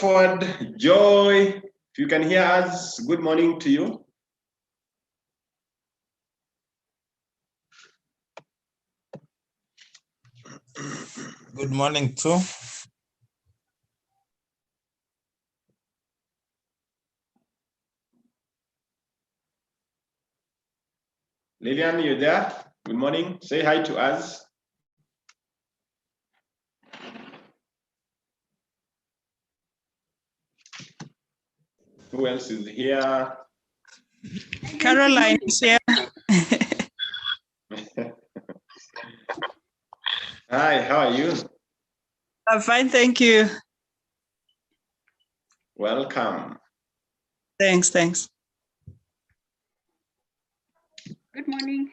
Lawford, Joy, if you can hear us, good morning to you. Good morning too. Lillian, you there? Good morning. Say hi to us. Who else is here? Caroline is here. Hi, how are you? I'm fine, thank you. Welcome. Thanks. Good morning.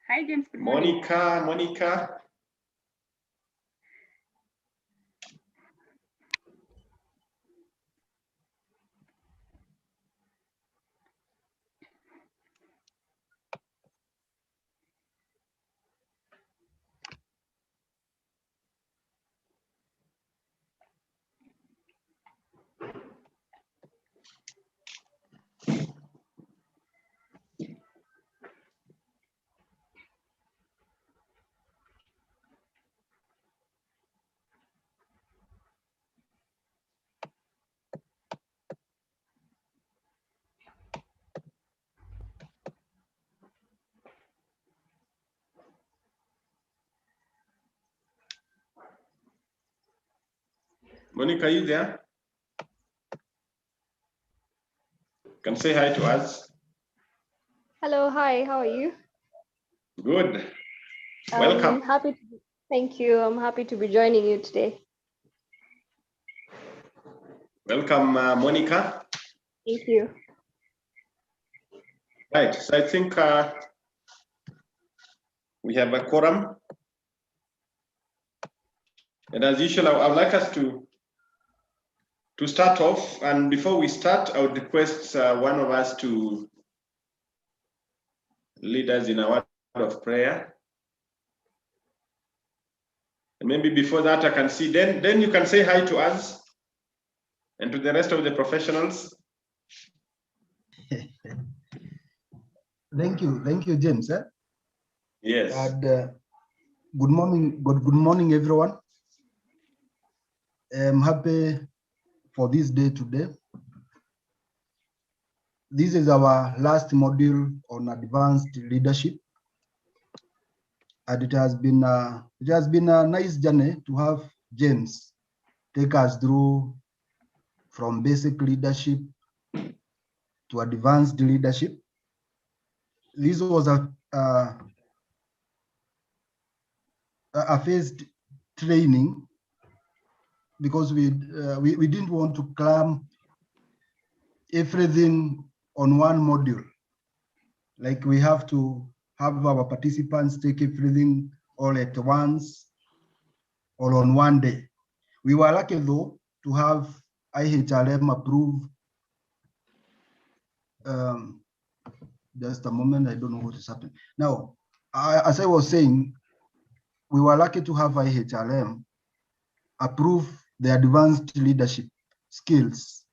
Hi, James. Good morning. Monicah. Monicah, are you there? Can say hi to us. Hello, hi, how are you? Good. Welcome. Thank you. I'm happy to be joining you today. Welcome, Monicah. Thank you. Right, so I think we have a quorum. And as usual, I would like us to start off. And before we start, I would request one of us to lead us in a word of prayer. And maybe before that, I can see, then you can say hi to us and to the rest of the professionals. Thank you, James. Yes. And, good morning, everyone. I'm happy for this day today. This is our last module on advanced leadership, and it has been a nice journey to have James take us through from basic leadership to advanced leadership. This was a phased training because we didn't want to cram everything on one module. Like we have to have our participants take everything all at once or on one day. We were lucky though to have ACHR approve. Just a moment, I don't know what is happening. Now, as I was saying, we were lucky to have ACHR approve the advanced leadership skills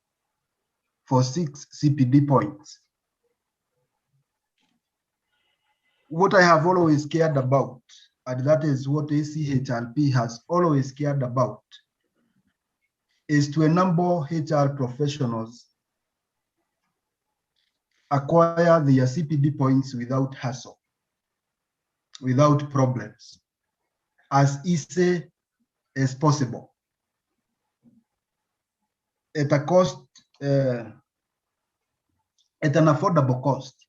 for 6 CPD points. What I have always cared about, and that is what ACHRP has always cared about, is to enable HR professionals acquire their CPD points without hassle, without problems, as easy as possible, at a cost, at an affordable cost.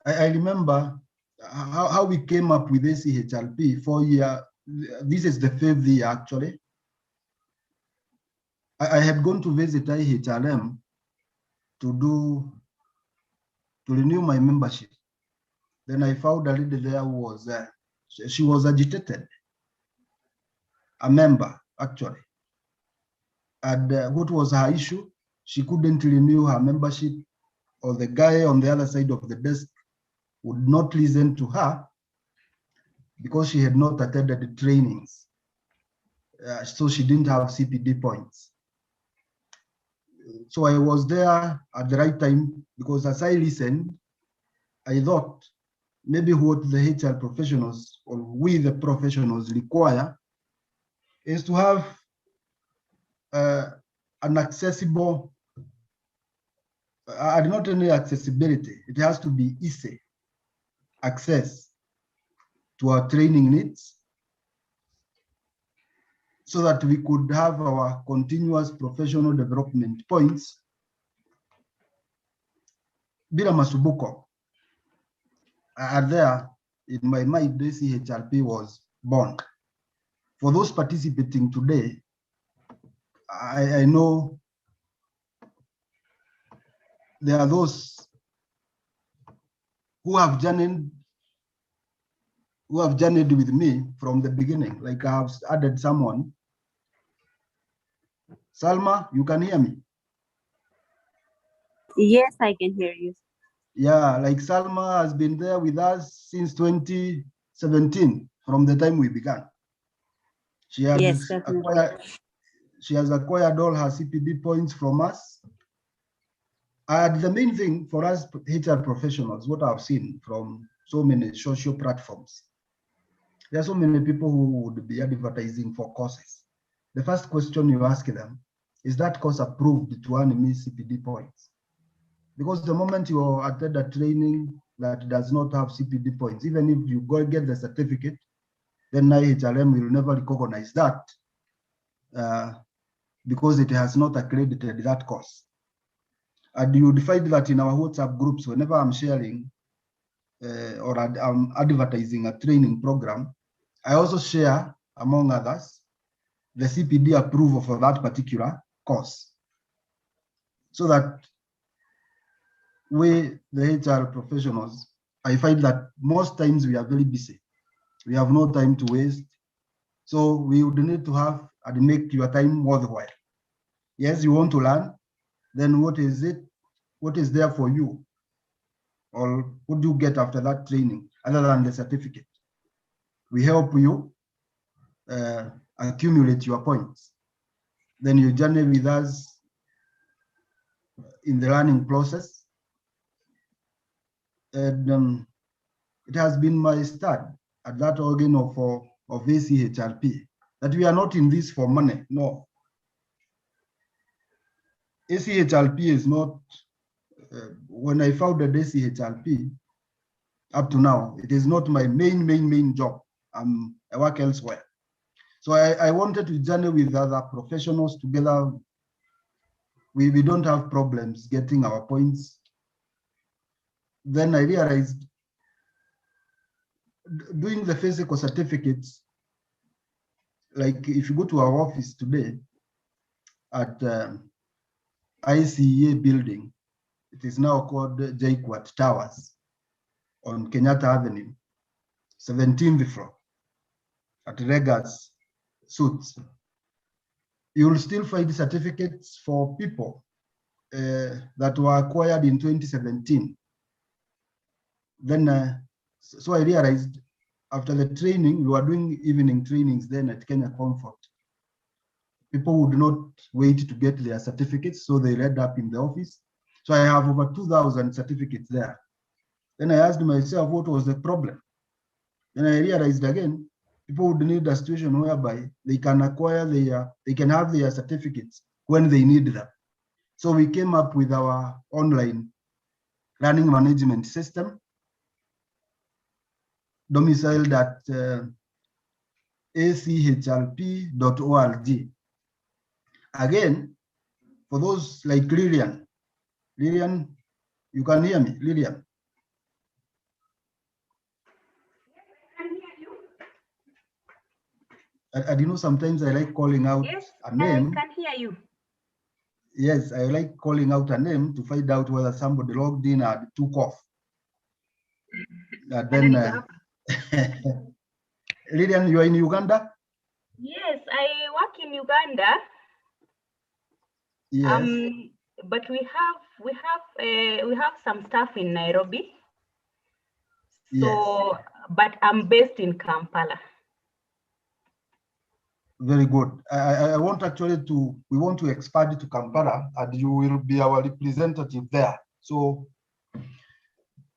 I remember how we came up with ACHRP 4 year. This is the 5th year actually. I had gone to visit ACHR to renew my membership. Then I found a lady there who was she was agitated, a member actually. And what was her issue? She couldn't renew her membership, or the guy on the other side of the desk would not listen to her. because she had not attended the trainings. So she didn't have CPD points. So I was there at the right time because as I listened, I thought maybe what the HR professionals or we the professionals require is to have an accessible, not only accessibility, it has to be easy access to our training needs so that we could have our continuous professional development points. Bila Masubuko are there in my mind, the ACHRP was born. For those participating today, I know there are those who have journeyed with me from the beginning. Like I have added someone. Salma, you can hear me? Yes, I can hear you. Yeah, like Salma has been there with us since 2017, from the time we began. She has Yes, definitely. She has acquired all her CPD points from us. And the main thing for us HR professionals, what I've seen from so many social platforms, there are so many people who would be advertising for courses. The first question you ask them, is that course approved to earn me CPD points? Because the moment you attend a training that does not have CPD points, even if you go get the certificate, then AHRM will never recognize that because it has not accredited that course. And you would find that in our WhatsApp groups, whenever I'm sharing or I'm advertising a training program, I also share, among others, the CPD approval for that particular course. So that we, the HR professionals, I find that most times we are very busy. We have no time to waste. So we would need to have and make your time worthwhile. Yes, you want to learn, then what is it? What is there for you? Or what do you get after that training other than the certificate? We help you accumulate your points. Then you journey with us in the learning process. And it has been my start at that organ of ACHRP that we are not in this for money. No. ACHRP is not, when I founded ACHRP, up to now, it is not my main job. I work elsewhere. So I wanted to journey with other professionals together. We don't have problems getting our points. Then I realized doing the physical certificates, like if you go to our office today at ICA building, it is now called JQuat Towers on Kenyatta Avenue, 17th floor at Regas Suits. You will still find certificates for people that were acquired in 2017. Then, so I realized after the training, we were doing evening trainings then at Kenya Comfort. People would not wait to get their certificates, so they read up in the office. So I have over 2,000 certificates there. Then I asked myself, what was the problem? Then I realized again, people would need a situation whereby they can acquire they can have their certificates when they need them. So we came up with our online learning management system, domiciled at achrp.org. Again, for those like Lillian, you can hear me, Lillian? And you know, sometimes I like calling out a name. I can hear you. Yes, I like calling out a name to find out whether somebody logged in and took off. Then, Lillian, you are in Uganda? Yes, I work in Uganda. Yes. But we have some staff in Nairobi. So, but I'm based in Kampala. Very good. I want actually we want to expand it to Kampala, and you will be our representative there. So,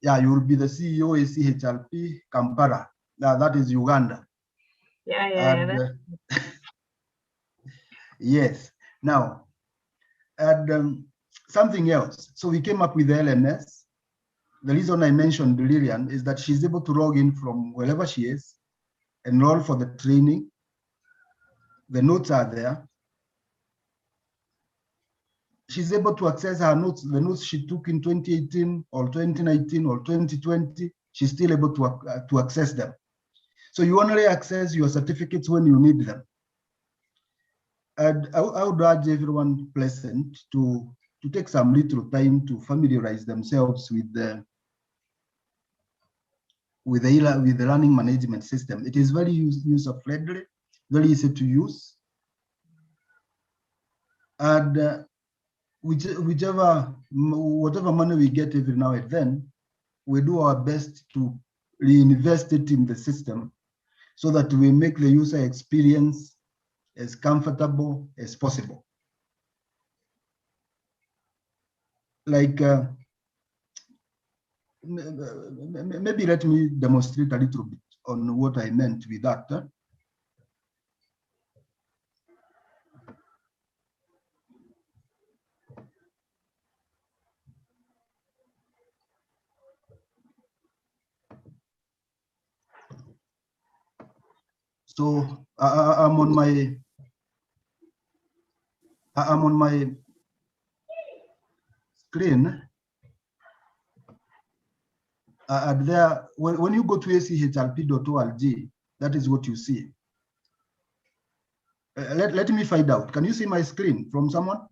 yeah, you will be the CEO ACHRP Kampala. That is Uganda. Yeah. Yes. Now, and something else. So we came up with the LMS. The reason I mentioned Lillian is that she's able to log in from wherever she is, enroll for the training. The notes are there. She's able to access her notes, the notes she took in 2018 or 2019 or 2020. She's still able to access them. So you only access your certificates when you need them. And I would urge everyone present to take some little time to familiarize themselves with the learning management system. It is very user-friendly, very easy to use. And whatever money we get every now and then, we do our best to reinvest it in the system so that we make the user experience as comfortable as possible. Like, maybe let me demonstrate a little bit on what I meant with that. So I'm on my screen. And there, when you go to achrp.org, that is what you see. Let me find out. Can you see my screen from someone?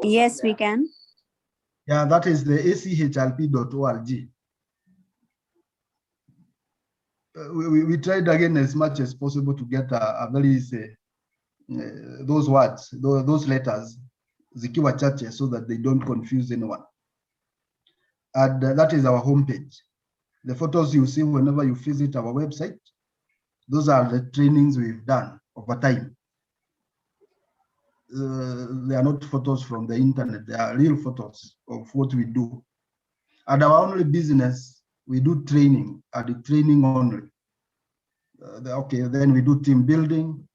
Yes, we can. Yeah, that is the achrp.org. We tried again as much as possible to get a very those words, those letters, zikiwa chache, so that they don't confuse anyone. And that is our homepage. The photos you see whenever you visit our website, those are the trainings we've done over time. They are not photos from the internet, they are real photos of what we do. And our only business, we do training, and the training only. Okay, then we do team building,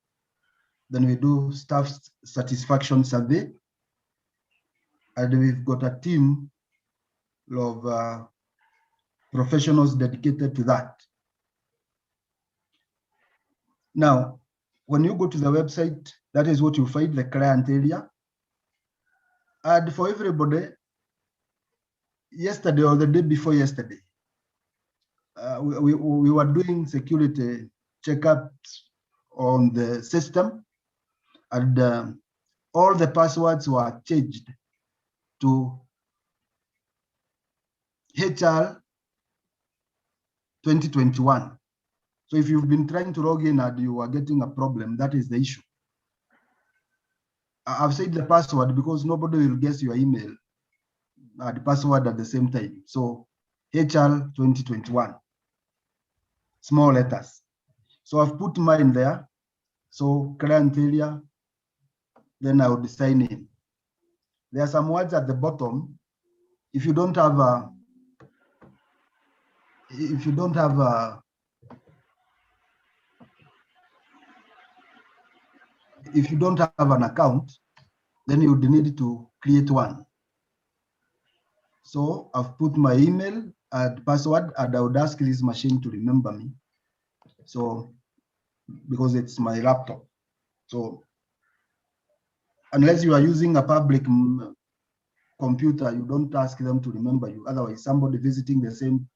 then we do staff satisfaction survey, and we've got a team of professionals dedicated to that. Now, when you go to the website, that is what you find, the client area. And for everybody, yesterday or the day before yesterday, we were doing security checkups on the system, and all the passwords were changed to HR 2021. So if you've been trying to log in and you are getting a problem, that is the issue. I've said the password because nobody will guess your email, the password at the same time. So HR 2021, small letters. So I've put mine there. So client area, then I would sign in. There are some words at the bottom. If you don't have an account, then you would need to create one. So I've put my email and password, and I would ask this machine to remember me. So, because it's my laptop. So unless you are using a public computer, you don't ask them to remember you. Otherwise, somebody visiting the same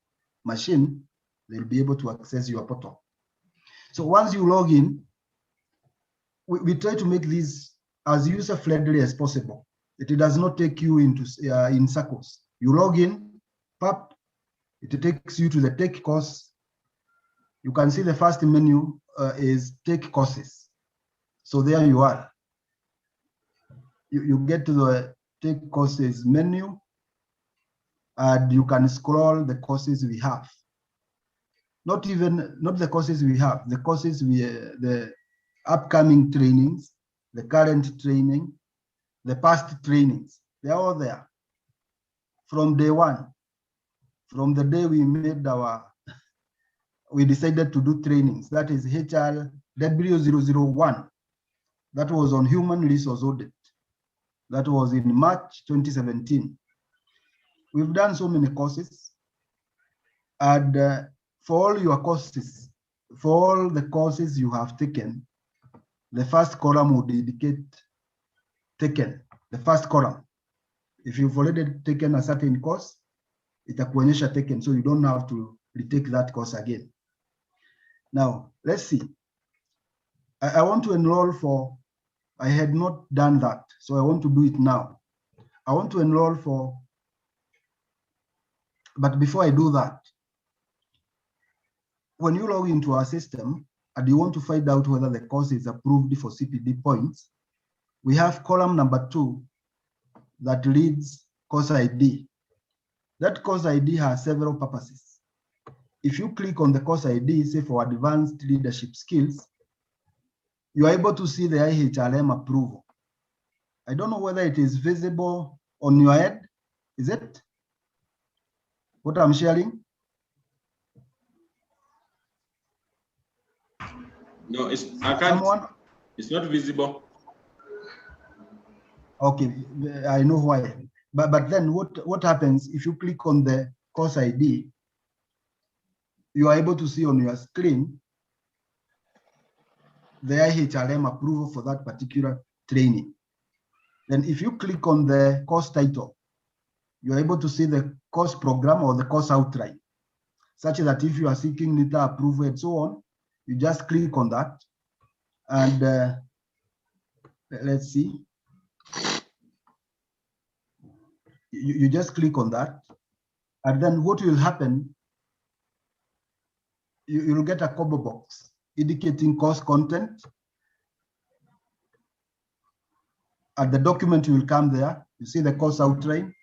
machine, they'll be able to access your portal. So once you log in, we try to make this as user-friendly as possible. It does not take you into in circles. You log in, pop, it takes you to the tech course. You can see the first menu is tech courses. So there you are. You get to the tech courses menu, and you can scroll the courses we have. Not the courses we have, the courses the upcoming trainings, the current training, the past trainings, they're all there. From day one, from the day we decided to do trainings, that is HR W001, that was on human resource audit. That was in March 2017. We've done so many courses, and for all your courses, for all the courses you have taken, the first column would indicate taken, the first column. If you've already taken a certain course, itakuonyesha taken, so you don't have to retake that course again. Now, let's see. I want to enroll for, I had not done that, so I want to do it now. I want to enroll for, but before I do that, when you log into our system and you want to find out whether the course is approved for CPD points, we have column number 2 that reads course ID. That course ID has several purposes. If you click on the course ID, say for advanced leadership skills, you are able to see the ACHR approval. I don't know whether it is visible on your head. Is it? What I'm sharing? No, I can't. Someone? It's not visible. Okay, I know why. But then what happens if you click on the course ID? You are able to see on your screen the ACHR approval for that particular training. Then if you click on the course title, you're able to see the course program or the course outline, such that if you are seeking NITA approval and so on, you just click on that. And let's see. You just click on that. And then what will happen, you'll get a combo box indicating course content. And the document will come there. You see the course outline.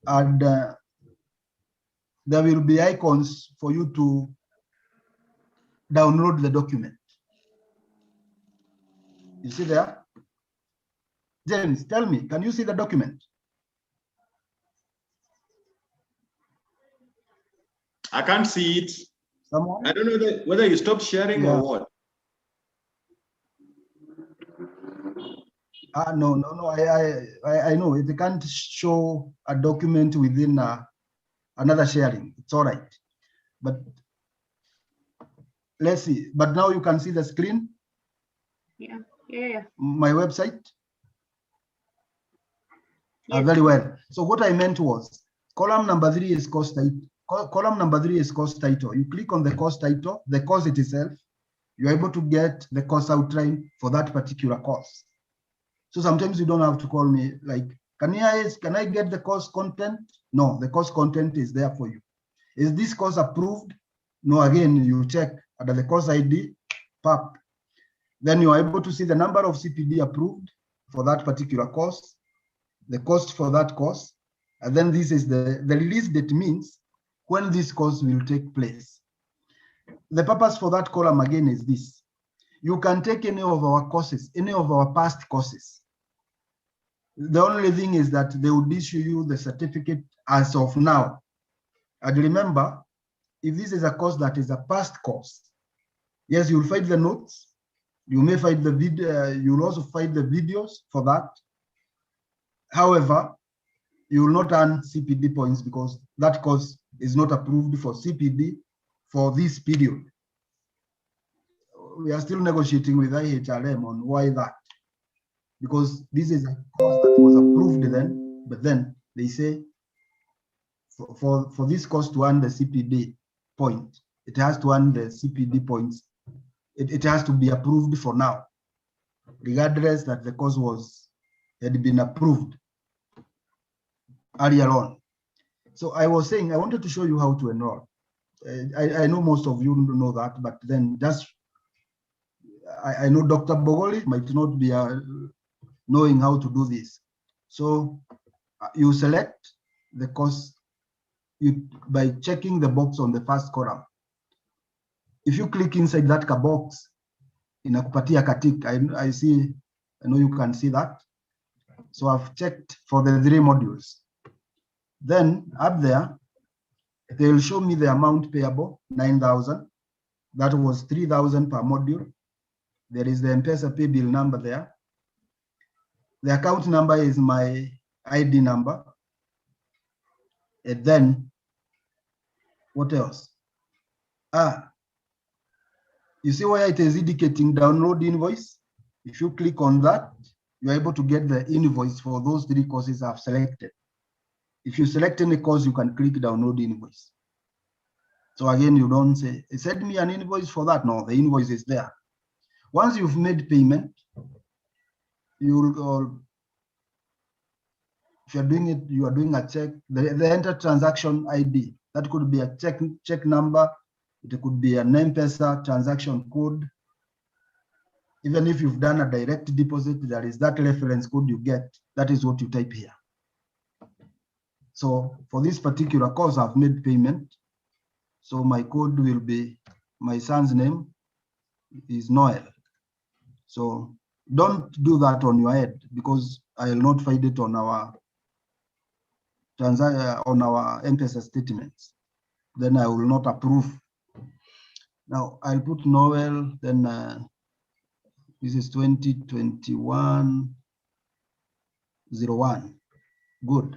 And there will be icons for you to download the document. You see there? James, tell me, can you see the document? I can't see it. Someone? I don't know whether you stopped sharing or what. No. I know it can't show a document within another sharing. It's all right. But let's see. But now you can see the screen. Yeah. My website. Very well. So what I meant was column number 3 is course title. Column number 3 is course title. You click on the course title, the course itself. You're able to get the course outline for that particular course. So sometimes you don't have to call me like, can I get the course content? No, the course content is there for you. Is this course approved? No, again, you check under the course ID, PAP. Then you are able to see the number of CPD approved for that particular course, the cost for that course, and then this is the release date, means when this course will take place. The purpose for that column again is this. You can take any of our courses, any of our past courses. The only thing is that they would issue you the certificate as of now. And remember, if this is a course that is a past course, yes, you'll find the notes. You may find the video. You'll also find the videos for that. However, you will not earn CPD points because that course is not approved for CPD for this period. We are still negotiating with ACHR on why that. Because this is a course that was approved then, but then they say for this course to earn the CPD point, it has to earn the CPD points. It has to be approved for now, regardless that the course had been approved earlier on. So I was saying I wanted to show you how to enroll. I know most of you know that, but then just I know Dr. Bogoli might not be knowing how to do this. So You select the course by checking the box on the first column. If you click inside that box, inakupatia katik. I see, I know you can see that. So I've checked for the 3 modules. Then up there, they will show me the amount payable, 9,000. That was 3,000 per module. There is the M-Pesa pay bill number there. The account number is my ID number. And then, what else? You see where it is indicating download invoice? If you click on that, you're able to get the invoice for those 3 courses I've selected. If you select any course, you can click download invoice. So again, you don't say, send me an invoice for that. No, the invoice is there. Once you've made payment, if you're doing it, you are doing a check, the enter transaction ID. That could be a check number. It could be an M-Pesa transaction code. Even if you've done a direct deposit, there is that reference code you get. That is what you type here. So for this particular course, I've made payment. So my code will be, my son's name is Noel. So don't do that on your head, because I will not find it on our M-Pesa statements. Then I will not approve. Now I'll put Noel, then this is 2021-01. Good.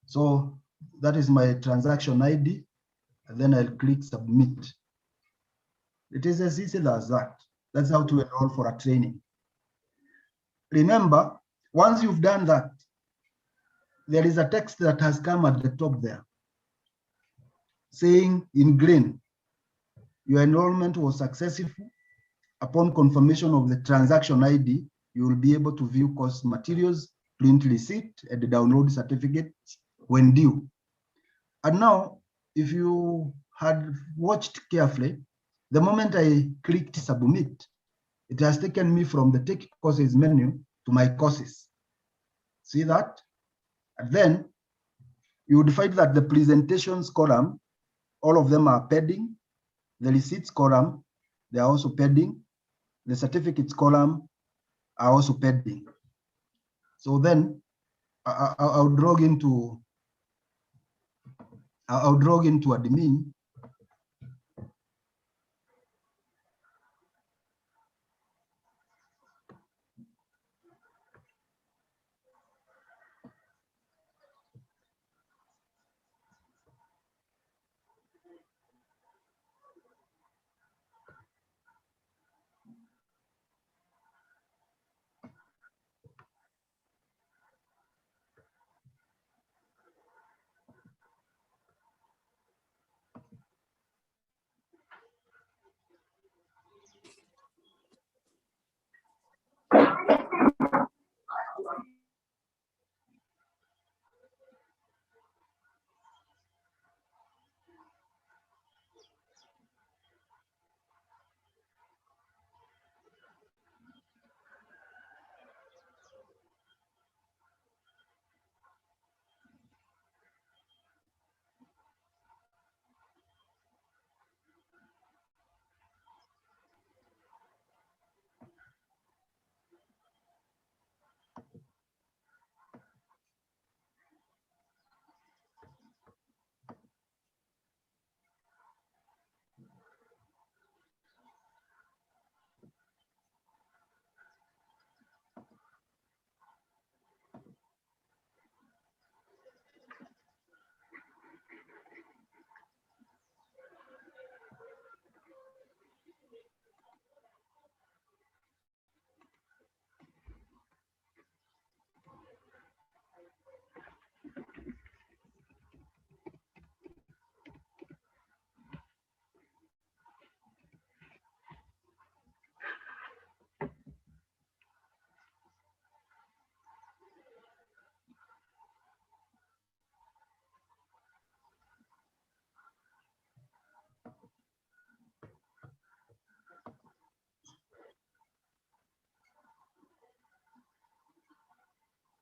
So that is my transaction ID. And then I'll click submit. It is as easy as that. That's how to enroll for a training. Remember, once you've done that, there is a text that has come at the top there saying in green, your enrollment was successful. Upon confirmation of the transaction ID, you will be able to view course materials, print receipt, and download certificates when due. And now, if you had watched carefully, the moment I clicked submit, it has taken me from the take courses menu to my courses. See that? And then you would find that the presentations column, all of them are pending. The receipts column, they are also pending. The certificates column are also pending. So then I'll log into admin.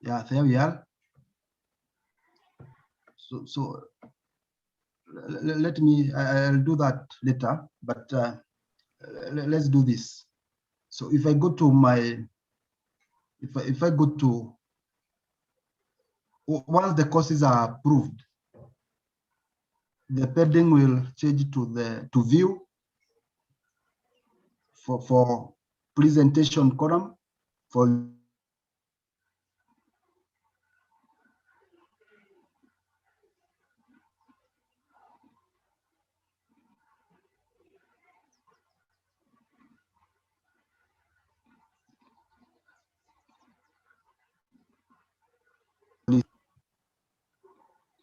Yeah, there we are. So let me, I'll do that later, but let's do this. So if I go to my, if I go to, once the courses are approved, the padding will change to view for presentation column for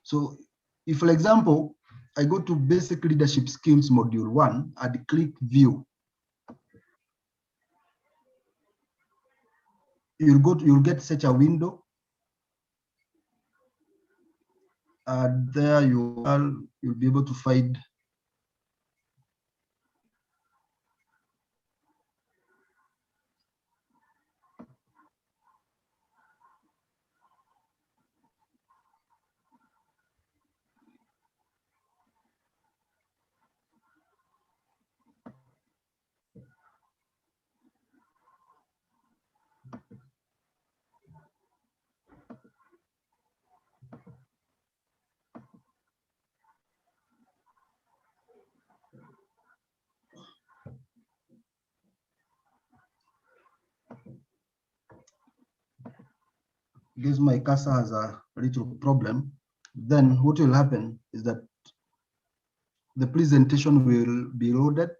so if, for example, I go to basic leadership skills module 1 and click view, you'll get such a window, and there you'll be able to find because my cursor has a little problem. Then what will happen is that the presentation will be loaded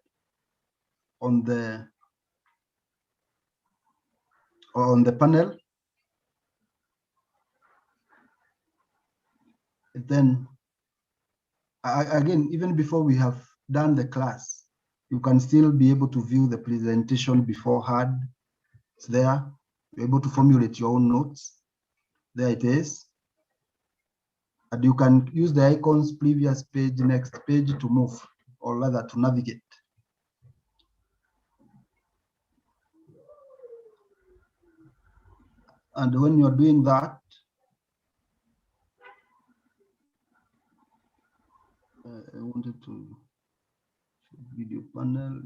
on the panel. Then again, even before we have done the class, you can still be able to view the presentation beforehand. It's there. You're able to formulate your own notes. There it is. And you can use the icons, previous page, next page to move, or rather to navigate. And when you're doing that, I wanted to video panel.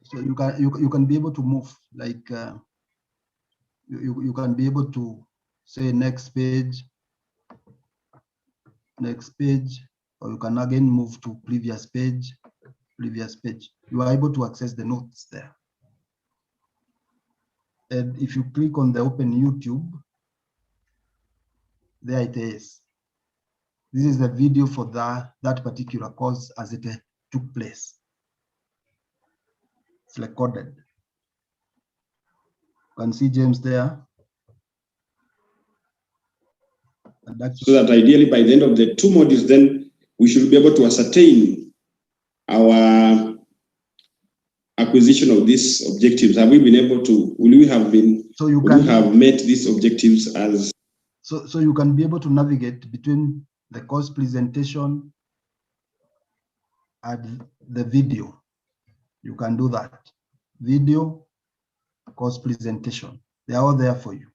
So you can be able to move, like you can be able to say next page, or you can again move to previous page. You are able to access the notes there. And if you click on the open YouTube, there it is. This is the video for that particular course as it took place. It's recorded. You can see James there. So that ideally by the end of the 2 modules, then we should be able to ascertain our acquisition of these objectives. Have we been able to, will we have met these objectives as? So you can be able to navigate between the course presentation and the video. You can do that. Video, course presentation. They are all there for you.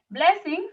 Blessing.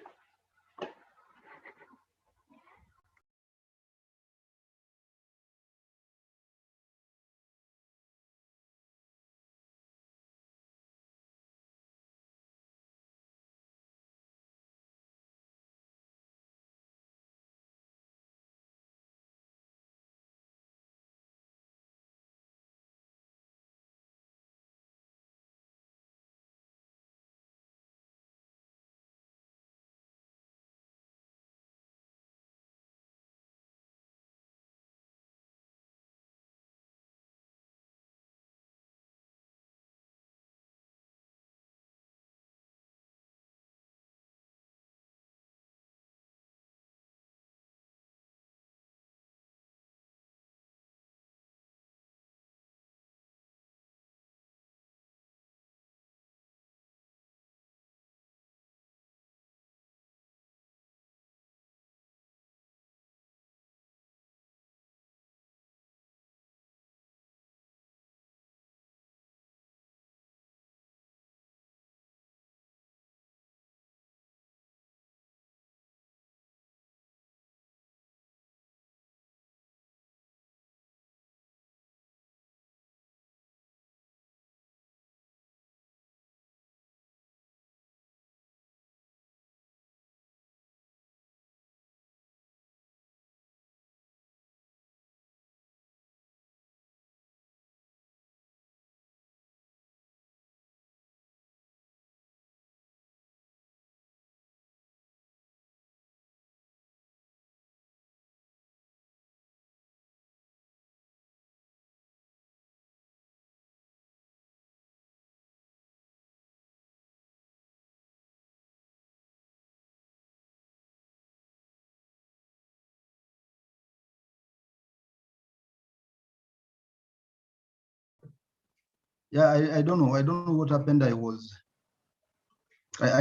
Yeah, I don't know. I don't know what happened. I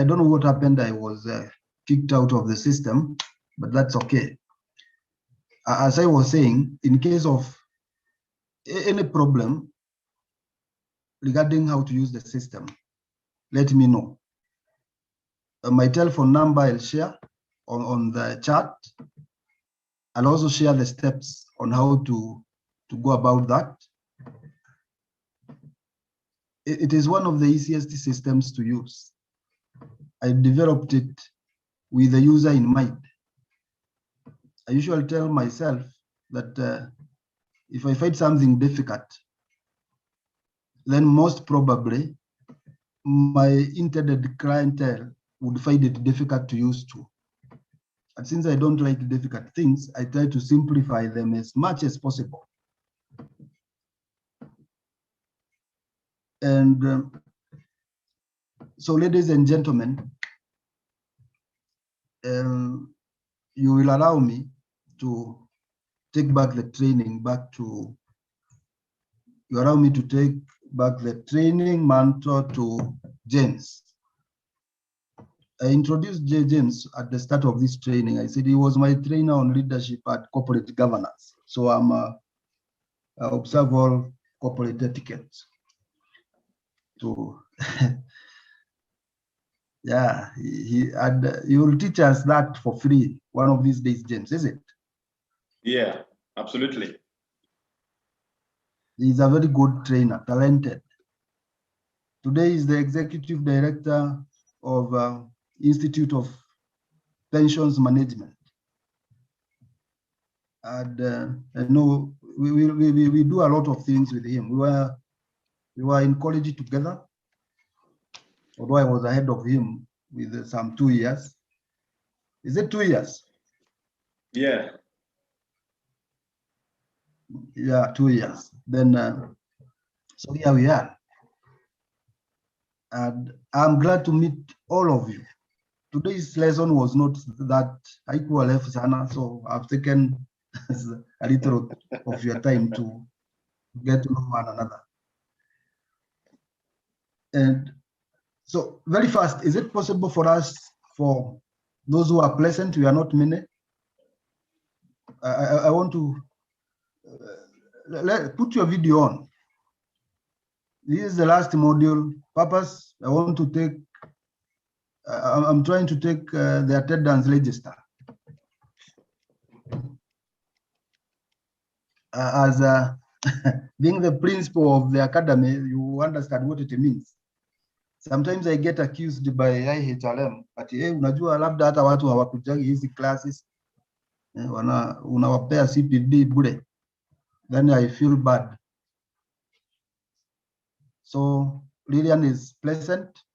don't know what happened. I was kicked out of the system, but that's okay. As I was saying, in case of any problem regarding how to use the system, let me know. My telephone number I'll share on the chat. I'll also share the steps on how to go about that. It is one of the easiest systems to use. I developed it with the user in mind. I usually tell myself that if I find something difficult, then most probably my intended clientele would find it difficult to use too. And since I don't like difficult things, I try to simplify them as much as possible. And so, ladies and gentlemen, you will allow me to take back the training you allow me to take back the training mantle to James. I introduced James at the start of this training. I said he was my trainer on leadership at corporate governance. So I observe all corporate etiquette. So yeah, he will teach us that for free one of these days, James, is it? Yeah, absolutely. He's a very good trainer, talented. Today he's the executive director of Institute of Pensions Management. And I know we do a lot of things with him. We were in college together, although I was ahead of him with some 2 years. Is it 2 years? Yeah. Yeah, 2 years. Then, so here we are. And I'm glad to meet all of you. Today's lesson was not that haikuwa refu sana, so I've taken a little of your time to get to know one another. And so very fast, is it possible for us, for those who are present, we are not many, I want to put your video on. This is the last module. Purpose, I want to take, I'm trying to take the attendance register. As being the principal of the academy, you understand what it means. Sometimes I get accused by ACHR, but unajua labda hata watu hawakujagi hizi classes, unawapea CPD bure. Then I feel bad. So Lillian is present.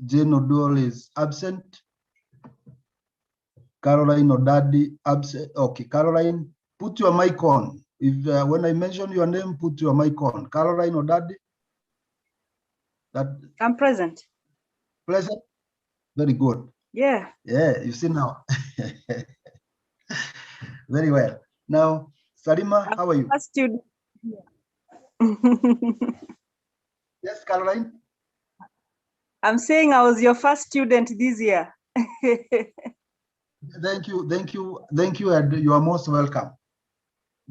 Jane Oduor is absent. Caroline Odadi absent. Okay, Caroline, put your mic on. If when I mention your name, put your mic on. Caroline Odadi. I'm present. Present. Very good. Yeah. Yeah, you see now. Very well. Now, Salima, how are you? A student. Yes, Caroline. I'm saying I was your first student this year. Thank you, and you are most welcome.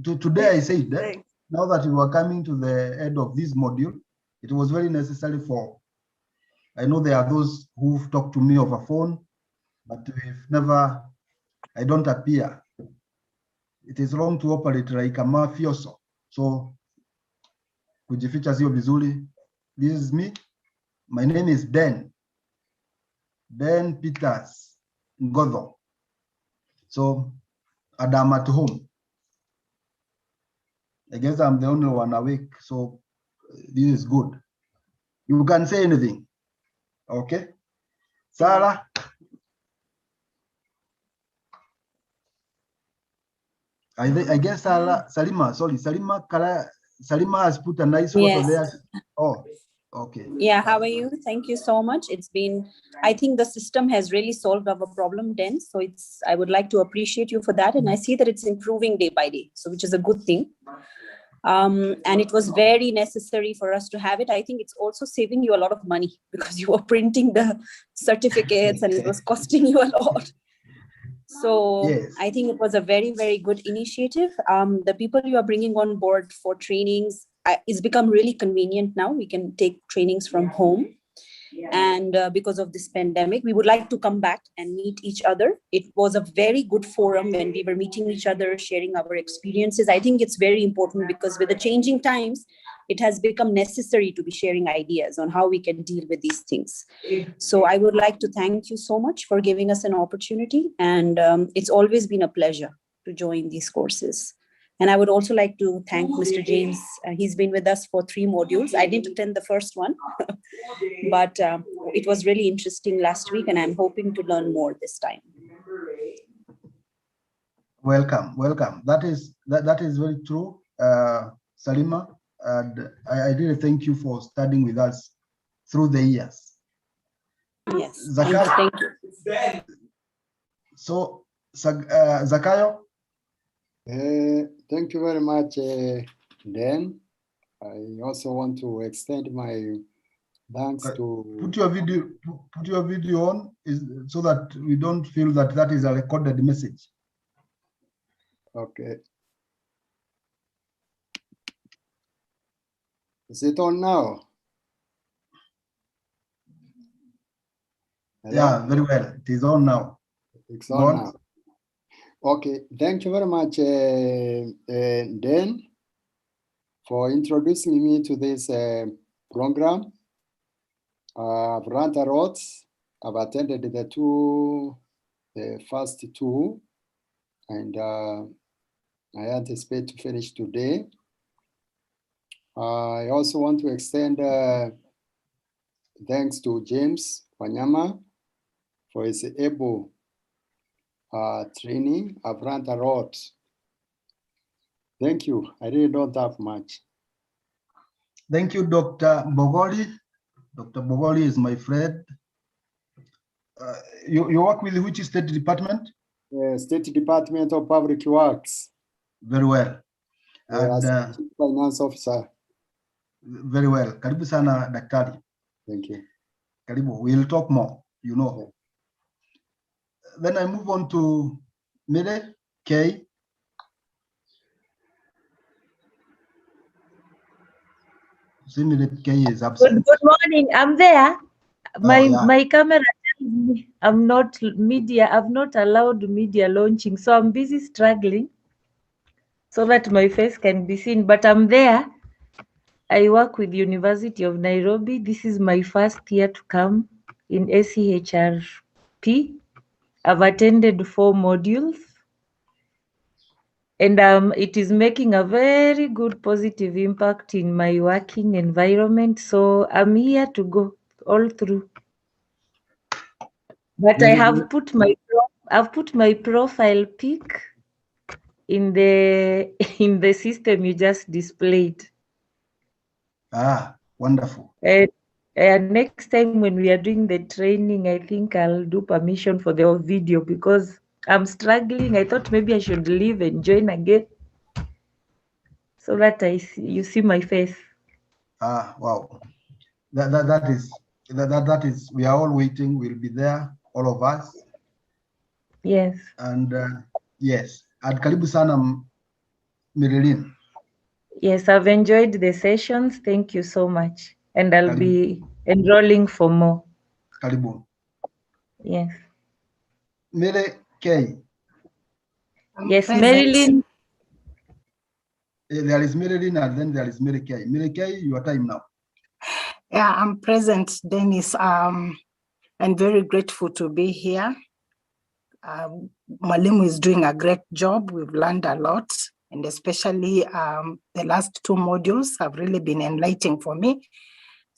Today I said that now that we were coming to the end of this module, it was very necessary for, I know there are those who've talked to me over phone, but we've never, I don't appear. It is wrong to operate like a mafioso. So, kujificha sio vizuri. This is me. My name is Dan Peters Ngodho. So, I'm at home. I guess I'm the only one awake, so this is good. You can say anything, okay? Sarah? I guess Salima has put a nice photo Yes. there. Oh, okay. Yeah, how are you? Thank you so much. It's been, I think the system has really solved our problem then. So I would like to appreciate you for that. And I see that it's improving day by day, so which is a good thing. And it was very necessary for us to have it. I think it's also saving you a lot of money because you were printing the certificates and it was costing you a lot. So Yes. I think it was a very, very good initiative. The people you are bringing on board for trainings, it's become really convenient now. We can take trainings from home. And because of this pandemic, we would like to come back and meet each other. It was a very good forum when we were meeting each other, sharing our experiences. I think it's very important because with the changing times, it has become necessary to be sharing ideas on how we can deal with these things. So I would like to thank you so much for giving us an opportunity. And it's always been a pleasure to join these courses. And I would also like to thank Mr. James. He's been with us for 3 modules. I didn't attend the first one, but it was really interesting last week, and I'm hoping to learn more this time. Welcome. That is very true, Salima. And I really thank you for studying with us through the years. Yes, Zakayo. thank you. So, Zakayo. Thank you very much, Dan. I also want to extend my thanks to... Put your video on so that we don't feel that is a recorded message. Okay. Is it on now? Hello? Yeah, very well. It is on now. It's on now. Okay, thank you very much, Dan, for introducing me to this program. I've run the roads. I've attended the first 2, and I anticipate to finish today. I also want to extend thanks to James Wanyama for his able training. I've run the road. Thank you. I really don't have much. Thank you, Dr. Bogoli. Dr. Bogoli is my friend. You work with which state department? State Department of Public Works. Very well. And finance officer. Very well. Karibu sana, Daktari. Thank you. Karibu. We'll talk more, you know. Okay. Then I move on to Marilyn K. Marilyn K is absent. Good morning. I'm there. Yeah. My camera tells me I'm not media. I've not allowed media launching, so I'm busy struggling so that my face can be seen. But I'm there. I work with University of Nairobi. This is my first year to come in ACHRP. I've attended 4 modules, and it is making a very good positive impact in my working environment. So I'm here to go all through. But I have put my profile pic in the system you just displayed. Ah, wonderful. And next time when we are doing the training, I think I'll do permission for the video because I'm struggling. I thought maybe I should leave and join again so that you see my face. Ah, wow. That is, we are all waiting. We'll be there, all of us. Yes. And yes, and karibu sana, Marilyn. Yes, I've enjoyed the sessions. Thank you so much. And I'll be enrolling for more. Karibu. Yes. Marilyn K. Yes, Marilyn. There is Marilyn and then there is Mary K. Mary K, your time now. Yeah, I'm present, Dennis. I'm very grateful to be here. Mwalimu is doing a great job. We've learned a lot, and especially the last 2 modules have really been enlightening for me.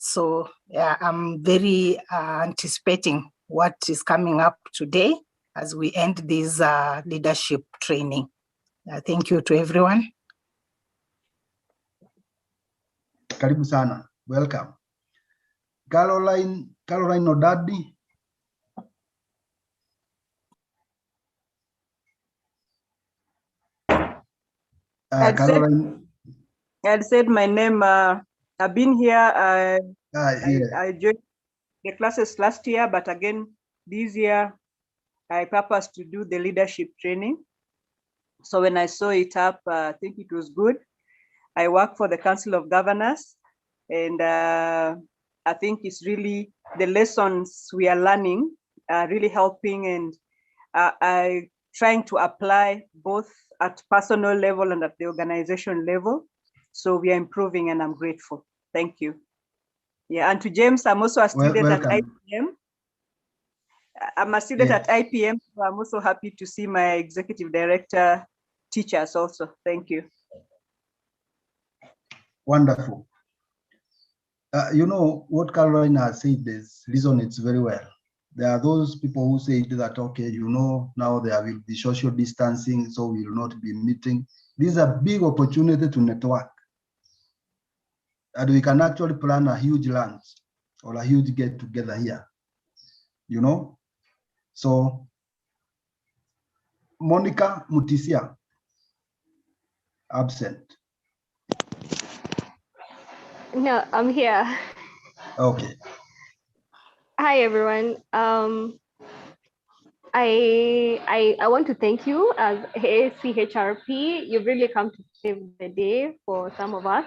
So yeah, I'm very anticipating what is coming up today as we end this leadership training. Thank you to everyone. Karibu sana. Welcome. Caroline Odadi. Caroline. I said my name. I've been here. Yeah. I joined the classes last year, but again, this year, I purpose to do the leadership training. So when I saw it up, I think it was good. I work for the Council of Governors, and I think it's really the lessons we are learning are really helping, and I trying to apply both at personal level and at the organization level. So we are improving, and I'm grateful. Thank you. Yeah, and to James, I'm also a student at IPM. I'm a student at IPM, so I'm also happy to see my executive director teachers also. Thank you. Wonderful. You know, what Caroline has said this resonates very well. There are those people who say that, okay, you know, now there will be social distancing, so we will not be meeting. This is a big opportunity to network. And we can actually plan a huge lunch or a huge get together here, you know? So, Monicah Mutisya, absent. No, I'm here. Okay. Hi, everyone. I want to thank you as ACHRP. You've really come to save the day for some of us.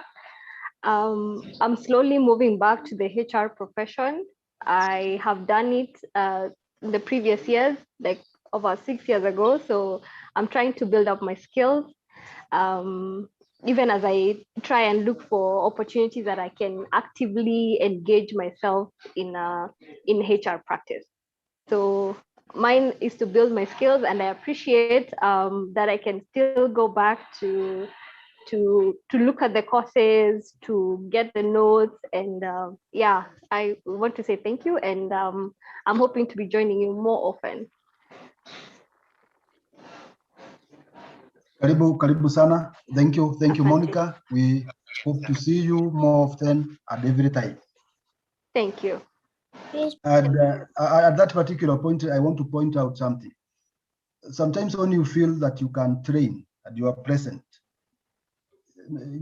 I'm slowly moving back to the HR profession. I have done it in the previous years, like over 6 years ago. So I'm trying to build up my skills. Even as I try and look for opportunities that I can actively engage myself in HR practice. So mine is to build my skills, and I appreciate that I can still go back to look at the courses, to get the notes, and yeah, I want to say thank you, and I'm hoping to be joining you more often. Karibu sana. Thank you, Monicah. We hope to see you more often at every time. Thank you. And at that particular point, I want to point out something. Sometimes when you feel that you can train and you are present,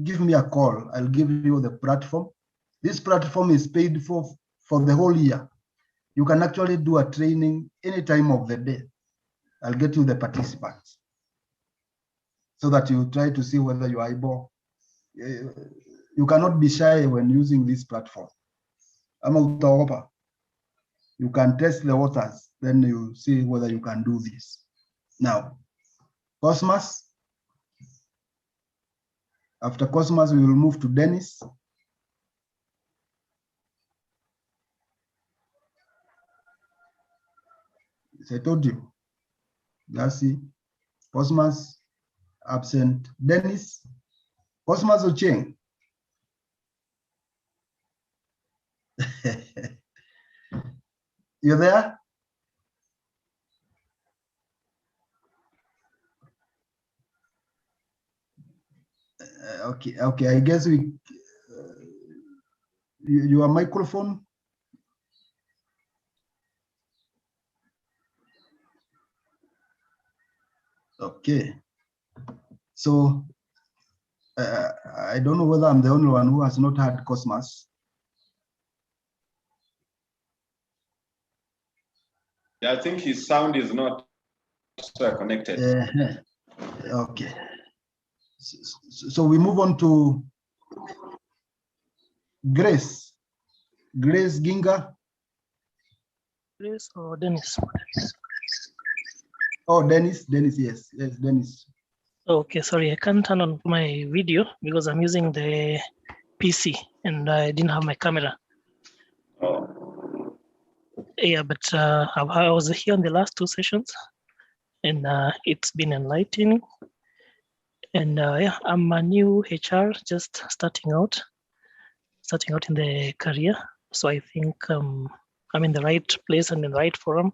give me a call. I'll give you the platform. This platform is paid for the whole year. You can actually do a training any time of the day. I'll get you the participants so that you try to see whether you are able. You cannot be shy when using this platform. You can test the waters, then you see whether you can do this. Now, Cosmas. After Cosmas, we will move to Dennis. As I told you, Darcy, Cosmas, absent. Dennis, Cosmas Ocheng. You there? Okay, I guess your microphone. Okay. So I don't know whether I'm the only one who has not had Cosmas. Yeah, I think his sound is not connected. Okay. So we move on to Grace. Grace Ginga. Grace or Dennis? Oh, Dennis, yes, Dennis. Okay, sorry, I can't turn on my video because I'm using the PC and I didn't have my camera. Yeah, but I was here in the last two sessions and it's been enlightening. And yeah, I'm a new HR, just starting out in the career. So I think I'm in the right place and in the right forum.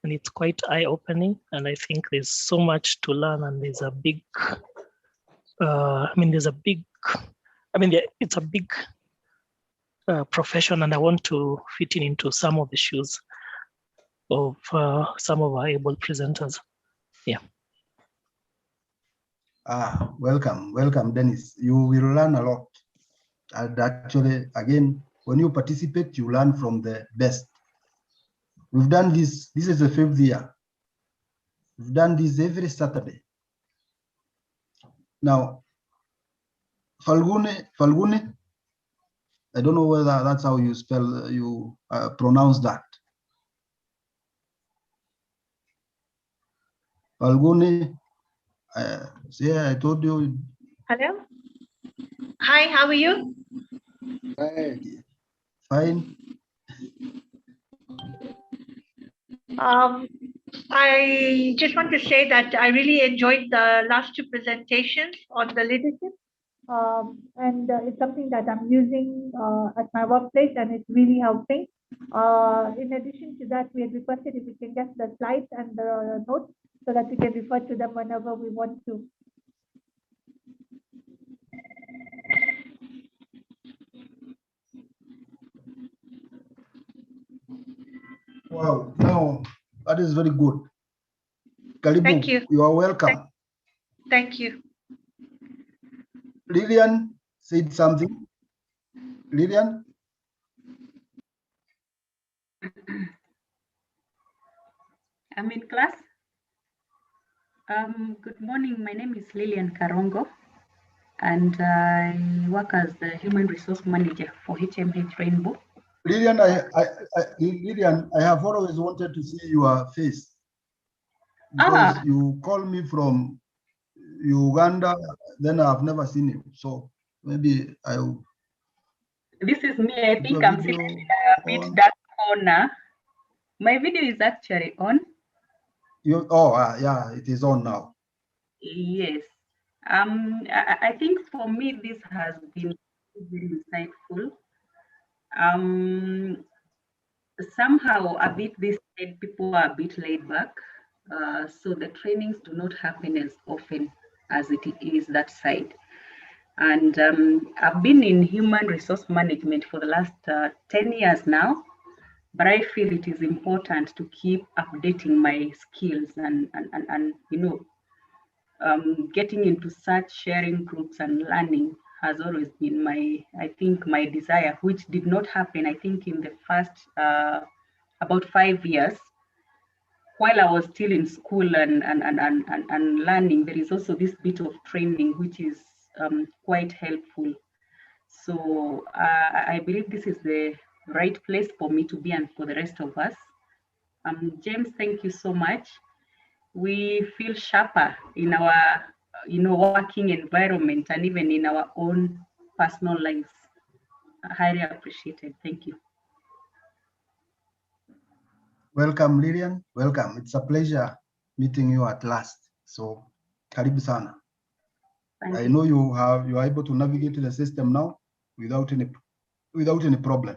And it's quite eye-opening, and I think there's so much to learn, and there's a big, it's a big profession, and I want to fit into some of the shoes of some of our able presenters. Yeah. Welcome, Dennis. You will learn a lot. And actually, again, when you participate, you learn from the best. We've done this. This is the 5th year. We've done this every Saturday. Now, Falguni, I don't know whether that's how you spell, pronounce that. Falguni, yeah, I told you. Hello. Hi, how are you? Hey. Fine. I just want to say that I really enjoyed the last 2 presentations on the leadership. And it's something that I'm using at my workplace, and it's really helping. In addition to that, we had requested if we can get the slides and the notes so that we can refer to them whenever we want to. Wow, no, that is very good. Karibu, Thank you. You are welcome. Thank you. Lillian said something. Lillian? I'm in class. Good morning. My name is Lillian Karongo, and I work as the Human Resource Manager for HMH Rainbow. Lillian, Lillian, I have always wanted to see your face because you called me from Uganda, then I've never seen you. So maybe I will. This is me. I think I'm sitting in a bit dark corner. My video is actually on. Yeah, it is on now. Yes. I think for me, this has been very insightful. Somehow a bit this side, people are a bit laid back. So the trainings do not happen as often as it is that side. And I've been in human resource management for the last 10 years now, but I feel it is important to keep updating my skills and getting into such sharing groups and learning has always been my desire, which did not happen, I think, in the first about 5 years. While I was still in school and learning, there is also this bit of training, which is quite helpful. So I believe this is the right place for me to be and for the rest of us. James, thank you so much. We feel sharper in our working environment and even in our own personal lives. Highly appreciated. Thank you. Welcome, Lillian. Welcome. It's a pleasure meeting you at last. So, karibu sana. I know you are able to navigate the system now without any problem.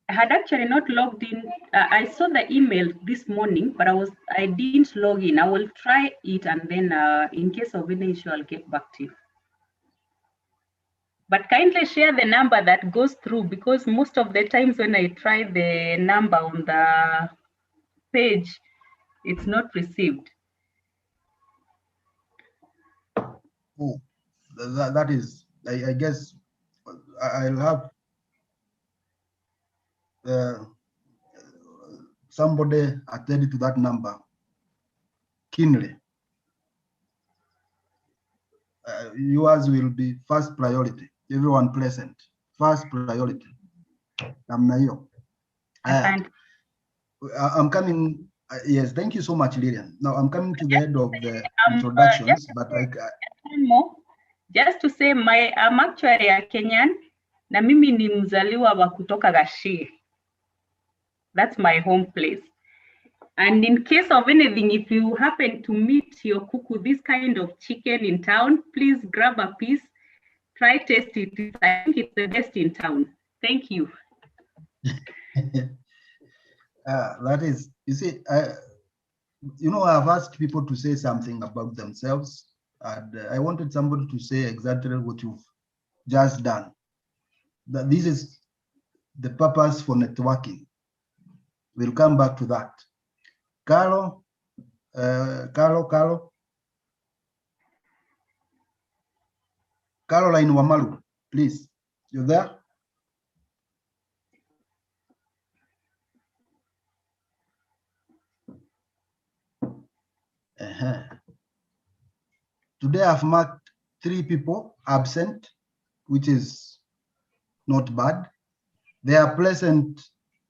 I had actually not logged in. I saw the email this morning, but I didn't log in. I will try it, and then in case of any issue, I'll get back to you. But kindly share the number that goes through, because most of the times when I try the number on the page, it's not received. Oh, that is, I guess I'll have somebody attend to that number keenly. Yours will be first priority. Everyone present, first priority. I'm coming. Yes, thank you so much, Lillian. Now I'm coming to the end of the introductions, but just to say, I'm actually a Kenyan, na mimi ni mzaliwa wa kutoka Gashie. That's my home place. And in case of anything, if you happen to meet your kuku, this kind of chicken in town, please grab a piece, try taste it. I think it's the best in town. Thank you. That is, you see, I've asked people to say something about themselves, and I wanted somebody to say exactly what you've just done. That this is the purpose for networking. We'll come back to that. Carlo. Caroline Wamalu, please. You there? Today I've marked 3 people absent, which is not bad. They are present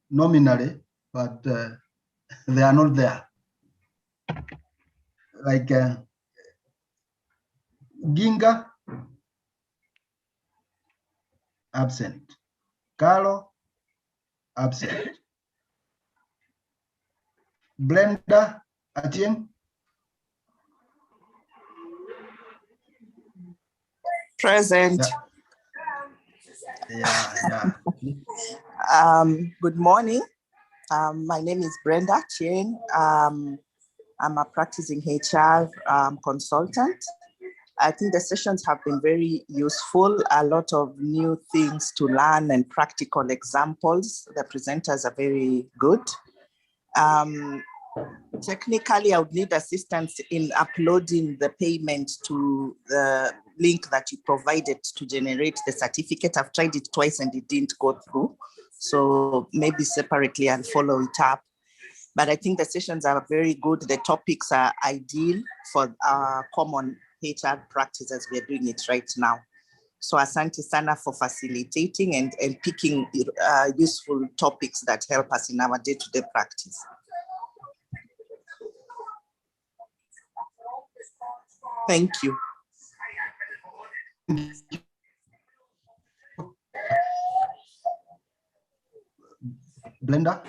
nominally, but they are not there. Like Ginga, absent. Carlo, absent. Brenda Atieng, Present. Yeah. Good morning. My name is Brenda Chien. I'm a practicing HR consultant. I think the sessions have been very useful, a lot of new things to learn and practical examples. The presenters are very good. Technically, I would need assistance in uploading the payment to the link that you provided to generate the certificate. I've tried it twice and it didn't go through. So maybe separately I'll follow it up. But I think the sessions are very good. The topics are ideal for our common HR practice as we're doing it right now. So asante sana for facilitating and picking useful topics that help us in our day-to-day practice. Thank you. Brenda,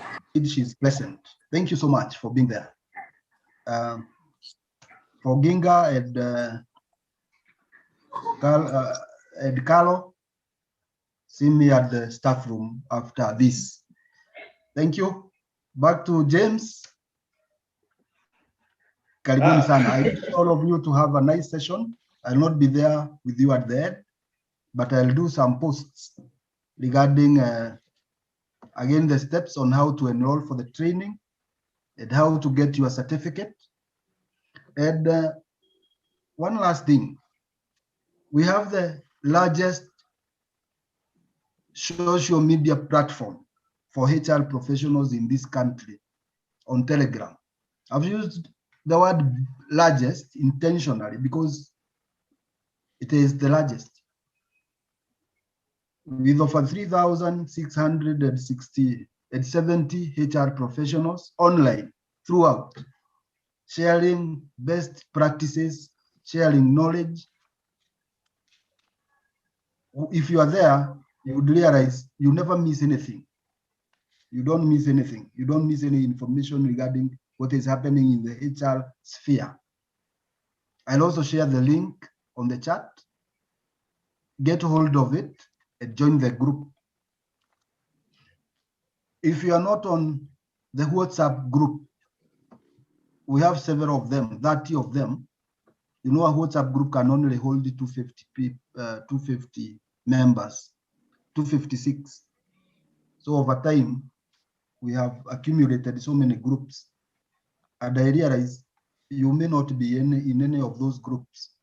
she's present. Thank you so much for being there. For Ginga and Carlo, see me at the staff room after this. Thank you. Back to James. Karibuni sana. I wish all of you to have a nice session. I'll not be there with you at the end, but I'll do some posts regarding, again, the steps on how to enroll for the training and how to get your certificate. And one last thing, we have the largest social media platform for HR professionals in this country on Telegram. I've used the word largest intentionally because it is the largest. With over 3,670 HR professionals online throughout, sharing best practices, sharing knowledge. If you are there, you would realize you never miss anything. You don't miss anything. You don't miss any information regarding what is happening in the HR sphere. I'll also share the link on the chat. Get hold of it and join the group. If you are not on the WhatsApp group, we have several of them, 30 of them. You know, a WhatsApp group can only hold 250 members, 256. So over time, we have accumulated so many groups. And I realize you may not be in any of those groups.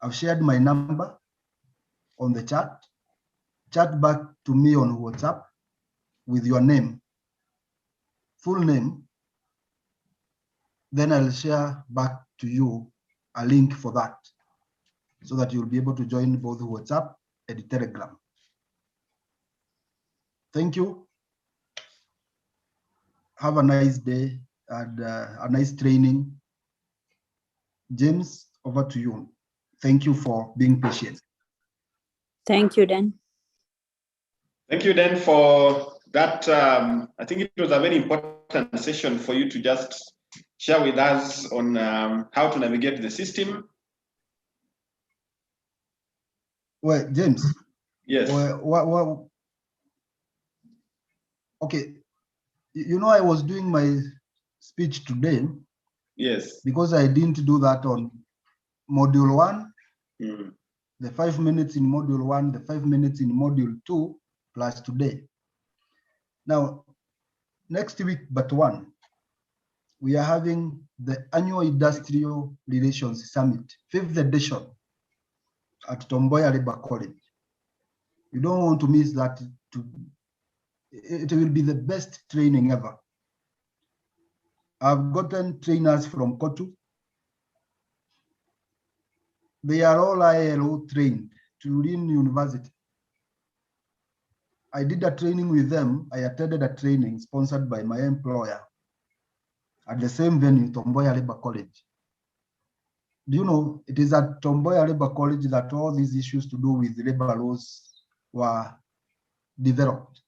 I've shared my number on the chat. Chat back to me on WhatsApp with your name, full name. Then I'll share back to you a link for that so that you'll be able to join both WhatsApp and Telegram. Thank you. Have a nice day and a nice training. James, over to you. Thank you for being patient. Thank you, Dan. Thank you, Dan, for that. I think it was a very important session for you to just share with us on how to navigate the system. Well, James. Yes. Well, okay. You know, I was doing my speech today. Yes. Because I didn't do that on module 1. The 5 minutes in module 1, the 5 minutes in module 2, plus today. Now, next week, but 1, we are having the annual Industrial Relations Summit, 5th edition. at Tomboya Labor College. You don't want to miss that. It will be the best training ever. I've gotten trainers from Kotu. They are all ILO trained to Tulin University. I did a training with them. I attended a training sponsored by my employer at the same venue, Tomboya Labor College. Do you know, it is at Tomboya Labor College that all these issues to do with labor laws were developed.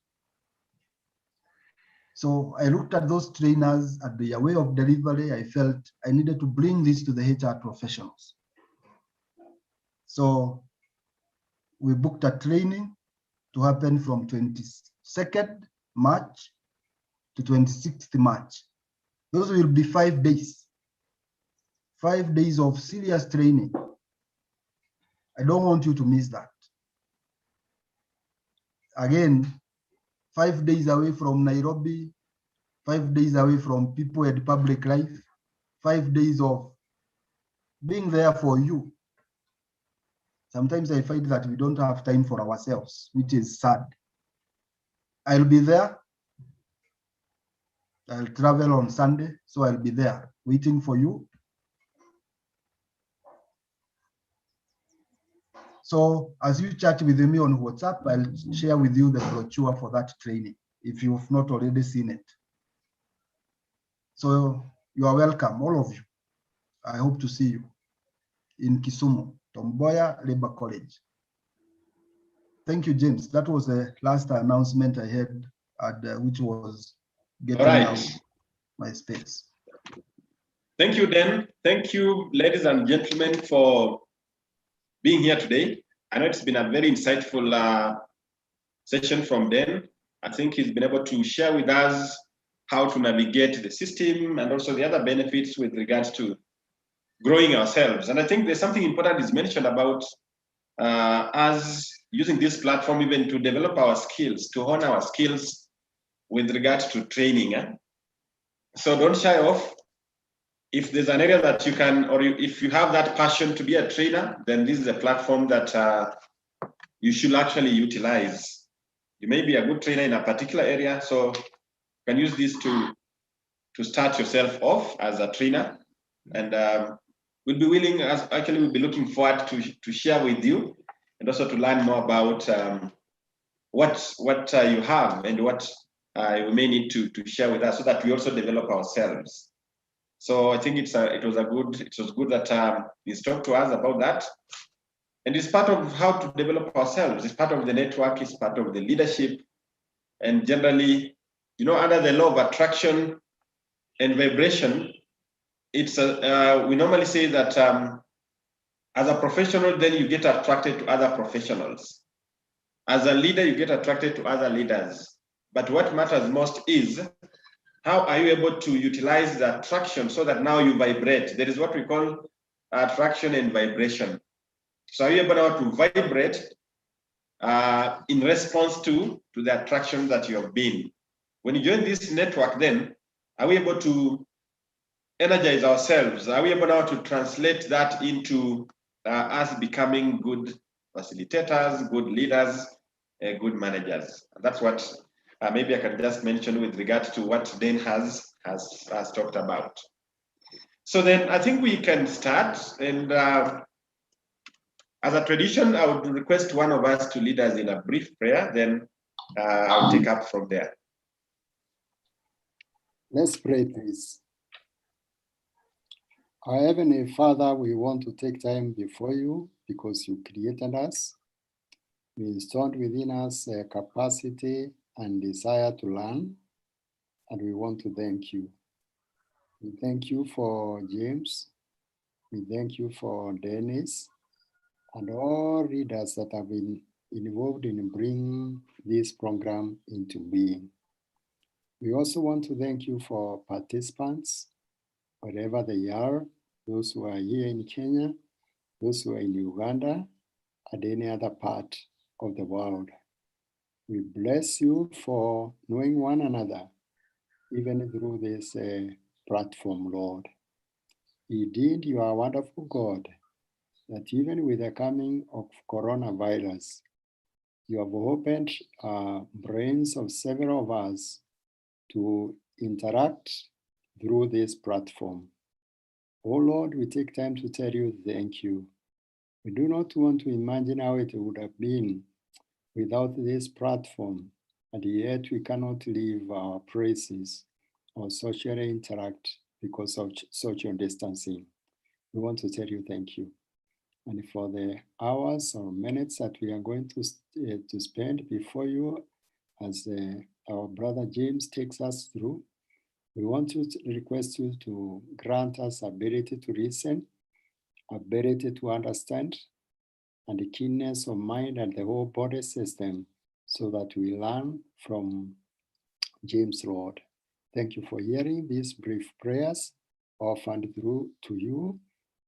So I looked at those trainers at their way of delivery. I felt I needed to bring this to the HR professionals. So we booked a training to happen from 22nd March to 26th March. Those will be 5 days. 5 days of serious training. I don't want you to miss that. Again, 5 days away from Nairobi, 5 days away from people and public life, 5 days of being there for you. Sometimes I find that we don't have time for ourselves, which is sad. I'll be there. I'll travel on Sunday, so I'll be there waiting for you. So as you chat with me on WhatsApp, I'll share with you the brochure for that training if you've not already seen it. So you are welcome, all of you. I hope to see you in Kisumu, Tomboya Labor College. Thank you, James. That was the last announcement I had, which was getting out my space. Thank you, Dan. Thank you, ladies and gentlemen, for being here today. I know it's been a very insightful session from Dan. I think he's been able to share with us how to navigate the system and also the other benefits with regards to growing ourselves. And I think there's something important is mentioned about us using this platform even to develop our skills, to hone our skills with regards to training. So don't shy off. If there's an area that you can, or if you have that passion to be a trainer, then this is a platform that you should actually utilize. You may be a good trainer in a particular area, so you can use this to start yourself off as a trainer. And we'll be willing, we'll be looking forward to share with you and also to learn more about what you have and what you may need to share with us so that we also develop ourselves. So I think it was good that he's talked to us about that. And it's part of how to develop ourselves. It's part of the network, it's part of the leadership. And generally, you know, under the law of attraction and vibration, it's we normally say that as a professional, then you get attracted to other professionals. As a leader, you get attracted to other leaders. But what matters most is how are you able to utilize the attraction so that now you vibrate? There is what we call attraction and vibration. So are you able now to vibrate in response to the attraction that you have been? When you join this network, then are we able to energize ourselves? Are we able now to translate that into us becoming good facilitators, good leaders, good managers? And that's what maybe I can just mention with regards to what Dan has talked about. So then I think we can start. And as a tradition, I would request one of us to lead us in a brief prayer, then I'll take up from there. Let's pray, please. Our Heavenly Father, we want to take time before you because you created us. You installed within us a capacity and desire to learn, and we want to thank you. We thank you for James. We thank you for Dennis and all readers that have been involved in bringing this program into being. We also want to thank you for participants, wherever they are, those who are here in Kenya, those who are in Uganda, and any other part of the world. We bless you for knowing one another, even through this platform, Lord. Indeed, you are a wonderful God. that even with the coming of coronavirus, you have opened brains of several of us to interact through this platform. Oh Lord, we take time to tell you thank you. We do not want to imagine how it would have been without this platform, and yet we cannot leave our praises or socially interact because of social distancing. We want to tell you thank you. And for the hours or minutes that we are going to spend before you as our brother James takes us through, we want to request you to grant us ability to listen, ability to understand, and the keenness of mind and the whole body system so that we learn from James, Lord. Thank you for hearing these brief prayers offered through to you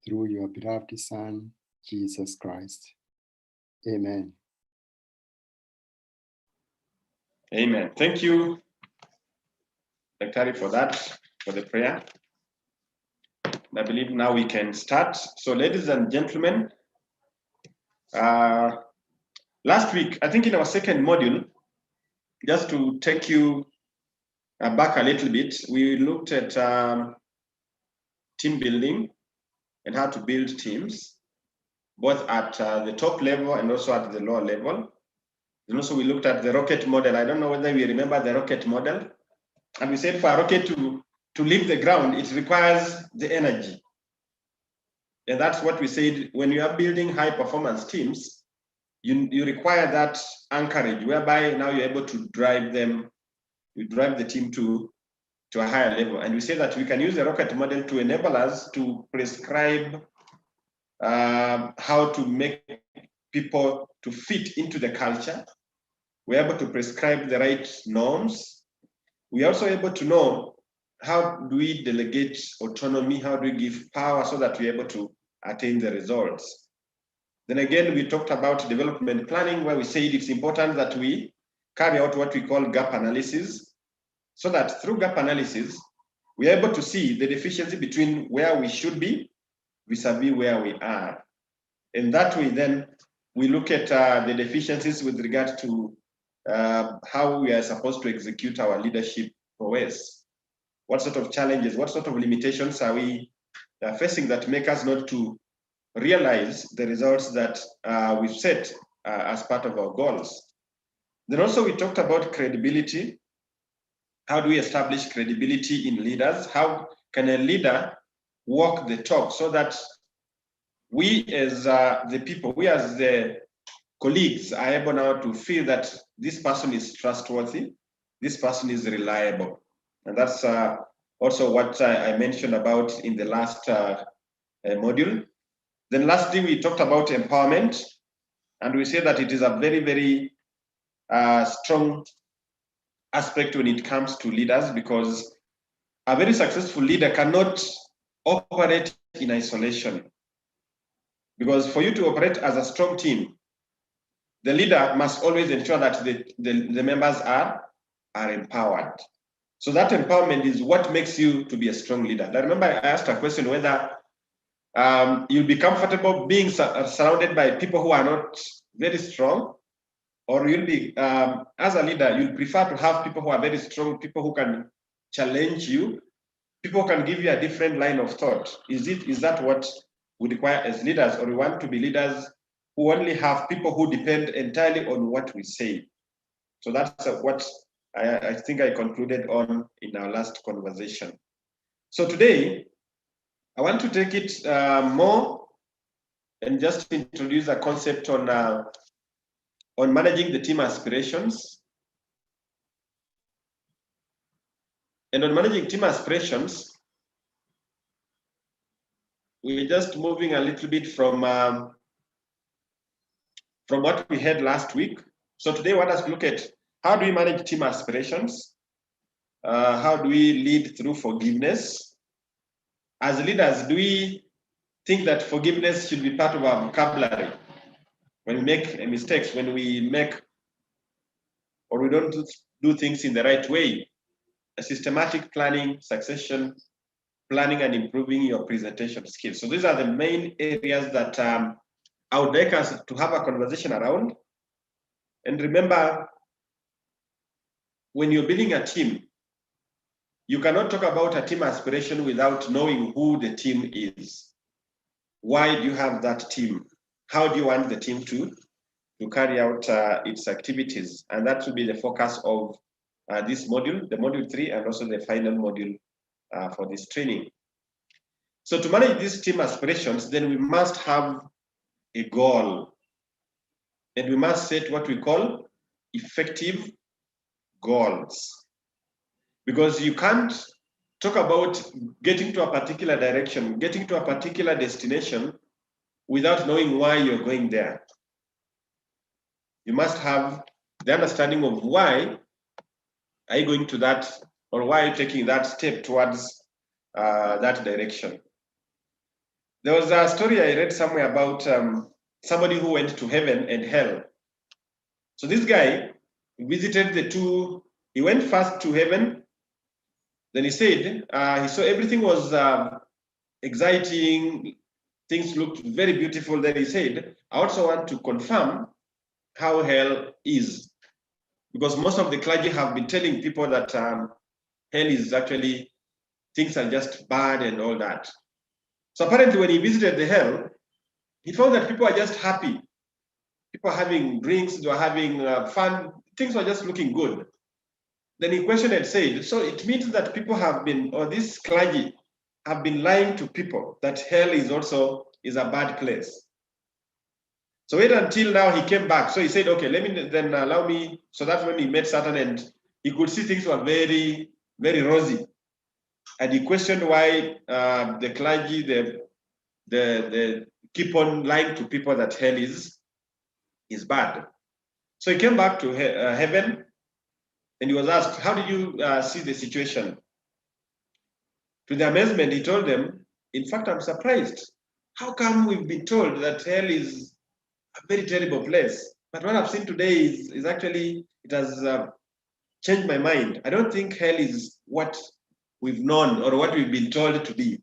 through your beloved Son, Jesus Christ. Amen. Amen. Thank you, Dr. for that, for the prayer. I believe now we can start. So ladies and gentlemen, last week, I think in our second module, just to take you back a little bit, we looked at team building and how to build teams, both at the top level and also at the lower level. And also we looked at the rocket model. I don't know whether we remember the rocket model. And we said for a rocket to leave the ground, it requires the energy. And that's what we said, when you are building high performance teams, you require that anchorage, whereby now you're able to drive them, you drive the team to a higher level. And we say that we can use the rocket model to enable us to prescribe how to make people to fit into the culture. We're able to prescribe the right norms. We're also able to know how do we delegate autonomy, how do we give power so that we're able to attain the results. Then again, we talked about development planning, where we said it's important that we carry out what we call gap analysis, so that through gap analysis, we're able to see the deficiency between where we should be vis-a-vis where we are. And that way, then, we look at the deficiencies with regard to how we are supposed to execute our leadership prowess. What sort of challenges, what sort of limitations are we facing that make us not to realize the results that we've set as part of our goals. Then also we talked about credibility. How do we establish credibility in leaders? How can a leader walk the talk so that we as the people, we as the colleagues are able now to feel that this person is trustworthy, this person is reliable. And that's also what I mentioned about in the last module. Then lastly, we talked about empowerment, and we say that it is a very, very strong aspect when it comes to leaders, because a very successful leader cannot operate in isolation. Because for you to operate as a strong team, the leader must always ensure that the members are empowered. So that empowerment is what makes you to be a strong leader. I remember I asked a question whether you'll be comfortable being surrounded by people who are not very strong, or you'll be, as a leader, you'll prefer to have people who are very strong, people who can challenge you, people who can give you a different line of thought. Is that what we require as leaders, or we want to be leaders who only have people who depend entirely on what we say? So that's what I think I concluded on in our last conversation. So today, I want to take it more and just introduce a concept on managing the team aspirations. And on managing team aspirations, we're just moving a little bit from what we had last week. So today, I want us to look at how do we manage team aspirations? How do we lead through forgiveness? As leaders, do we think that forgiveness should be part of our vocabulary? When we make mistakes, when we make or we don't do things in the right way, a systematic planning, succession planning and improving your presentation skills. So these are the main areas that I would like us to have a conversation around. And remember, when you're building a team, you cannot talk about a team aspiration without knowing who the team is. Why do you have that team? How do you want the team to carry out its activities? And that will be the focus of this module, the module 3, and also the final module for this training. So to manage these team aspirations, then we must have a goal. And we must set what we call effective goals. Because you can't talk about getting to a particular direction, getting to a particular destination without knowing why you're going there. You must have the understanding of why are you going to that, or why are you taking that step towards that direction. There was a story I read somewhere about somebody who went to heaven and hell. So this guy visited the two, he went first to heaven, then he said, he saw everything was exciting, things looked very beautiful. Then he said, I also want to confirm how hell is. Because most of the clergy have been telling people that hell is actually, things are just bad and all that. So apparently when he visited the hell, he found that people are just happy. People are having drinks, they were having fun, things were just looking good. Then he questioned and said, so it means that people have been, or this clergy have been lying to people that hell is also a bad place. So wait until now he came back. So he said, okay, let me then allow me. So that's when he met Satan and he could see things were very, very rosy. And he questioned why the clergy, the keep on lying to people that hell is bad. So he came back to heaven and he was asked, how did you see the situation? To their amazement, he told them, in fact, I'm surprised. How come we've been told that hell is a very terrible place? But what I've seen today is actually, it has changed my mind. I don't think hell is what we've known or what we've been told to be.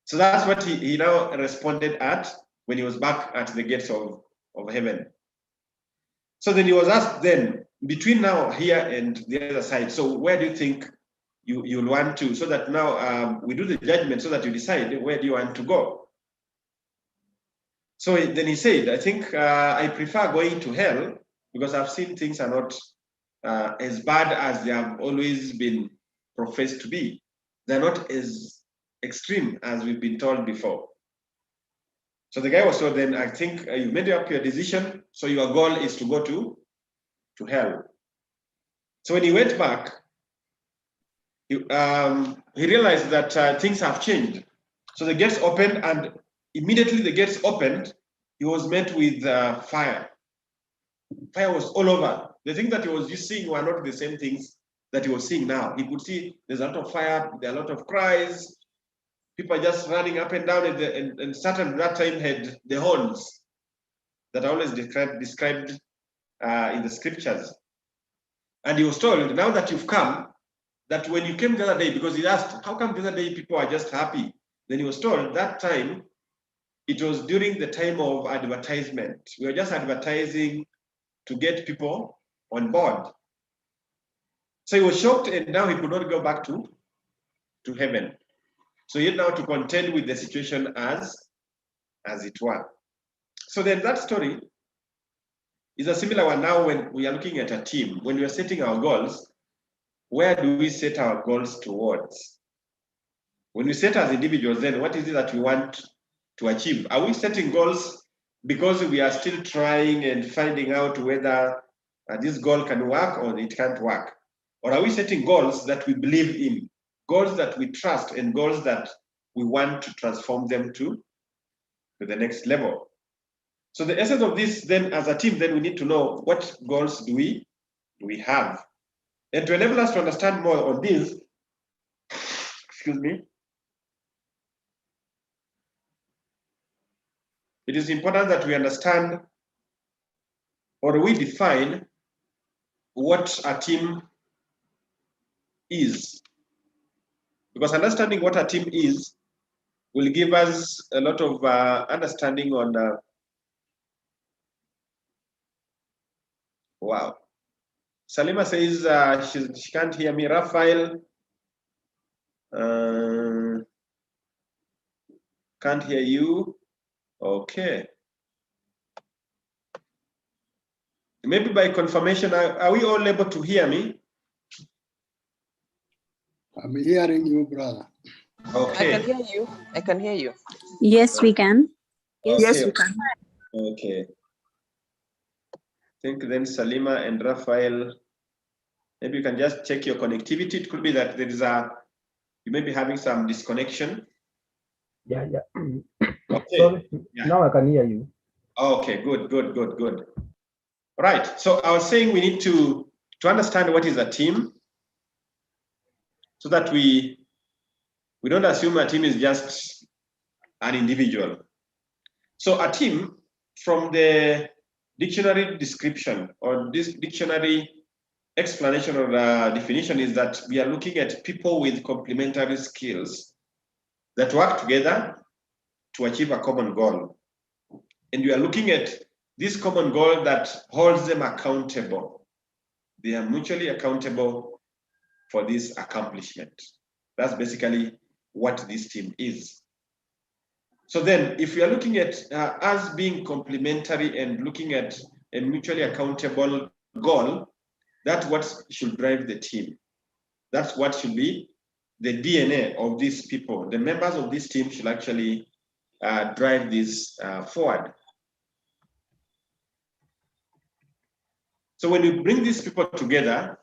So that's what he now responded at when he was back at the gates of heaven. So then he was asked then, between now here and the other side, so where do you think you'll want to, so that now we do the judgment so that you decide where do you want to go. So then he said, I think I prefer going to hell because I've seen things are not as bad as they have always been professed to be. They're not as extreme as we've been told before. So the guy was told then, I think you made up your decision, so your goal is to go to hell. So when he went back, he realized that things have changed. So the gates opened, and immediately the gates opened, he was met with fire. Fire was all over. The things that he was just seeing were not the same things that he was seeing now. He could see there's a lot of fire, there are a lot of cries, people are just running up and down, and Satan at that time had the horns that are always described in the scriptures. And he was told, now that you've come, that when you came the other day, because he asked, how come the other day people are just happy? Then he was told that time, it was during the time of advertisement. We were just advertising to get people on board. So he was shocked, and now he could not go back to heaven. So he had now to contend with the situation as it were. So then that story is a similar one now when we are looking at a team. When we are setting our goals, where do we set our goals towards? When we set as individuals, then what is it that we want to achieve? Are we setting goals because we are still trying and finding out whether this goal can work or it can't work? Or are we setting goals that we believe in, goals that we trust, and goals that we want to transform them to the next level? So the essence of this then, as a team, then we need to know what goals do we have. And to enable us to understand more on this, excuse me, it is important that we understand or we define what a team is. because understanding what a team is will give us a lot of understanding on wow. Salima says she can't hear me. Raphael can't hear you. Okay. Maybe by confirmation, are we all able to hear me? I'm hearing you, brother. Okay. I can hear you. I can hear you. Yes, we can. Yes, we can. Okay. I think then Salima and Raphael, maybe you can just check your connectivity. It could be that there is you may be having some disconnection. Yeah. Okay. Sorry. Yeah. Now I can hear you. Okay, good. Right. So I was saying we need to understand what is a team, so that we don't assume a team is just an individual. So a team, from the dictionary description or this dictionary explanation or definition, is that we are looking at people with complementary skills that work together to achieve a common goal. And we are looking at this common goal that holds them accountable. They are mutually accountable for this accomplishment. That's basically what this team is. So then, if we are looking at us being complementary and looking at a mutually accountable goal, that's what should drive the team. That's what should be the DNA of these people. The members of this team should actually drive this forward. So when we bring these people together,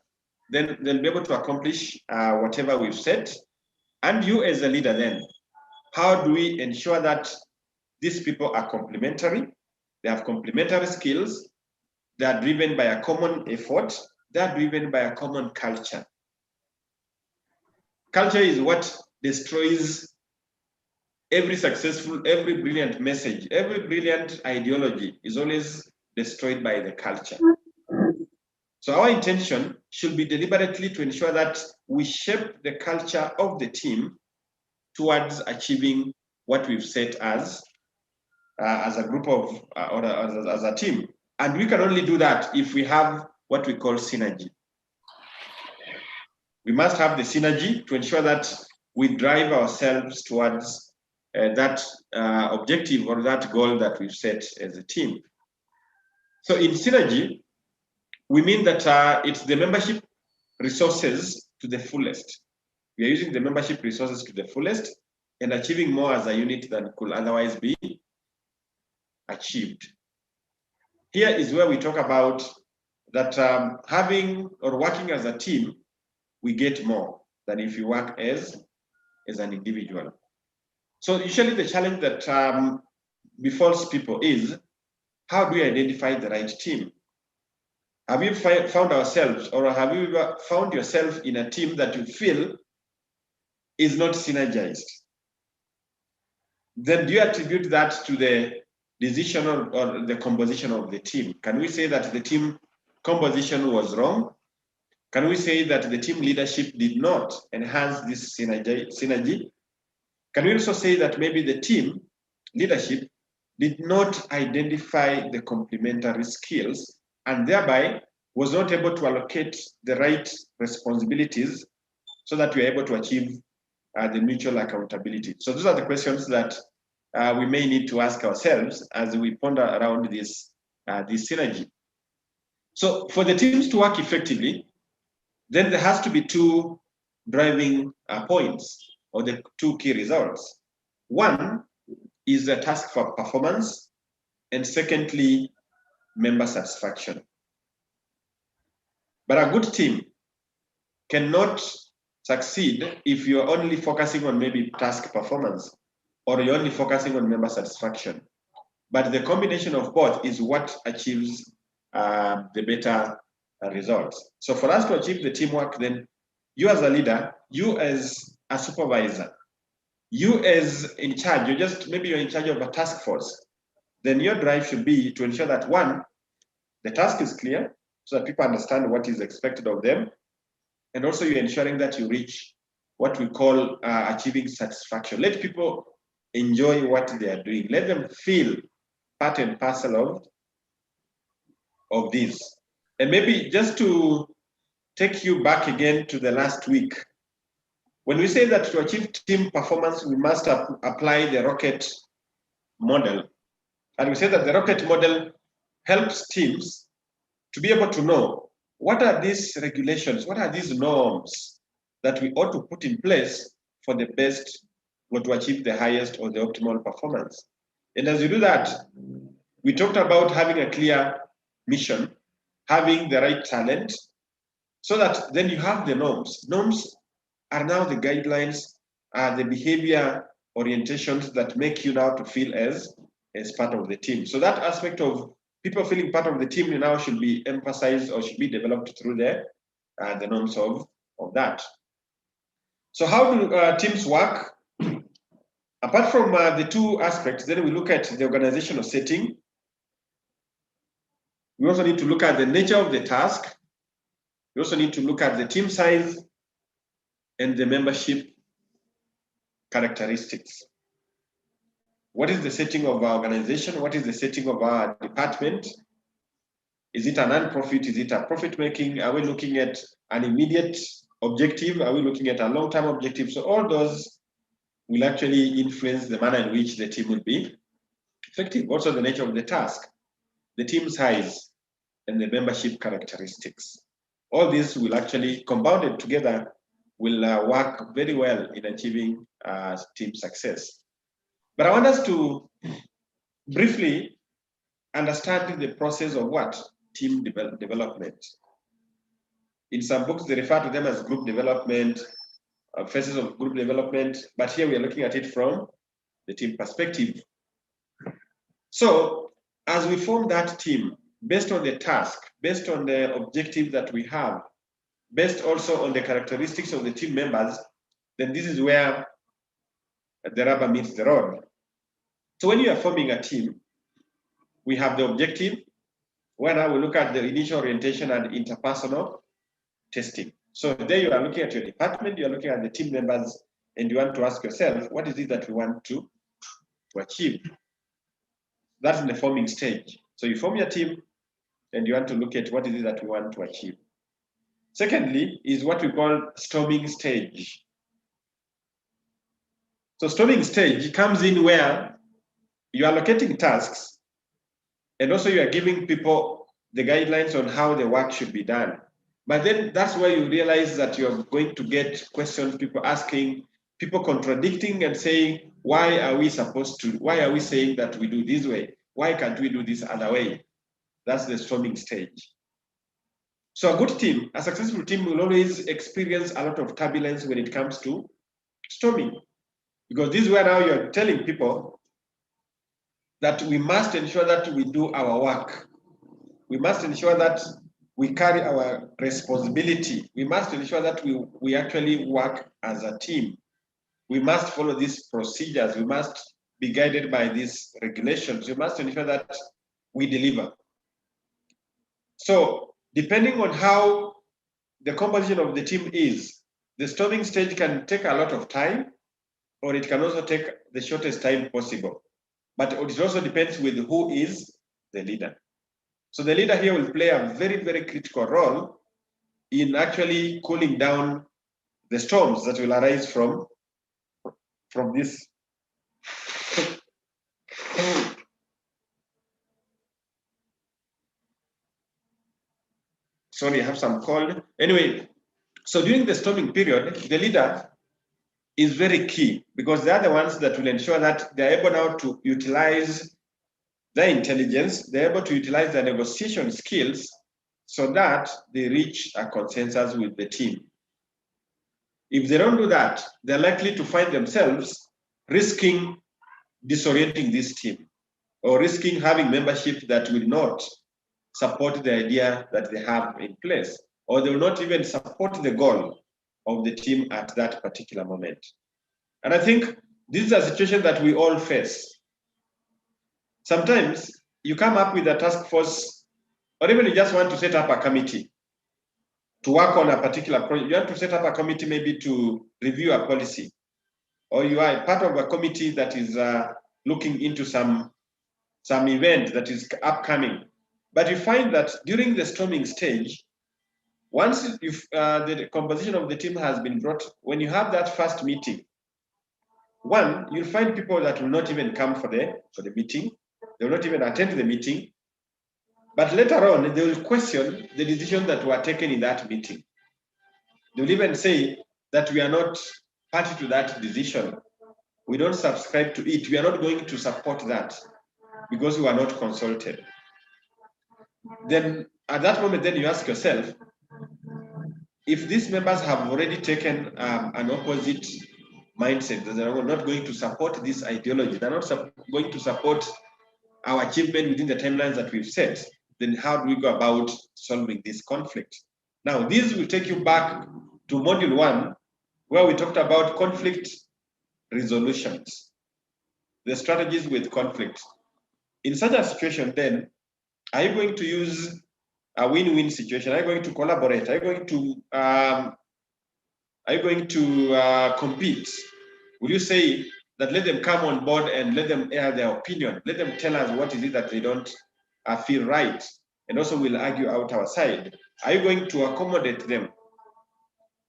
then they'll be able to accomplish whatever we've set. And you as a leader then, how do we ensure that these people are complementary? They have complementary skills. They are driven by a common effort. They are driven by a common culture. Culture is what destroys every successful, every brilliant message, every brilliant ideology is always destroyed by the culture. So our intention should be deliberately to ensure that we shape the culture of the team towards achieving what we've set as a group of, or as a team. And we can only do that if we have what we call synergy. We must have the synergy to ensure that we drive ourselves towards that objective or that goal that we've set as a team. So in synergy, we mean that it's the membership resources to the fullest. We are using the membership resources to the fullest and achieving more as a unit than could otherwise be achieved. Here is where we talk about that having or working as a team, we get more than if you work as an individual. So usually the challenge that befalls people is, how do we identify the right team? Have you found ourselves, or have you ever found yourself in a team that you feel is not synergized? Then do you attribute that to the decision or the composition of the team? Can we say that the team composition was wrong? Can we say that the team leadership did not enhance this synergy? Can we also say that maybe the team leadership did not identify the complementary skills and thereby was not able to allocate the right responsibilities so that we are able to achieve the mutual accountability? So those are the questions that we may need to ask ourselves as we ponder around this synergy. So for the teams to work effectively, then there has to be two driving points, or the two key results. One is a task for performance, and secondly, member satisfaction. But a good team cannot succeed if you're only focusing on maybe task performance, or you're only focusing on member satisfaction. But the combination of both is what achieves the better results. So for us to achieve the teamwork, then you as a leader, you as a supervisor, you as in charge, maybe you're in charge of a task force, then your drive should be to ensure that, one, the task is clear so that people understand what is expected of them, and also you're ensuring that you reach what we call achieving satisfaction. Let people enjoy what they are doing. Let them feel part and parcel of this. And maybe just to take you back again to the last week, when we say that to achieve team performance, we must apply the rocket model. And we say that the rocket model helps teams to be able to know what are these regulations, what are these norms that we ought to put in place for the best or to achieve the highest or the optimal performance. And as you do that, we talked about having a clear mission, having the right talent, so that then you have the norms. Norms are now the guidelines, the behavior orientations that make you now to feel as part of the team. So that aspect of people feeling part of the team now should be emphasized or should be developed through the norms of that. So how do teams work? Apart from the two aspects, then we look at the organizational setting. We also need to look at the nature of the task. We also need to look at the team size and the membership characteristics. What is the setting of our organization? What is the setting of our department? Is it a non-profit? Is it a profit-making? Are we looking at an immediate objective? Are we looking at a long-term objective? So all those will actually influence the manner in which the team will be effective. Also the nature of the task, the team size, and the membership characteristics. All these will actually, compounded together, will work very well in achieving team success. But I want us to briefly understand the process of what? Team development. In some books, they refer to them as group development, phases of group development, but here we are looking at it from the team perspective. So as we form that team, based on the task, based on the objective that we have, based also on the characteristics of the team members, then this is where the rubber meets the road. So when you are forming a team, we have the objective, where now we look at the initial orientation and interpersonal testing. So there you are looking at your department, you are looking at the team members, and you want to ask yourself, what is it that we want to achieve? That's in the forming stage. So you form your team, and you want to look at what is it that we want to achieve. Secondly, is what we call storming stage. So storming stage comes in where you are allocating tasks, and also you are giving people the guidelines on how the work should be done. But then that's where you realize that you're going to get questions, people asking, people contradicting and saying, why are we saying that we do this way? Why can't we do this other way? That's the storming stage. So a good team, a successful team will always experience a lot of turbulence when it comes to storming. Because this is where now you're telling people that we must ensure that we do our work. We must ensure that we carry our responsibility. We must ensure that we actually work as a team. We must follow these procedures. We must be guided by these regulations. We must ensure that we deliver. So depending on how the composition of the team is, the storming stage can take a lot of time, or it can also take the shortest time possible. But it also depends with who is the leader. So the leader here will play a very, very critical role in actually cooling down the storms that will arise from this. Sorry, I have some cold. Anyway, so during the storming period, the leader is very key because they are the ones that will ensure that they're able now to utilize their intelligence, they're able to utilize their negotiation skills so that they reach a consensus with the team. If they don't do that, they're likely to find themselves risking disorienting this team or risking having membership that will not support the idea that they have in place, or they will not even support the goal of the team at that particular moment. And I think this is a situation that we all face. Sometimes you come up with a task force, or even you just want to set up a committee. to work on a particular project. You have to set up a committee maybe to review a policy, or you are part of a committee that is looking into some event that is upcoming. But you find that during the storming stage, once the composition of the team has been brought, when you have that first meeting, one, you'll find people that will not even come for the meeting. They will not even attend the meeting. But later on, they will question the decision that were taken in that meeting. They will even say that we are not party to that decision. We don't subscribe to it. We are not going to support that because we were not consulted. Then at that moment, then you ask yourself, if these members have already taken an opposite mindset, that they're not going to support this ideology, they're not going to support our achievement within the timelines that we've set, then how do we go about solving this conflict? Now, this will take you back to module 1, where we talked about conflict resolutions, the strategies with conflict. In such a situation, then, are you going to use a win-win situation? Are you going to collaborate? Are you going to compete? Will you say that let them come on board and let them air their opinion? Let them tell us what is it that they don't feel right, and also we'll argue out our side. Are you going to accommodate them?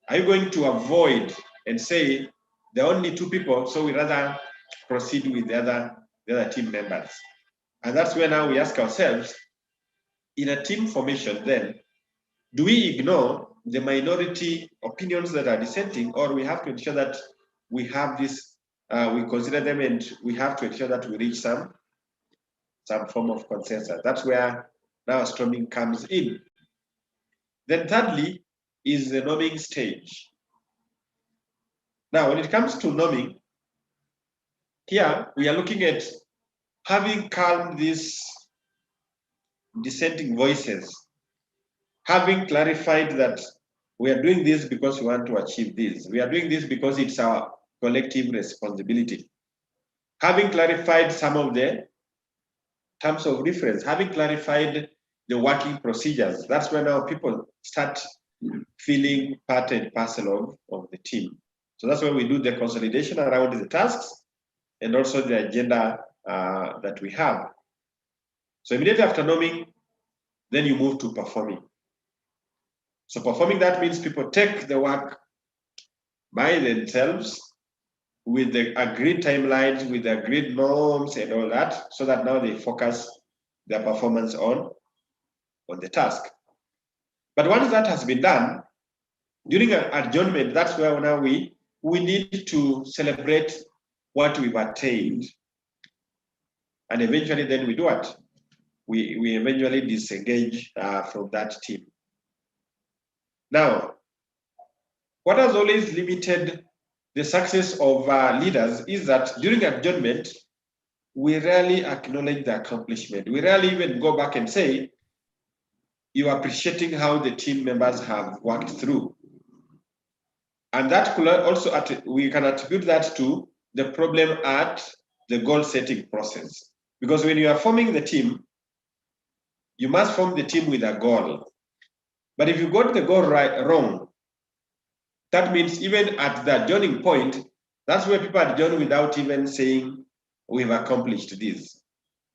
Are you going to avoid and say there are only 2 people, so we rather proceed with the other team members? And that's where now we ask ourselves, in a team formation, then, do we ignore the minority opinions that are dissenting, or we have to ensure that we have this, we consider them, and we have to ensure that we reach some form of consensus? That's where now storming comes in. Then thirdly is the norming stage. Now, when it comes to norming, here we are looking at having calmed these dissenting voices, having clarified that we are doing this because we want to achieve this. We are doing this because it's our collective responsibility. Having clarified some of the terms of reference, having clarified the working procedures, that's when now people start feeling part and parcel of the team. So that's why we do the consolidation around the tasks and also the agenda that we have. So immediately after norming, then you move to performing. So performing, that means people take the work by themselves with the agreed timelines, with the agreed norms and all that, so that now they focus their performance on the task. But once that has been done, during an adjournment, that's where now we need to celebrate what we've attained. And eventually then we do what? We eventually disengage from that team. Now, what has always limited the success of leaders is that during adjournment, we rarely acknowledge the accomplishment. We rarely even go back and say, you're appreciating how the team members have worked through. And that could also, we can attribute that to the problem at the goal setting process. Because when you are forming the team, you must form the team with a goal. But if you got the goal wrong, that means even at the adjourning point, that's where people adjourn without even saying, we've accomplished this.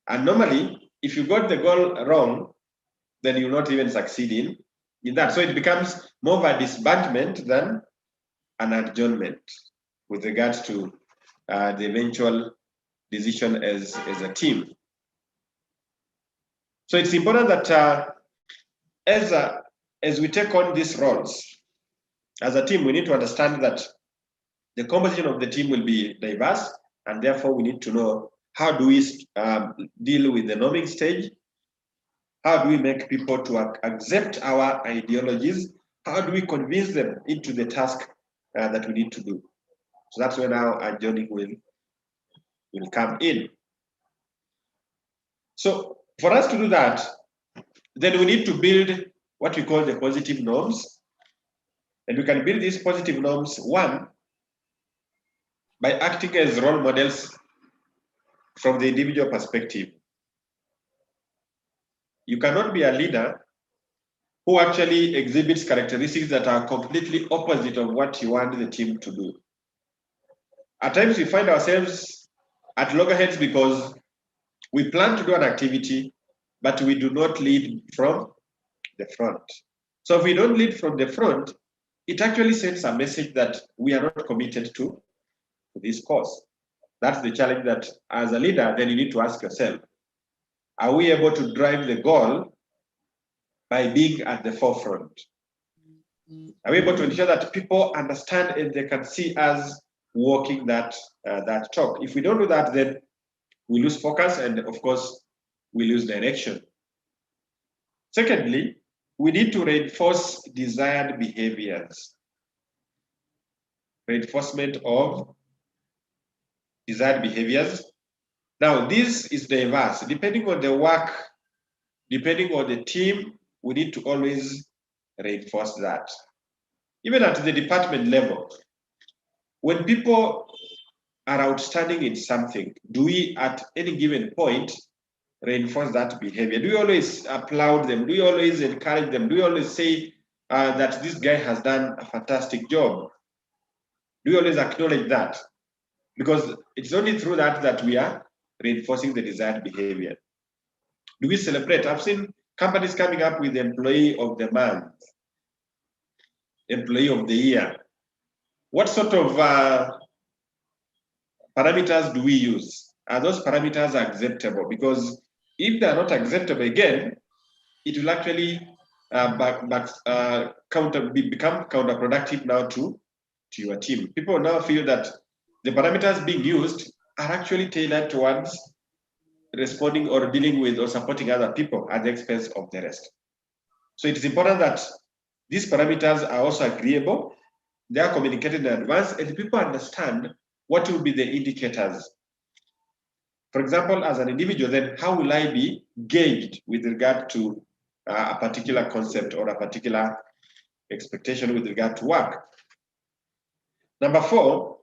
And normally, if you got the goal wrong, then you'll not even succeed in that. So it becomes more of a disbandment than an adjournment with regards to the eventual decision as a team. So it's important that as we take on these roles, as a team, we need to understand that the composition of the team will be diverse, and therefore we need to know how do we deal with the norming stage, how do we make people to accept our ideologies, how do we convince them into the task that we need to do. So that's when our adjourning will come in. So for us to do that, then we need to build what we call the positive norms. And we can build these positive norms, one, by acting as role models from the individual perspective. You cannot be a leader who actually exhibits characteristics that are completely opposite of what you want the team to do. At times we find ourselves at loggerheads because we plan to do an activity, but we do not lead from the front. So if we don't lead from the front, it actually sends a message that we are not committed to this cause. That's the challenge that as a leader, then you need to ask yourself, are we able to drive the goal by being at the forefront? Are we able to ensure that people understand and they can see us walking that talk? If we don't do that, then we lose focus and of course, we lose direction. Secondly, we need to reinforce desired behaviors. Reinforcement of desired behaviors. Now, this is diverse. Depending on the work, depending on the team, we need to always reinforce that. Even at the department level, when people are outstanding in something, do we at any given point reinforce that behavior? Do we always applaud them? Do we always encourage them? Do we always say that this guy has done a fantastic job? Do we always acknowledge that? Because it's only through that that we are reinforcing the desired behavior. Do we celebrate? I've seen companies coming up with employee of the month, employee of the year. What sort of parameters do we use? Are those parameters acceptable? Because if they are not acceptable, again, it will actually become counterproductive now to your team. People now feel that the parameters being used are actually tailored towards responding or dealing with or supporting other people at the expense of the rest. So it is important that these parameters are also agreeable, they are communicated in advance, and people understand what will be the indicators. For example, as an individual, then how will I be gauged with regard to a particular concept or a particular expectation with regard to work? Number 4,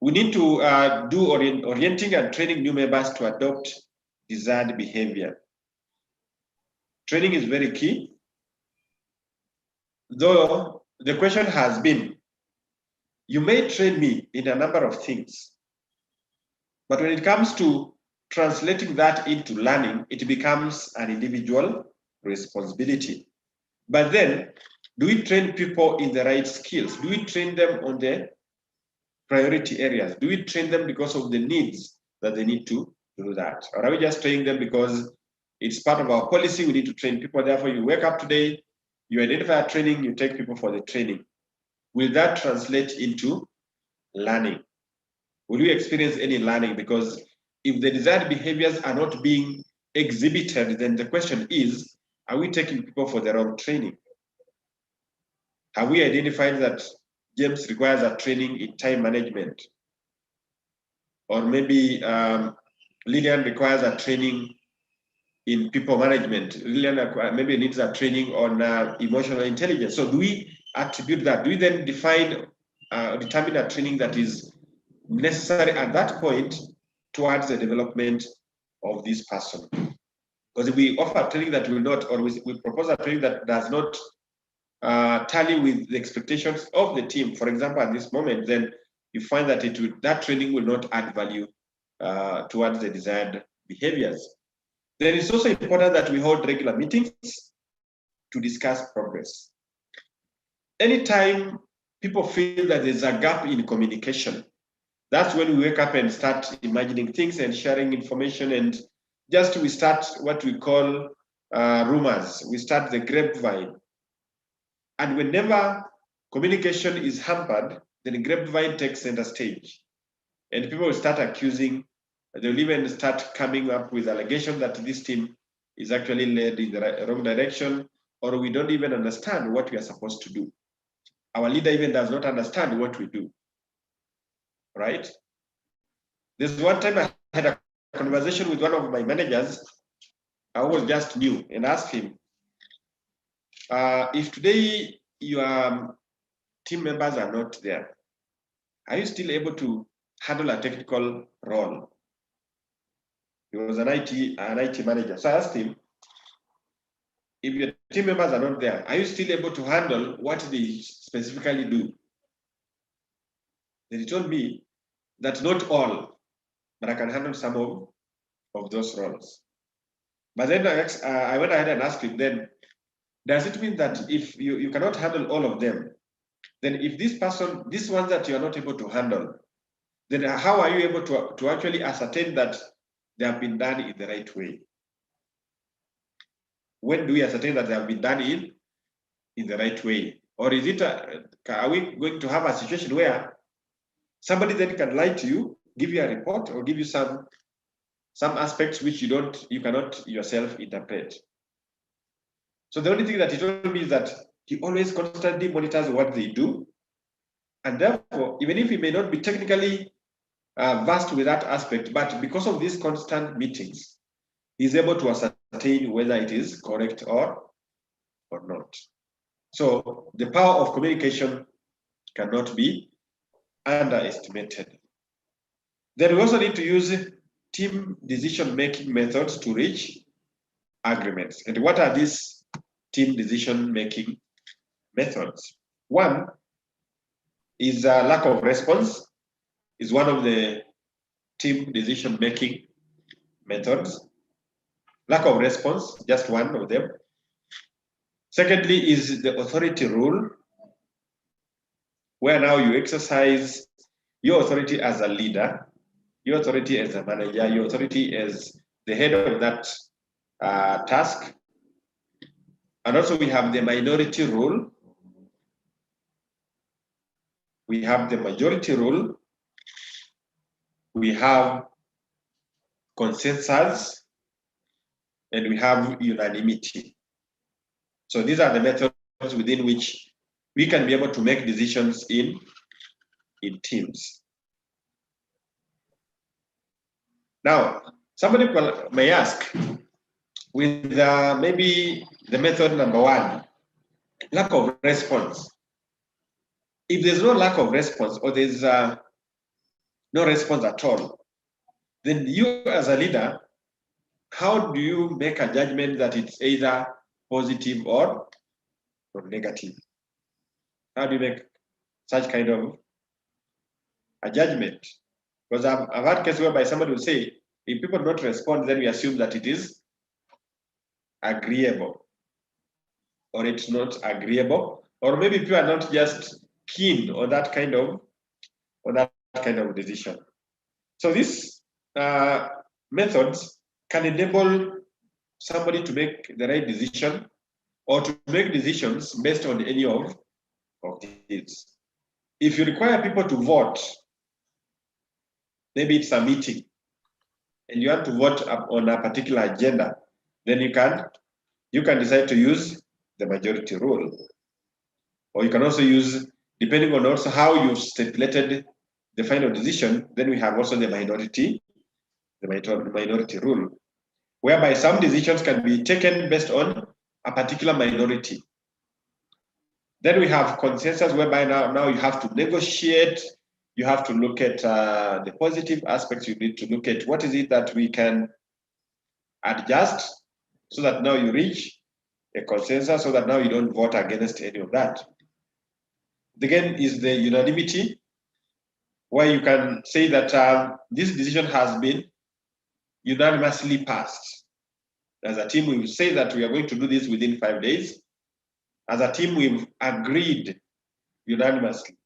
we need to do orienting and training new members to adopt desired behavior. Training is very key. Though the question has been, you may train me in a number of things, but when it comes to translating that into learning, it becomes an individual responsibility. But then, do we train people in the right skills? Do we train them on the priority areas? Do we train them because of the needs that they need to do that? Or are we just training them because it's part of our policy, we need to train people, therefore you wake up today, you identify a training, you take people for the training. Will that translate into learning? Will we experience any learning? Because if the desired behaviors are not being exhibited, then the question is, are we taking people for the wrong training? Have we identified that James requires a training in time management? Or maybe Lillian requires a training in people management. Lillian maybe needs a training on emotional intelligence. So do we attribute that? Do we then define, determine a training that is necessary at that point towards the development of this person? Because if we offer a training that will not, or we propose a training that does not tally with the expectations of the team, for example, at this moment, then you find that that training will not add value towards the desired behaviors. Then it's also important that we hold regular meetings to discuss progress. Anytime people feel that there's a gap in communication, that's when we wake up and start imagining things and sharing information, and we start what we call rumors. We start the grapevine. And whenever communication is hampered, then the grapevine takes center stage. And people will start accusing, they'll even start coming up with allegations that this team is actually led in the wrong direction, or we don't even understand what we are supposed to do. Our leader even does not understand what we do, right? There's one time I had a conversation with one of my managers. I was just new and asked him, if today your team members are not there, are you still able to handle a technical role? He was an IT manager. So I asked him, if your team members are not there, are you still able to handle what they specifically do? Then he told me that not all, but I can handle some of those roles. But then I went ahead and asked him, then, does it mean that if you cannot handle all of them, then if this one that you are not able to handle, then how are you able to actually ascertain that they have been done in the right way? When do we ascertain that they have been done in the right way? Or is it, are we going to have a situation where somebody then can lie to you, give you a report, or give you some aspects which you cannot yourself interpret? So the only thing that he told me is that he always constantly monitors what they do. And therefore, even if he may not be technically versed with that aspect, but because of these constant meetings, he's able to ascertain whether it is correct or not. So the power of communication cannot be underestimated. Then we also need to use team decision-making methods to reach agreements. And what are these team decision-making methods? One is lack of response, is one of the team decision-making methods. Lack of response, just one of them. Secondly is the authority rule, where now you exercise your authority as a leader, your authority as a manager, your authority as the head of that task. And also we have the minority rule. We have the majority rule. We have consensus, and we have unanimity. So these are the methods within which we can be able to make decisions in teams. Now, somebody may ask, with maybe the method number one, lack of response. If there's no lack of response, or there's no response at all, then you as a leader, how do you make a judgment that it's either positive or negative? How do you make such kind of a judgment? Because I've had cases whereby somebody will say, if people don't respond, then we assume that it is agreeable, or it's not agreeable, or maybe people are not just keen on that kind of decision. So these methods can enable somebody to make the right decision, or to make decisions based on any of these. If you require people to vote, maybe it's a meeting, and you want to vote on a particular agenda, then you can decide to use the majority rule. Or you can also use, depending on also how you've stipulated the final decision, then we have also the minority rule, whereby some decisions can be taken based on a particular minority. Then we have consensus, whereby now you have to negotiate, you have to look at the positive aspects, you need to look at what is it that we can adjust, so that now you reach a consensus, so that now you don't vote against any of that. Again, is the unanimity, where you can say that this decision has been unanimously passed. As a team, we will say that we are going to do this within 5 days. As a team, we've agreed unanimously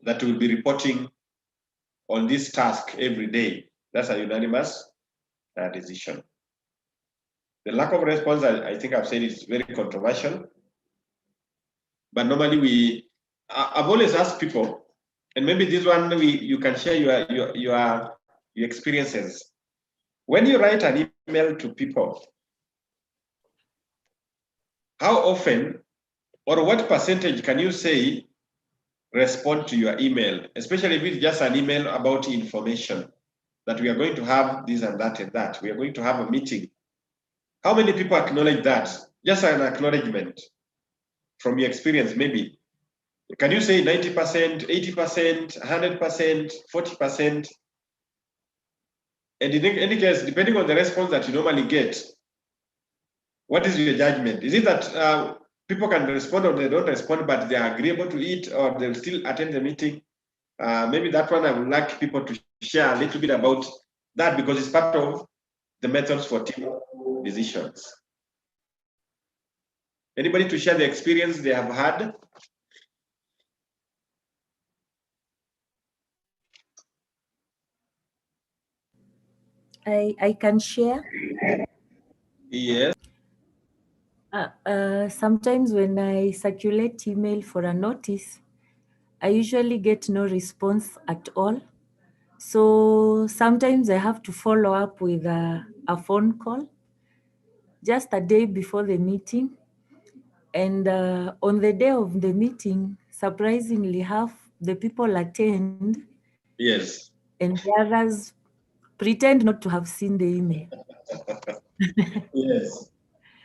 that we'll be reporting on this task every day. That's a unanimous decision. The lack of response, I think I've said, is very controversial. But normally I've always asked people, and maybe this one you can share your experiences. When you write an email to people, how often or what percentage can you say respond to your email, especially if it's just an email about information that we are going to have this and that and that, we are going to have a meeting? How many people acknowledge that? Just an acknowledgement from your experience, maybe. Can you say 90%, 80%, 100%, 40%? And in any case, depending on the response that you normally get, What is your judgment? Is it that people can respond or they don't respond, but they are agreeable to it, or they'll still attend the meeting? Maybe that one I would like people to share a little bit about that, because it's part of the methods for team decisions. Anybody to share the experience they have had? I can share. Yes. Sometimes when I circulate email for a notice, I usually get no response at all. So sometimes I have to follow up with a phone call just a day before the meeting. And on the day of the meeting, surprisingly, half the people attend. Yes. And the others pretend not to have seen the email. Yes.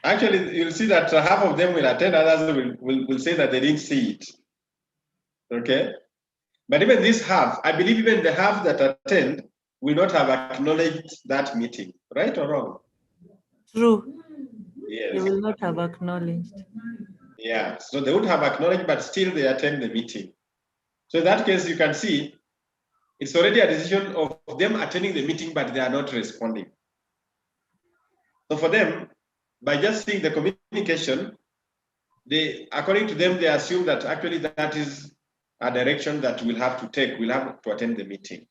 Actually, you'll see that half of them will attend, others will say that they didn't see it. Okay? But even this half, I believe even the half that attend will not have acknowledged that meeting, right or wrong? True. Yes. They will not have acknowledged. Yeah, so they would have acknowledged, but still they attend the meeting. So in that case, you can see it's already a decision of them attending the meeting, but they are not responding. So for them, by just seeing the communication, according to them, they assume that actually that is a direction that we'll have to take. We'll have to attend the meeting.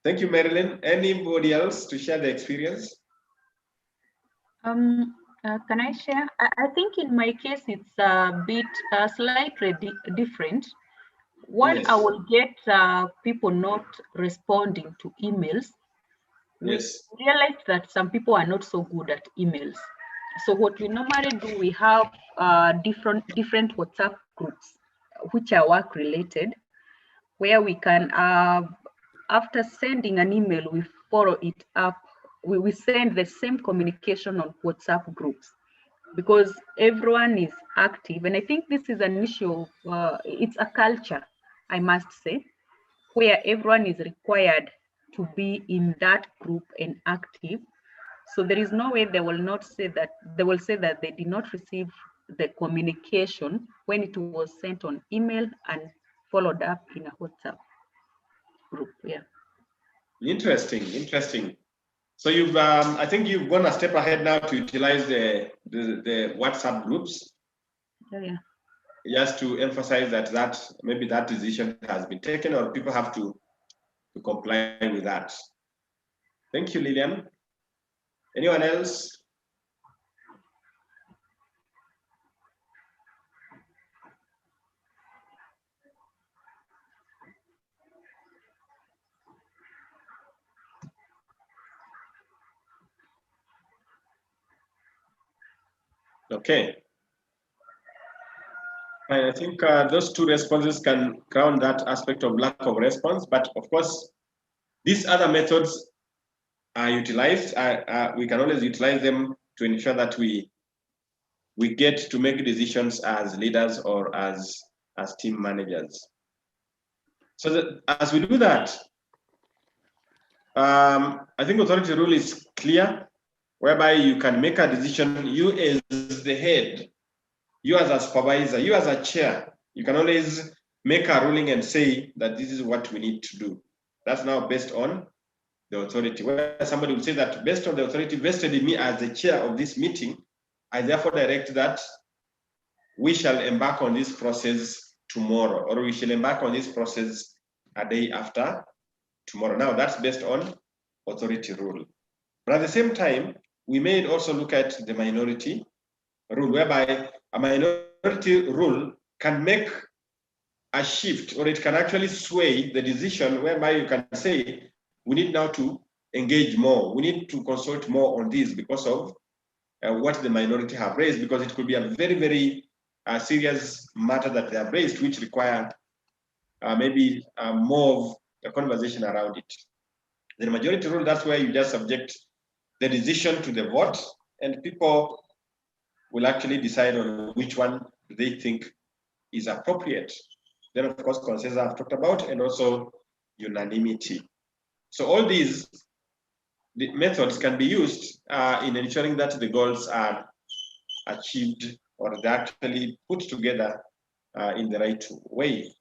Thank you, Marilyn. Anybody else to share the experience? Can I share? I think in my case, it's a bit slightly different. One, Yes. I will get people not responding to emails. Yes. We realize that some people are not so good at emails. So what we normally do, we have different WhatsApp groups, which are work related, where we can, after sending an email, we follow it up. We send the same communication on WhatsApp groups, because everyone is active. And I think this is an issue, it's a culture, I must say, where everyone is required to be in that group and active. So there is no way they will not say that, they will say that they did not receive the communication when it was sent on email and followed up in a WhatsApp group. Yeah. Interesting, interesting. So you've, I think you've gone a step ahead now to utilize the WhatsApp groups. Yeah. Just to emphasize that maybe that decision has been taken, or people have to comply with that. Thank you, Lillian. Anyone else? Okay. I think those two responses can crown that aspect of lack of response, but of course, these other methods are utilized. We can always utilize them to ensure that we get to make decisions as leaders or as team managers. So that, as we do that, I think authority rule is clear, whereby you can make a decision, you as the head, you as a supervisor, you as a chair, you can always make a ruling and say that this is what we need to do. That's now based on the authority, where somebody will say that based on the authority vested in me as the chair of this meeting, I therefore direct that we shall embark on this process tomorrow, or we shall embark on this process a day after tomorrow. Now that's based on authority rule. But at the same time, we may also look at the minority rule, whereby a minority rule can make a shift, or it can actually sway the decision, whereby you can say, we need now to engage more. We need to consult more on this because of what the minority have raised, because it could be a very, very serious matter that they have raised, which require maybe more of a conversation around it. The majority rule, that's where you just subject the decision to the vote, and people will actually decide on which one they think is appropriate. Then, of course, consensus I've talked about, and also unanimity. So all these the methods can be used in ensuring that the goals are achieved or they're actually put together in the right way.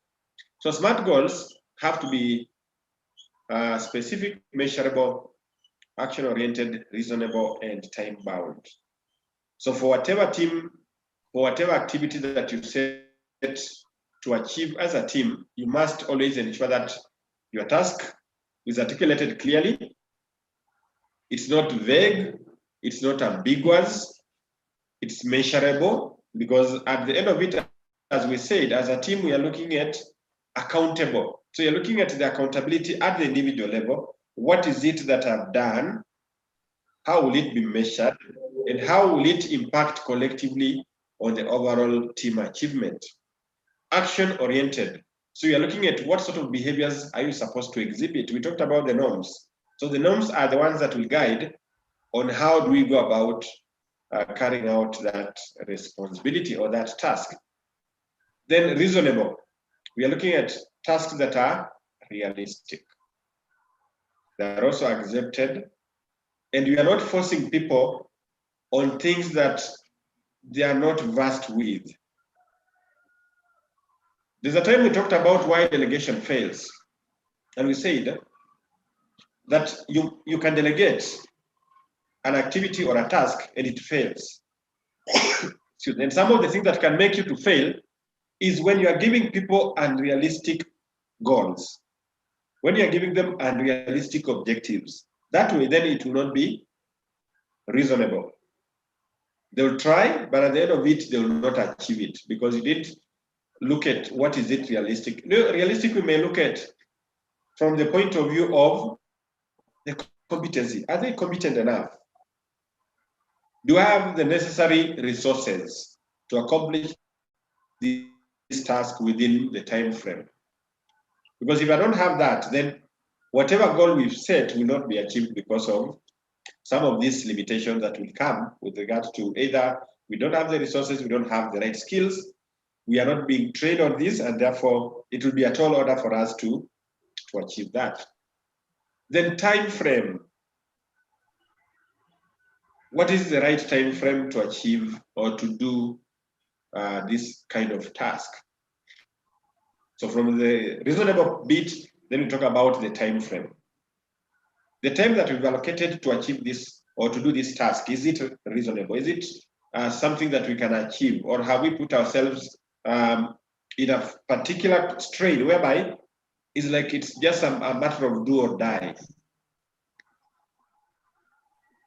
So SMART goals have to be specific, measurable, action-oriented, reasonable, and time-bound. So for whatever team, for whatever activity that you set to achieve as a team, you must always ensure that your task is articulated clearly. It's not vague, it's not ambiguous, it's measurable, because at the end of it, as we said, as a team, we are looking at accountable. So you're looking at the accountability at the individual level. What is it that I've done? How will it be measured? And how will it impact collectively on the overall team achievement? Action-oriented. So you're looking at what sort of behaviors are you supposed to exhibit? We talked about the norms. So the norms are the ones that will guide on how do we go about carrying out that responsibility or that task. Then reasonable. We are looking at tasks that are realistic. They are also accepted. And we are not forcing people on things that they are not versed with. There's a time we talked about why delegation fails. And we said that you can delegate an activity or a task and it fails. And some of the things that can make you to fail is when you are giving people unrealistic goals. When you are giving them unrealistic objectives. That way, then it will not be reasonable. They will try, but at the end of it, they will not achieve it because you didn't look at what is it realistic. Realistic, we may look at from the point of view of the competency. Are they competent enough? Do I have the necessary resources to accomplish this task within the time frame? Because if I don't have that, then whatever goal we've set will not be achieved because of some of these limitations that will come with regard to either we don't have the resources, we don't have the right skills, we are not being trained on this, and therefore it will be a tall order for us to achieve that. Then time frame. What is the right time frame to achieve or to do this kind of task? So from the reasonable bit, then we talk about the time frame. The time that we've allocated to achieve this or to do this task, is it reasonable? Is it something that we can achieve? Or have we put ourselves in a particular strain whereby it's like it's just a matter of do or die?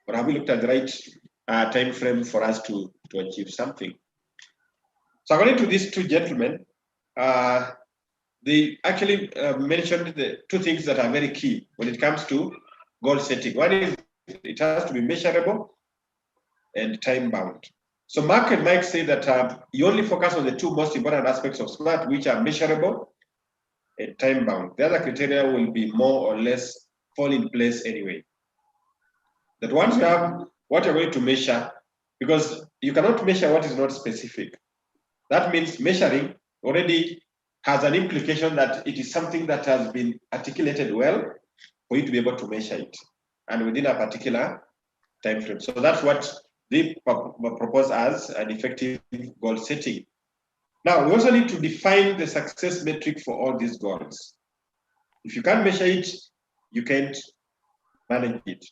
Or have we looked at the right time frame for us to achieve something? So according to these two gentlemen, they actually mentioned the two things that are very key when it comes to goal setting. One is it has to be measurable and time bound. So Mark and Mike say that you only focus on the two most important aspects of SMART, which are measurable and time bound. The other criteria will be more or less fall in place anyway. That once you have what you're going to measure, because you cannot measure what is not specific. That means measuring already has an implication that it is something that has been articulated well for you to be able to measure it and within a particular time frame. So that's what they propose as an effective goal setting. Now, we also need to define the success metric for all these goals. If you can't measure it, you can't manage it.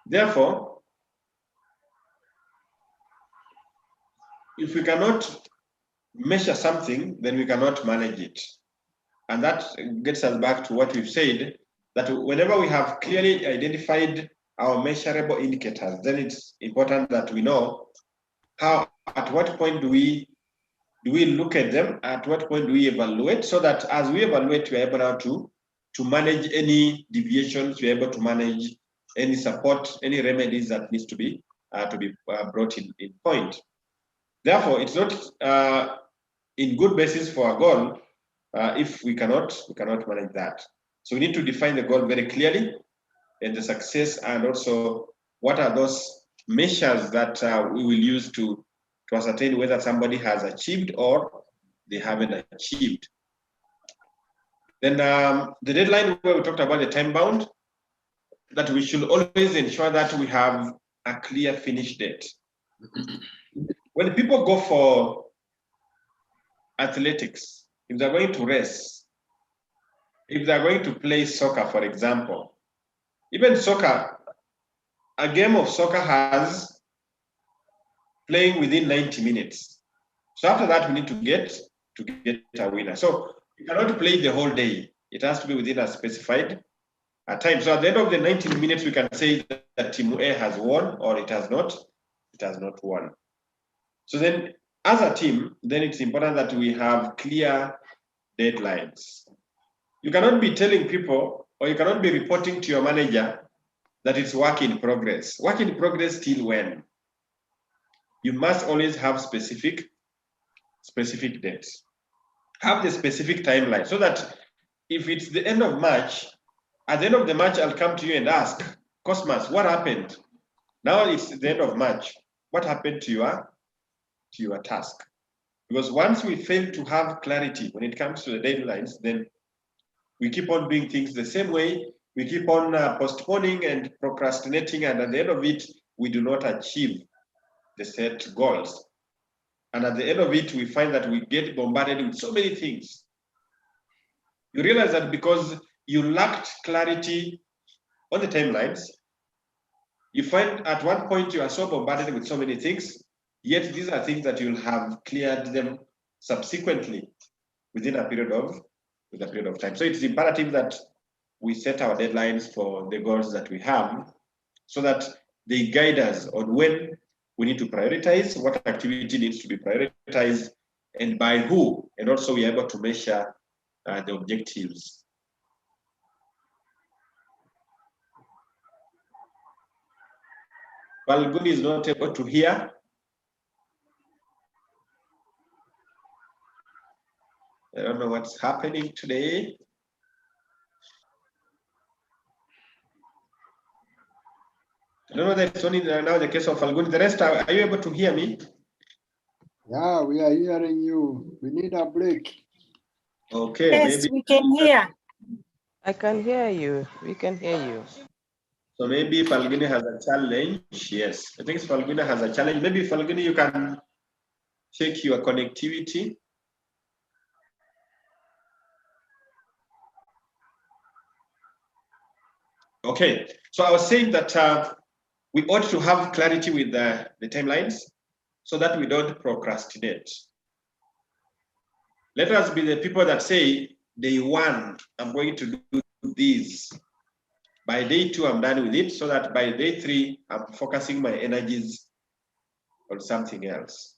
Therefore, if we cannot measure something, then we cannot manage it. And that gets us back to what we've said, that whenever we have clearly identified our measurable indicators, then it's important that we know how, at what point do we look at them, at what point do we evaluate, so that as we evaluate, we're able now to manage any deviations, we're able to manage any support, any remedies that needs to be brought in point. Therefore, it's not in good basis for a goal if we cannot manage that. So we need to define the goal very clearly and the success, and also what are those measures that we will use to ascertain whether somebody has achieved or they haven't achieved. Then the deadline where we talked about the time bound, that we should always ensure that we have a clear finish date. When people go for athletics, if they're going to race, if they're going to play soccer, for example, even soccer, a game of soccer has playing within 90 minutes. So after that, we need to get a winner. So you cannot play the whole day. It has to be within a specified time. So at the end of the 90 minutes, we can say that team A has won or it has not won. So then as a team, then it's important that we have clear deadlines. You cannot be telling people, or you cannot be reporting to your manager that it's work in progress. Work in progress till when? You must always have specific dates. Have the specific timeline so that if it's the end of March, at the end of the March, I'll come to you and ask, Cosmas, what happened? Now it's the end of March. What happened to your task? Because once we fail to have clarity when it comes to the deadlines, then we keep on doing things the same way. We keep on postponing and procrastinating, and at the end of it, we do not achieve the set goals. And at the end of it, we find that we get bombarded with so many things. You realize that because you lacked clarity on the timelines, you find at one point you are so bombarded with so many things, yet these are things that you'll have cleared them subsequently within a period of time. So it's imperative that we set our deadlines for the goals that we have so that they guide us on when we need to prioritize, what activity needs to be prioritized, and by who, and also we're able to measure the objectives. Falguni is not able to hear. I don't know what's happening today. I don't know that it's only now the case of Falguni. The rest, are you able to hear me? Yeah, we are hearing you. We need a break. Okay, Yes, maybe we can hear. I can hear you. We can hear you. so. Maybe Falguni has a challenge. Yes, I think Falguni has a challenge. Maybe Falguni, you can check your connectivity. Okay, so I was saying that we ought to have clarity with the timelines so that we don't procrastinate. Let us be the people that say, day one, I'm going to do this. By day two, I'm done with it, so that by day three, I'm focusing my energies on something else.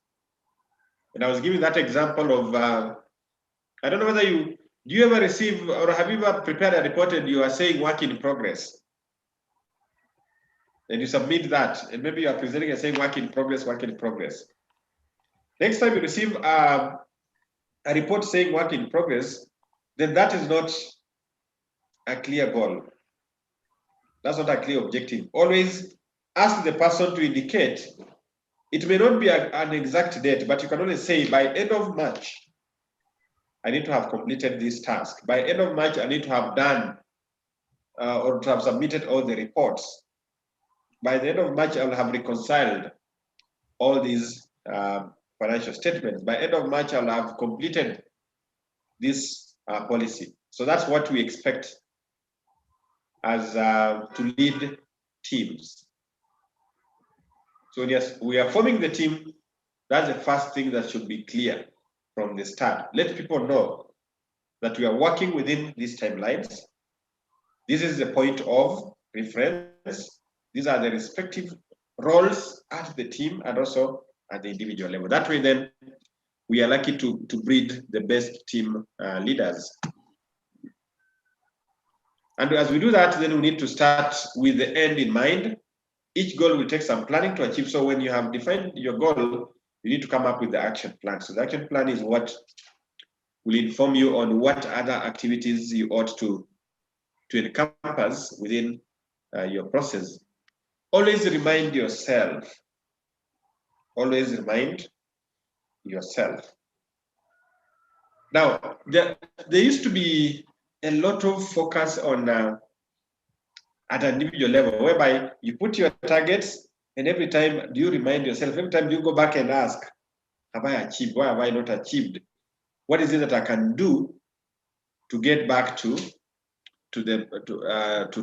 And I was giving that example of, I don't know whether do you ever receive, or have you ever prepared a report and you are saying work in progress? And you submit that, and maybe you are presenting and saying work in progress, work in progress. Next time you receive a report saying work in progress, then that is not a clear goal. That's not a clear objective. Always ask the person to indicate. It may not be an exact date, but you can only say by end of March, I need to have completed this task. By end of March, I need to have done or to have submitted all the reports. By the end of March, I will have reconciled all these financial statements. By end of March, I'll have completed this policy. So that's what we expect as to lead teams. So yes, we are forming the team. That's the first thing that should be clear from the start. Let people know that we are working within these timelines. This is the point of reference. These are the respective roles at the team and also at the individual level. That way then, we are lucky to breed the best team leaders. And as we do that, then we need to start with the end in mind. Each goal will take some planning to achieve. So when you have defined your goal, you need to come up with the action plan. So the action plan is what will inform you on what other activities you ought to encompass within your process. Always remind yourself. Always remind yourself. Now, there used to be a lot of focus on at an individual level, whereby you put your targets, and every time do you remind yourself, every time you go back and ask, have I achieved? Why have I not achieved? What is it that I can do to get back to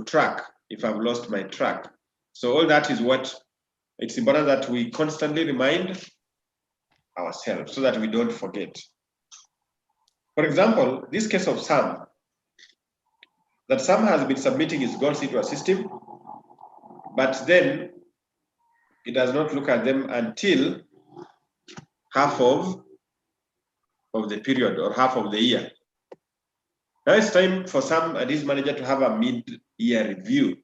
track if I've lost my track? So all that is what it's important that we constantly remind ourselves so that we don't forget. For example, this case of Sam, that Sam has been submitting his goals into a system, but then it does not look at them until half of the period or half of the year. Now it's time for Sam and his manager to have a mid-year review.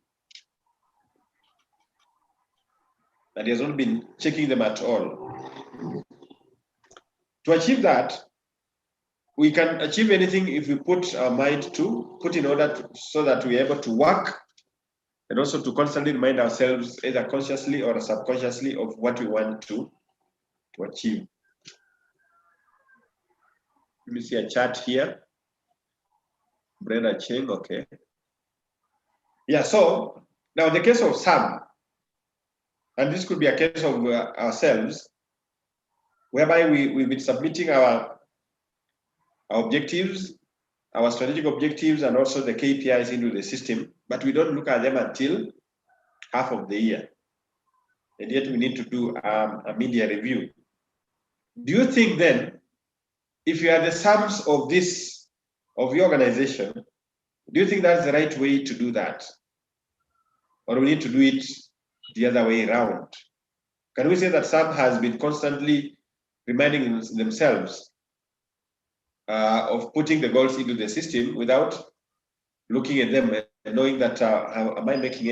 And he has not been checking them at all. To achieve that, we can achieve anything if we put our mind to put in order so that we're able to work and also to constantly remind ourselves either consciously or subconsciously of what we want to achieve. Let me see a chart here. Brenda Cheng, okay. Yeah, so now the case of Sam, and this could be a case of ourselves, whereby we've been submitting our objectives, our strategic objectives, and also the KPIs into the system, but we don't look at them until half of the year. And yet we need to do a mid-year review. Do you think then, if you are the sums of your organization, do you think that's the right way to do that? Or we need to do it the other way around? Can we say that SAM has been constantly reminding themselves of putting the goals into the system without looking at them and knowing that am I making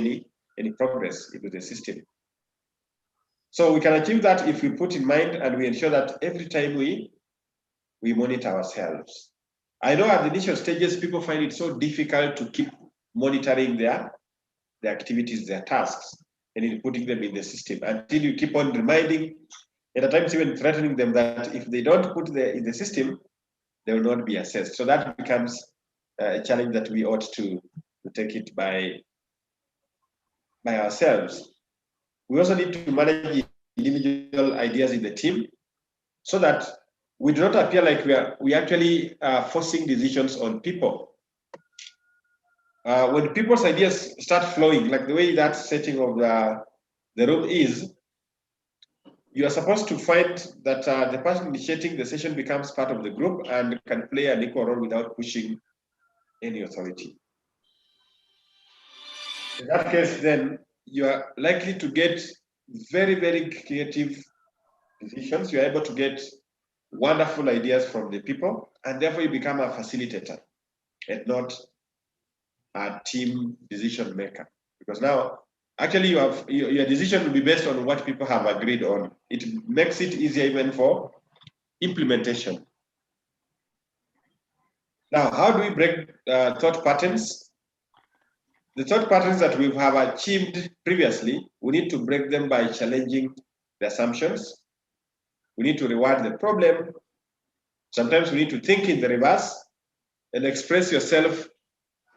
any progress into the system? So we can achieve that if we put in mind and we ensure that every time we monitor ourselves. I know at the initial stages, people find it so difficult to keep monitoring their activities, their tasks, and in putting them in the system until you keep on reminding, and at times even threatening them that if they don't put in the system, they will not be assessed. So that becomes a challenge that we ought to take it by ourselves. We also need to manage individual ideas in the team so that we do not appear like we actually forcing decisions on people. When people's ideas start flowing, like the way that setting of the room is, you are supposed to find that the person initiating the session becomes part of the group and can play an equal role without pushing any authority. In that case, then you are likely to get very, very creative decisions. You are able to get wonderful ideas from the people, and therefore you become a facilitator and not a team decision maker. Because now, actually, your decision will be based on what people have agreed on. It makes it easier even for implementation. Now, how do we break thought patterns? The thought patterns that we have achieved previously, we need to break them by challenging the assumptions. We need to reward the problem. Sometimes we need to think in the reverse and express yourself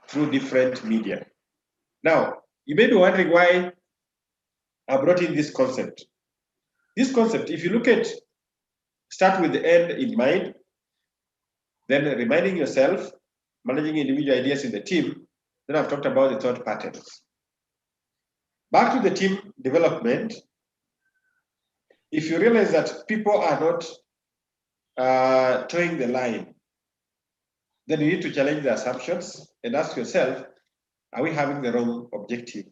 through different media. Now, you may be wondering why I brought in this concept. This concept, if you look at, start with the end in mind, then reminding yourself, managing individual ideas in the team, then I've talked about the thought patterns. Back to the team development, if you realize that people are not towing the line, then you need to challenge the assumptions and ask yourself, are we having the wrong objective?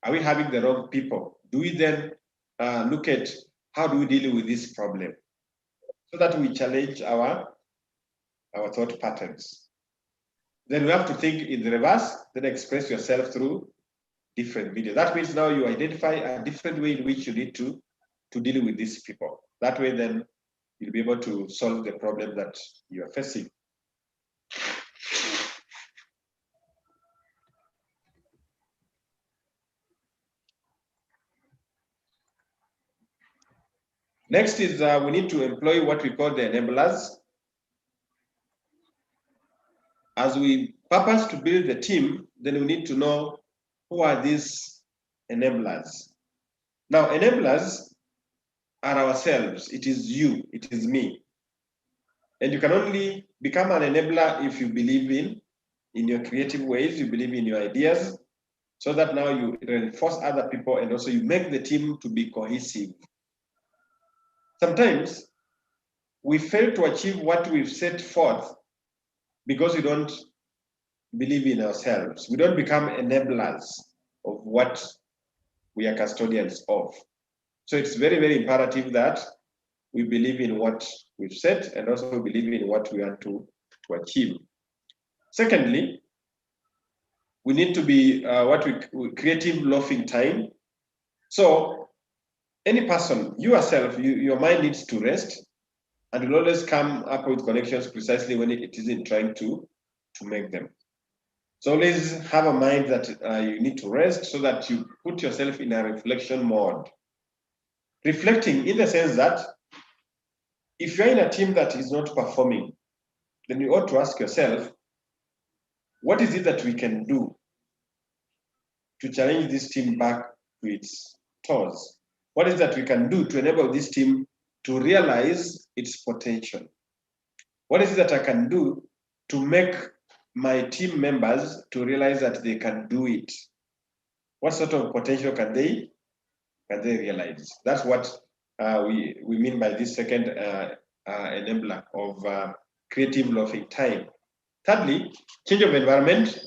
Are we having the wrong people? Do we then look at how do we deal with this problem so that we challenge our thought patterns? Then we have to think in the reverse, then express yourself through different media. That means now you identify a different way in which you need to deal with these people. That way then you'll be able to solve the problem that you are facing. Next is we need to employ what we call the enablers. as we purpose to build the team, then we need to know who are these enablers. Now, enablers are ourselves. It is you, it is me. And you can only become an enabler if you believe in your creative ways, you believe in your ideas, so that now you reinforce other people and also you make the team to be cohesive. Sometimes we fail to achieve what we've set forth because we don't believe in ourselves. We don't become enablers of what we are custodians of. So it's very, very imperative that we believe in what we've set and also believe in what we want to achieve. Secondly, we need to be creative loafing time. So any person, yourself, your mind needs to rest and will always come up with connections precisely when it isn't trying to make them. So always have a mind that you need to rest so that you put yourself in a reflection mode. Reflecting in the sense that if you're in a team that is not performing, then you ought to ask yourself, what is it that we can do to challenge this team back to its toes? What is it that we can do to enable this team to realize its potential? What is it that I can do to make my team members to realize that they can do it? What sort of potential can they realize? That's what we mean by this second enabler of creative loafing time. Thirdly, change of environment.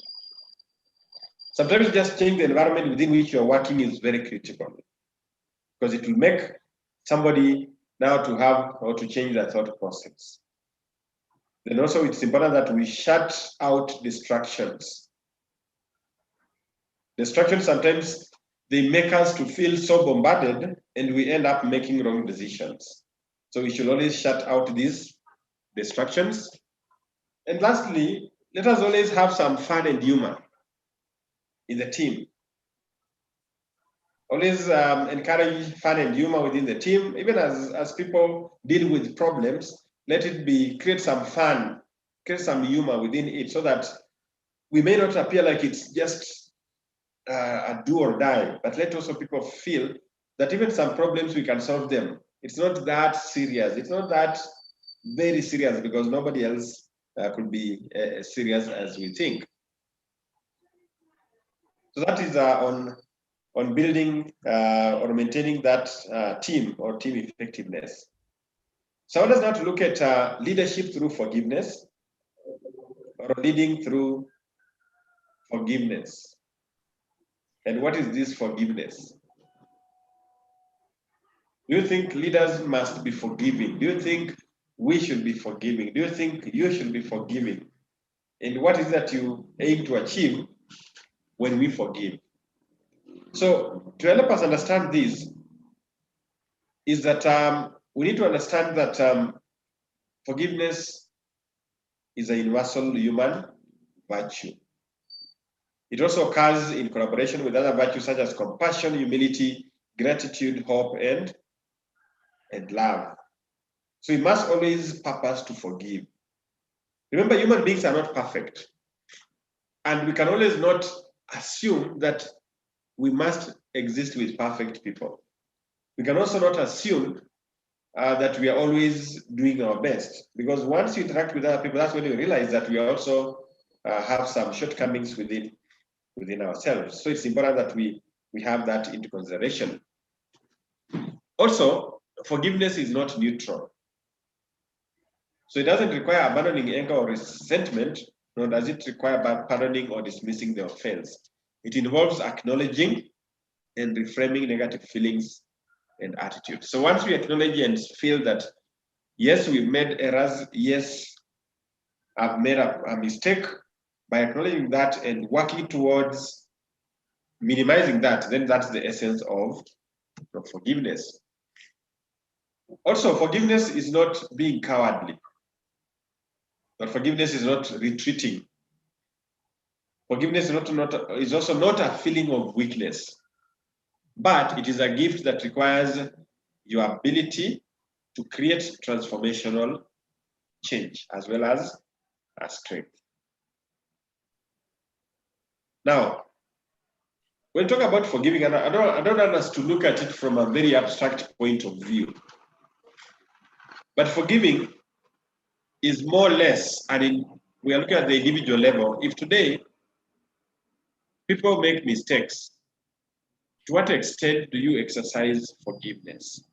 Sometimes just change the environment within which you're working is very critical because it will make somebody now to have or to change their thought process. Then also it's important that we shut out distractions. Distractions sometimes they make us to feel so bombarded and we end up making wrong decisions. So we should always shut out these distractions. And lastly, let us always have some fun and humor in the team. Always encourage fun and humor within the team, even as people deal with problems, let it be, create some fun, create some humor within it so that we may not appear like it's just a do or die, but let also people feel that even some problems we can solve them. It's not that serious. It's not that very serious because nobody else could be as serious as we think. So that is on building or maintaining that team or team effectiveness. So I want us now to look at leadership through forgiveness or leading through forgiveness. And what is this forgiveness? Do you think leaders must be forgiving? Do you think we should be forgiving? Do you think you should be forgiving? And what is that you aim to achieve when we forgive? So to help us understand this is that we need to understand that forgiveness is a universal human virtue. It also occurs in collaboration with other virtues such as compassion, humility, gratitude, hope, and love. So we must always purpose to forgive. Remember, human beings are not perfect. And we can always not assume that we must exist with perfect people. We can also not assume that we are always doing our best. Because once you interact with other people, that's when you realize that we also have some shortcomings within ourselves. So it's important that we have that into consideration. Also, forgiveness is not neutral. So it doesn't require abandoning anger or resentment, nor does it require pardoning or dismissing the offense. It involves acknowledging and reframing negative feelings and attitudes. So once we acknowledge and feel that, yes, we've made errors, yes, I've made a mistake, by acknowledging that and working towards minimizing that, then that's the essence of forgiveness. Also, forgiveness is not being cowardly. But forgiveness is not retreating. Forgiveness is also not a feeling of weakness, but it is a gift that requires your ability to create transformational change as well as strength. Now, when we talk about forgiving, and I don't want us to look at it from a very abstract point of view. But forgiving is more or less, and we are looking at the individual level. If today people make mistakes, to what extent do you exercise forgiveness?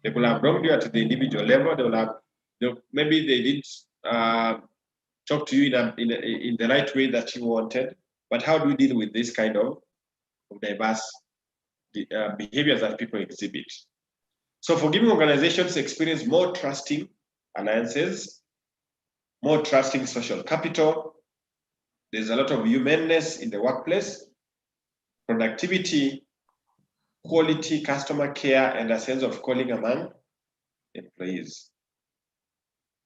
They will have wronged you at the individual level. Maybe they didn't talk to you in the right way that you wanted. But how do we deal with this kind of diverse behaviors that people exhibit? So forgiving organizations experience more trusting alliances, more trusting social capital. There's a lot of humanness in the workplace, productivity, quality, customer care, and a sense of calling among employees.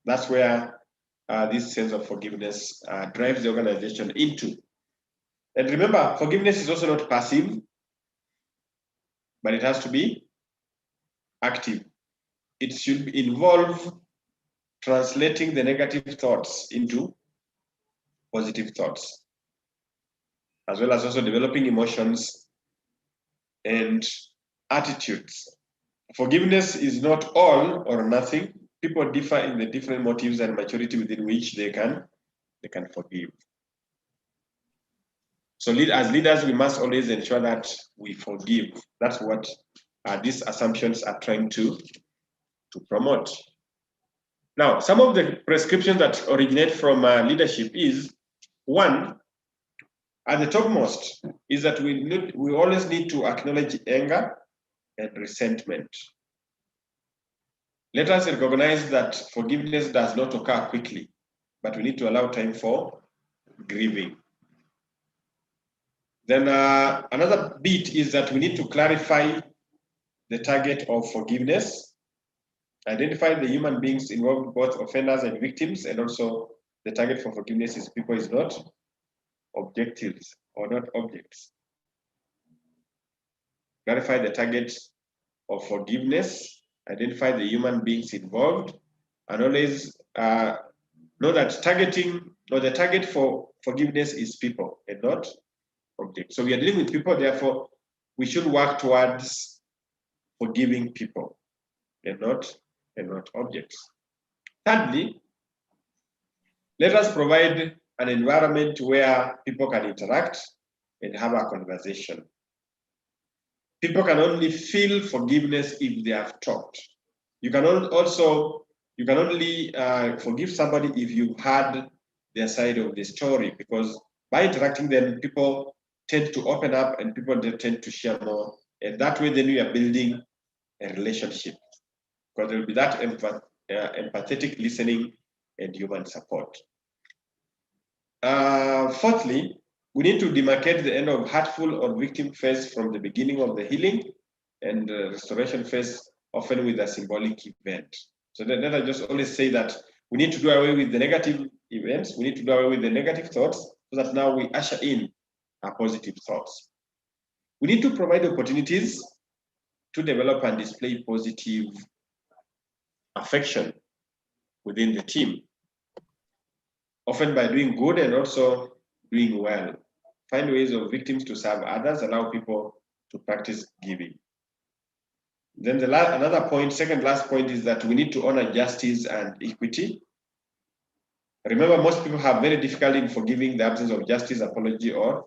That's where this sense of forgiveness drives the organization into. And remember, forgiveness is also not passive, but it has to be active. It should involve translating the negative thoughts into positive thoughts, as well as also developing emotions and attitudes. Forgiveness is not all or nothing. People differ in the different motives and maturity within which they can forgive. So as leaders, we must always ensure that we forgive. That's what these assumptions are trying to promote. Now, some of the prescriptions that originate from leadership is, one, at the topmost, is that we always need to acknowledge anger and resentment. Let us recognize that forgiveness does not occur quickly, but we need to allow time for grieving. Then another bit is that we need to clarify the target of forgiveness, identify the human beings involved, both offenders and victims, and also the target for forgiveness is people, is not objectives or not objects. Clarify the target of forgiveness, identify the human beings involved, and always know that the target for forgiveness is people and not objects. So we are dealing with people, therefore we should work towards forgiving people and not objects. Thirdly, let us provide an environment where people can interact and have a conversation. People can only feel forgiveness if they have talked. You can only forgive somebody if you've heard their side of the story, because by interacting, then people tend to open up and people tend to share more. And that way, then we are building a relationship, because there will be that empathetic listening and human support. Fourthly, we need to demarcate the end of hurtful or victim phase from the beginning of the healing and restoration phase, often with a symbolic event. So then I just always say that we need to do away with the negative events. We need to do away with the negative thoughts so that now we usher in our positive thoughts. We need to provide opportunities to develop and display positive affection within the team, often by doing good and also doing well. Find ways of victims to serve others, allow people to practice giving. Then another point, second last point, is that we need to honor justice and equity. Remember, most people have very difficulty in forgiving the absence of justice, apology, or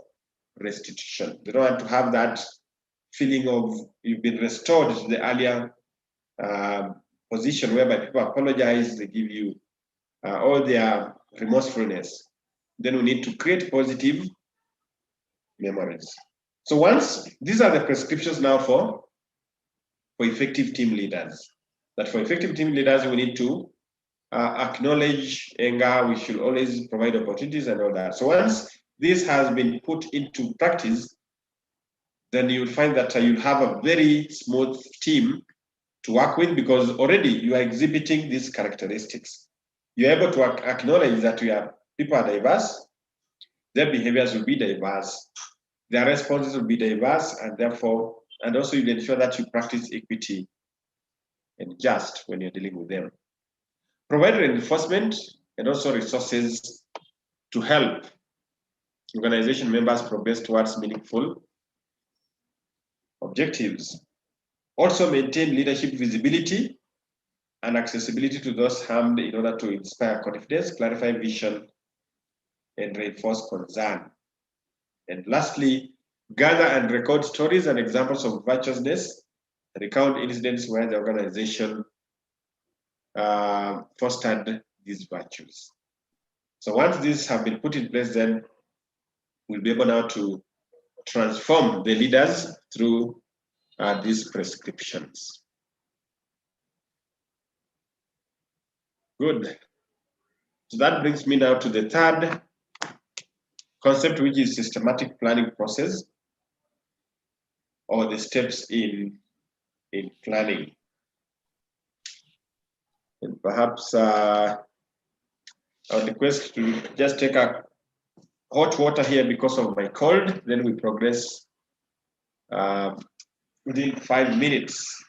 restitution. They don't want to have that feeling of you've been restored to the earlier position whereby people apologize, they give you all their remorsefulness. Then we need to create positive memories. So these are the prescriptions now for effective team leaders. That for effective team leaders, we need to acknowledge anger, we should always provide opportunities and all that. So once this has been put into practice, then you'll find that you'll have a very smooth team to work with, because already you are exhibiting these characteristics. You're able to acknowledge that people are diverse, their behaviors will be diverse, their responses will be diverse, and therefore, and also you ensure that you practice equity and just when you're dealing with them. Provide reinforcement and also resources to help organization members progress towards meaningful objectives. Also maintain leadership visibility and accessibility to those harmed in order to inspire confidence, clarify vision, and reinforce concern. And lastly, gather and record stories and examples of virtuousness, recount incidents where the organization fostered these virtues. So once these have been put in place, then we'll be able now to transform the leaders through these prescriptions. Good. So that brings me now to the third concept, which is systematic planning process, or the steps in planning. And perhaps I would request to just take a hot water here because of my cold, then we progress within 5 minutes.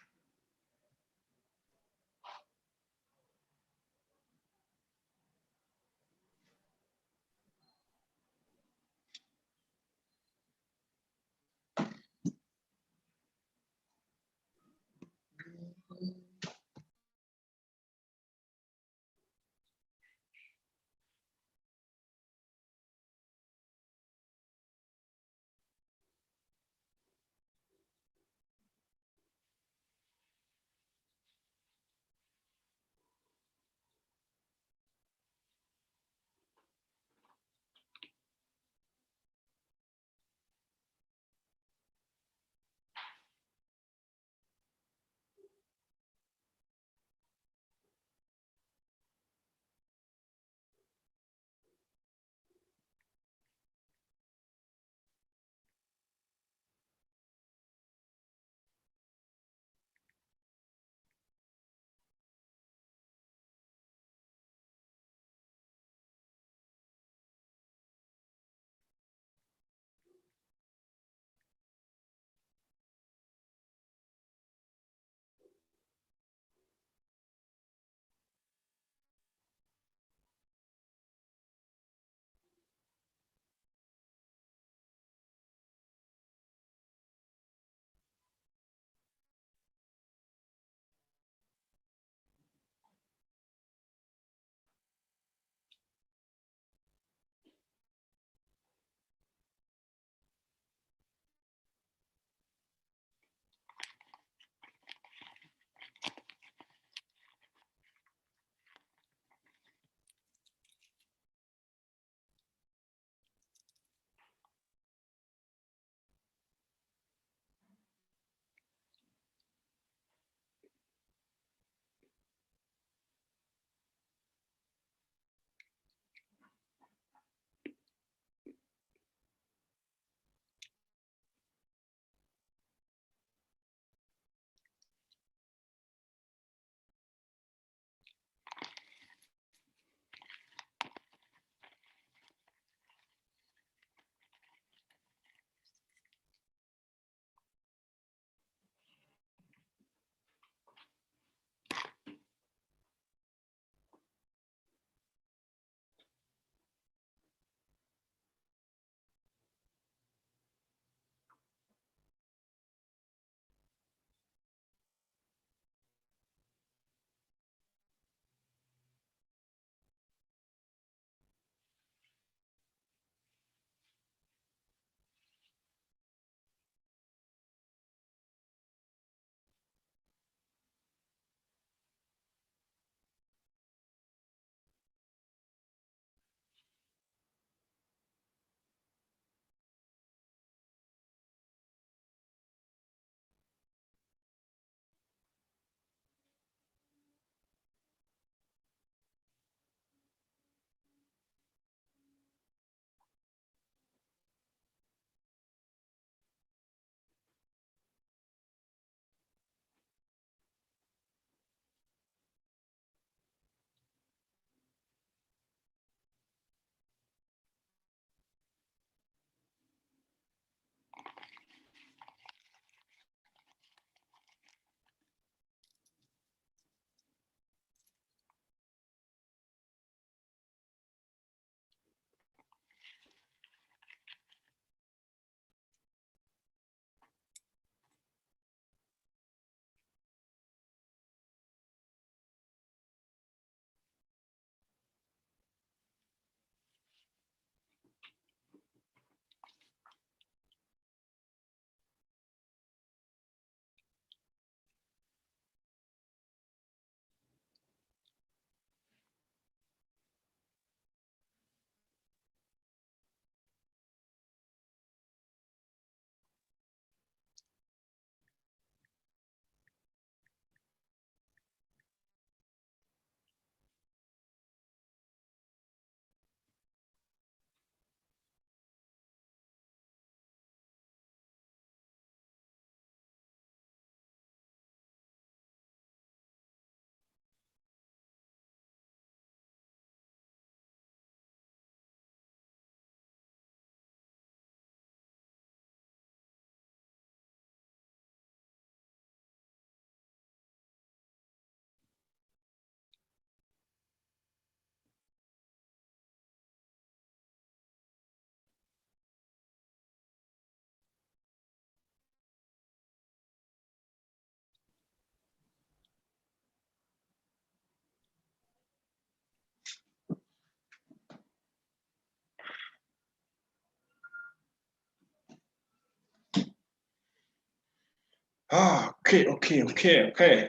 Okay.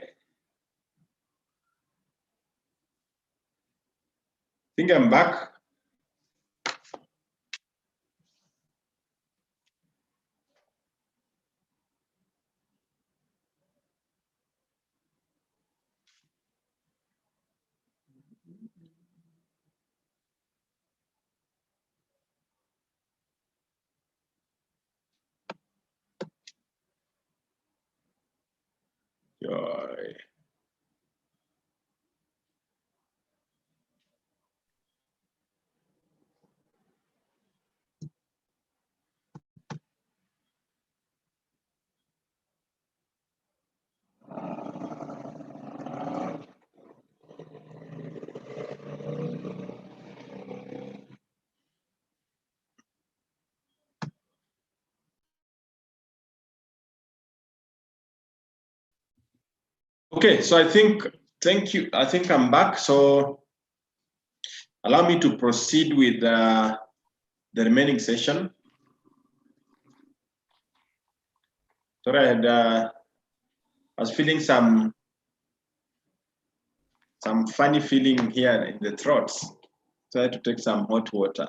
Think I'm back. Joy. Okay, so thank you. I think I'm back. So allow me to proceed with the remaining session. Sorry, I was feeling some funny feeling here in the throat. So I had to take some hot water.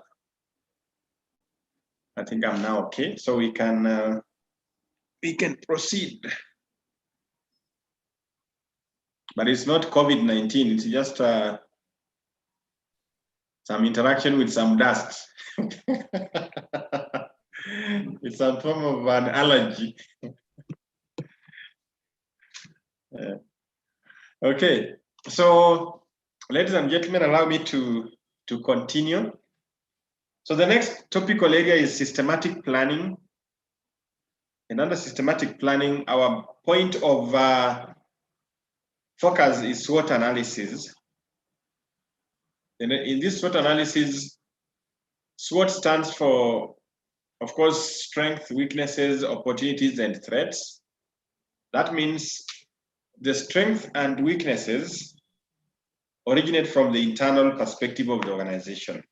I think I'm now okay. So we can proceed. But it's not COVID-19. It's just some interaction with some dust. It's some form of an allergy. Okay, so ladies and gentlemen, allow me to continue. So the next topical area is systematic planning. And under systematic planning, our point of focus is SWOT analysis. And in this SWOT analysis, SWOT stands for, of course, strengths, weaknesses, opportunities, and threats. That means the strengths and weaknesses originate from the internal perspective of the organization,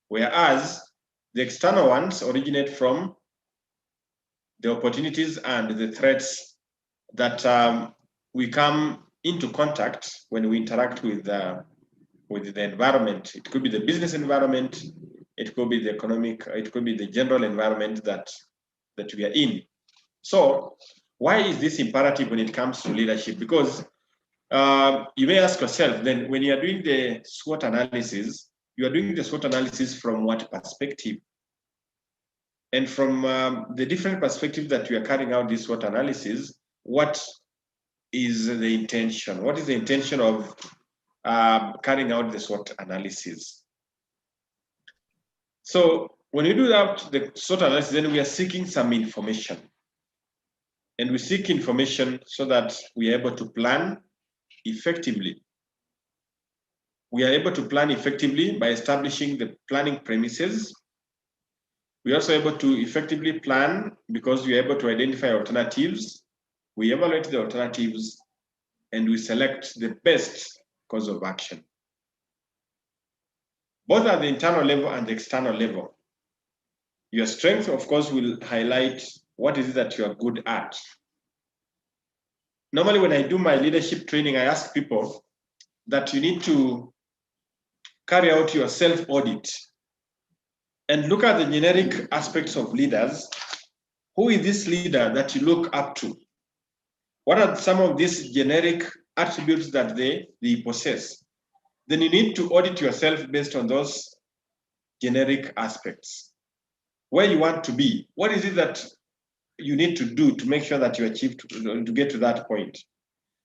whereas the external ones originate from the opportunities and the threats that we come into contact when we interact with the environment. It could be the business environment, it could be the economic, it could be the general environment that we are in. So why is this imperative when it comes to leadership? Because you may ask yourself, then when you are doing the SWOT analysis, you are doing the SWOT analysis from what perspective? And from the different perspectives that we are carrying out this SWOT analysis, what is the intention? What is the intention of carrying out the SWOT analysis? So when we do the SWOT analysis, then we are seeking some information. And we seek information so that we are able to plan effectively. We are able to plan effectively by establishing the planning premises. We are also able to effectively plan because we are able to identify alternatives. We evaluate the alternatives and we select the best course of action. Both at the internal level and the external level. Your strength, of course, will highlight what is it that you are good at. Normally, when I do my leadership training, I ask people that you need to carry out your self-audit and look at the generic aspects of leaders. Who is this leader that you look up to? What are some of these generic attributes that they possess? Then you need to audit yourself based on those generic aspects. Where you want to be, what is it that you need to do to make sure that you achieve to get to that point?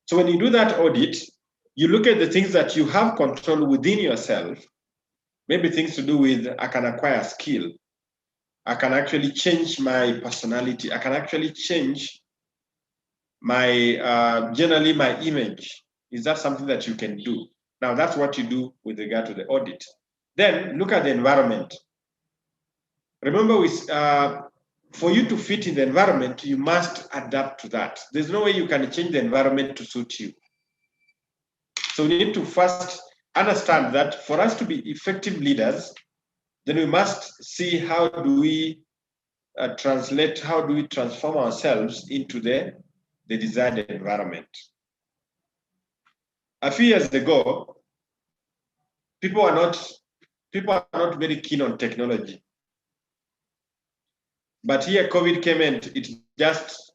So when you do that audit, you look at the things that you have control within yourself, maybe things to do with, I can acquire skill, I can actually change my personality, I can actually change my, generally my image. Is that something that you can do? Now that's what you do with regard to the audit. Then look at the environment. Remember, for you to fit in the environment, you must adapt to that. There's no way you can change the environment to suit you. So we need to first understand that for us to be effective leaders, then we must see how do we translate, how do we transform ourselves into the the desired environment. A few years ago, people are not very keen on technology. But here COVID came and it just,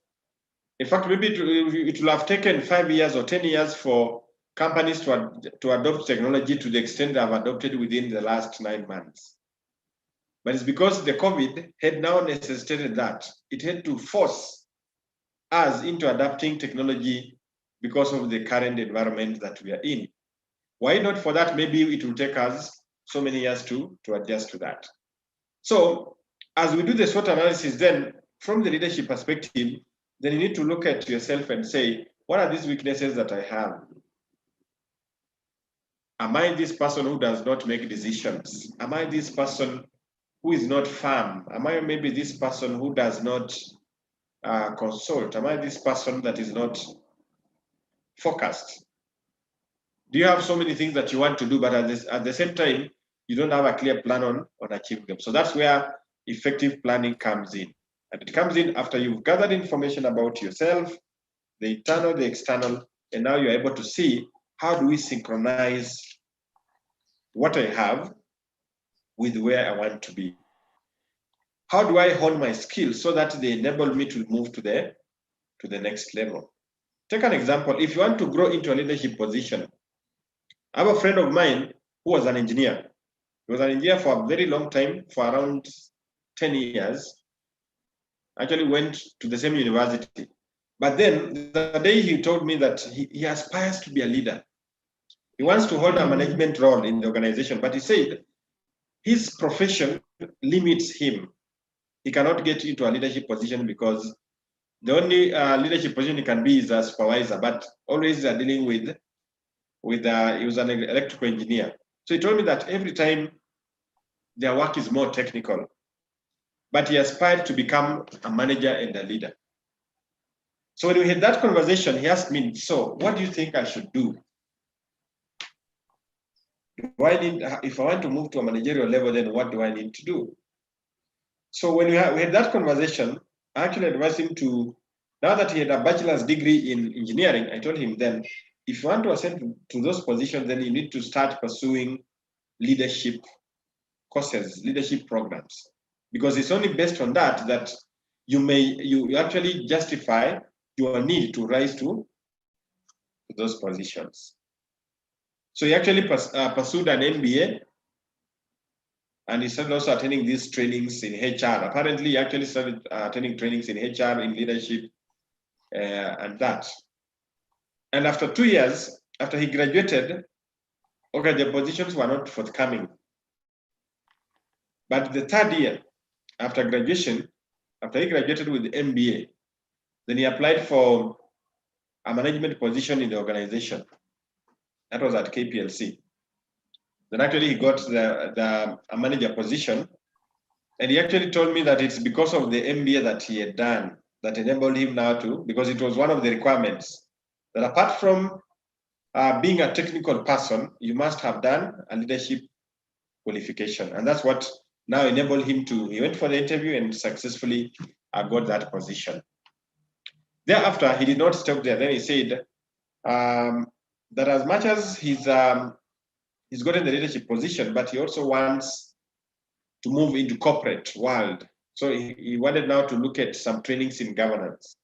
in fact, maybe it will have taken 5 years or 10 years for companies to adopt technology to the extent they have adopted within the last 9 months. But it's because the COVID had now necessitated that. It had to force us into adapting technology because of the current environment that we are in. Why not for that? Maybe it will take us so many years to adjust to that. So as we do the SWOT analysis, then from the leadership perspective, then you need to look at yourself and say, what are these weaknesses that I have? Am I this person who does not make decisions? Am I this person who is not firm? Am I maybe this person who does not consult? Am I this person that is not focused? Do you have so many things that you want to do, but at the same time, you don't have a clear plan on achieving them? So that's where effective planning comes in. And it comes in after you've gathered information about yourself, the internal, the external, and now you're able to see how do we synchronize what I have with where I want to be. How do I hone my skills so that they enable me to move to the next level? Take an example. If you want to grow into a leadership position, I have a friend of mine who was an engineer. He was an engineer for a very long time, for around 10 years. Actually went to the same university. But then the day he told me that he aspires to be a leader. He wants to hold a management role in the organization, but he said his profession limits him. He cannot get into a leadership position because the only leadership position he can be is a supervisor, but always dealing with he was an electrical engineer. So he told me that every time their work is more technical, but he aspired to become a manager and a leader. So when we had that conversation, he asked me, so what do you think I should do? If I want to move to a managerial level, then what do I need to do? So when we had that conversation, I actually advised him to, now that he had a bachelor's degree in engineering, I told him then, if you want to ascend to those positions, then you need to start pursuing leadership courses, leadership programs. Because it's only based on that you actually justify your need to rise to those positions. So he actually pursued an MBA, and he started also attending these trainings in HR. Apparently, he actually started attending trainings in HR, in leadership, and that. And after 2 years, after he graduated, okay, the positions were not forthcoming. But the 3rd year, after graduation, after he graduated with the MBA, then he applied for a management position in the organization. That was at KPLC. Then actually he got a manager position, and he actually told me that it's because of the MBA that he had done that enabled him now to, because it was one of the requirements, that apart from being a technical person, you must have done a leadership qualification. And that's what now enabled him he went for the interview and successfully got that position. Thereafter, he did not stop there. Then he said that as much as he's gotten the leadership position, but he also wants to move into corporate world. So he wanted now to look at some trainings in governance.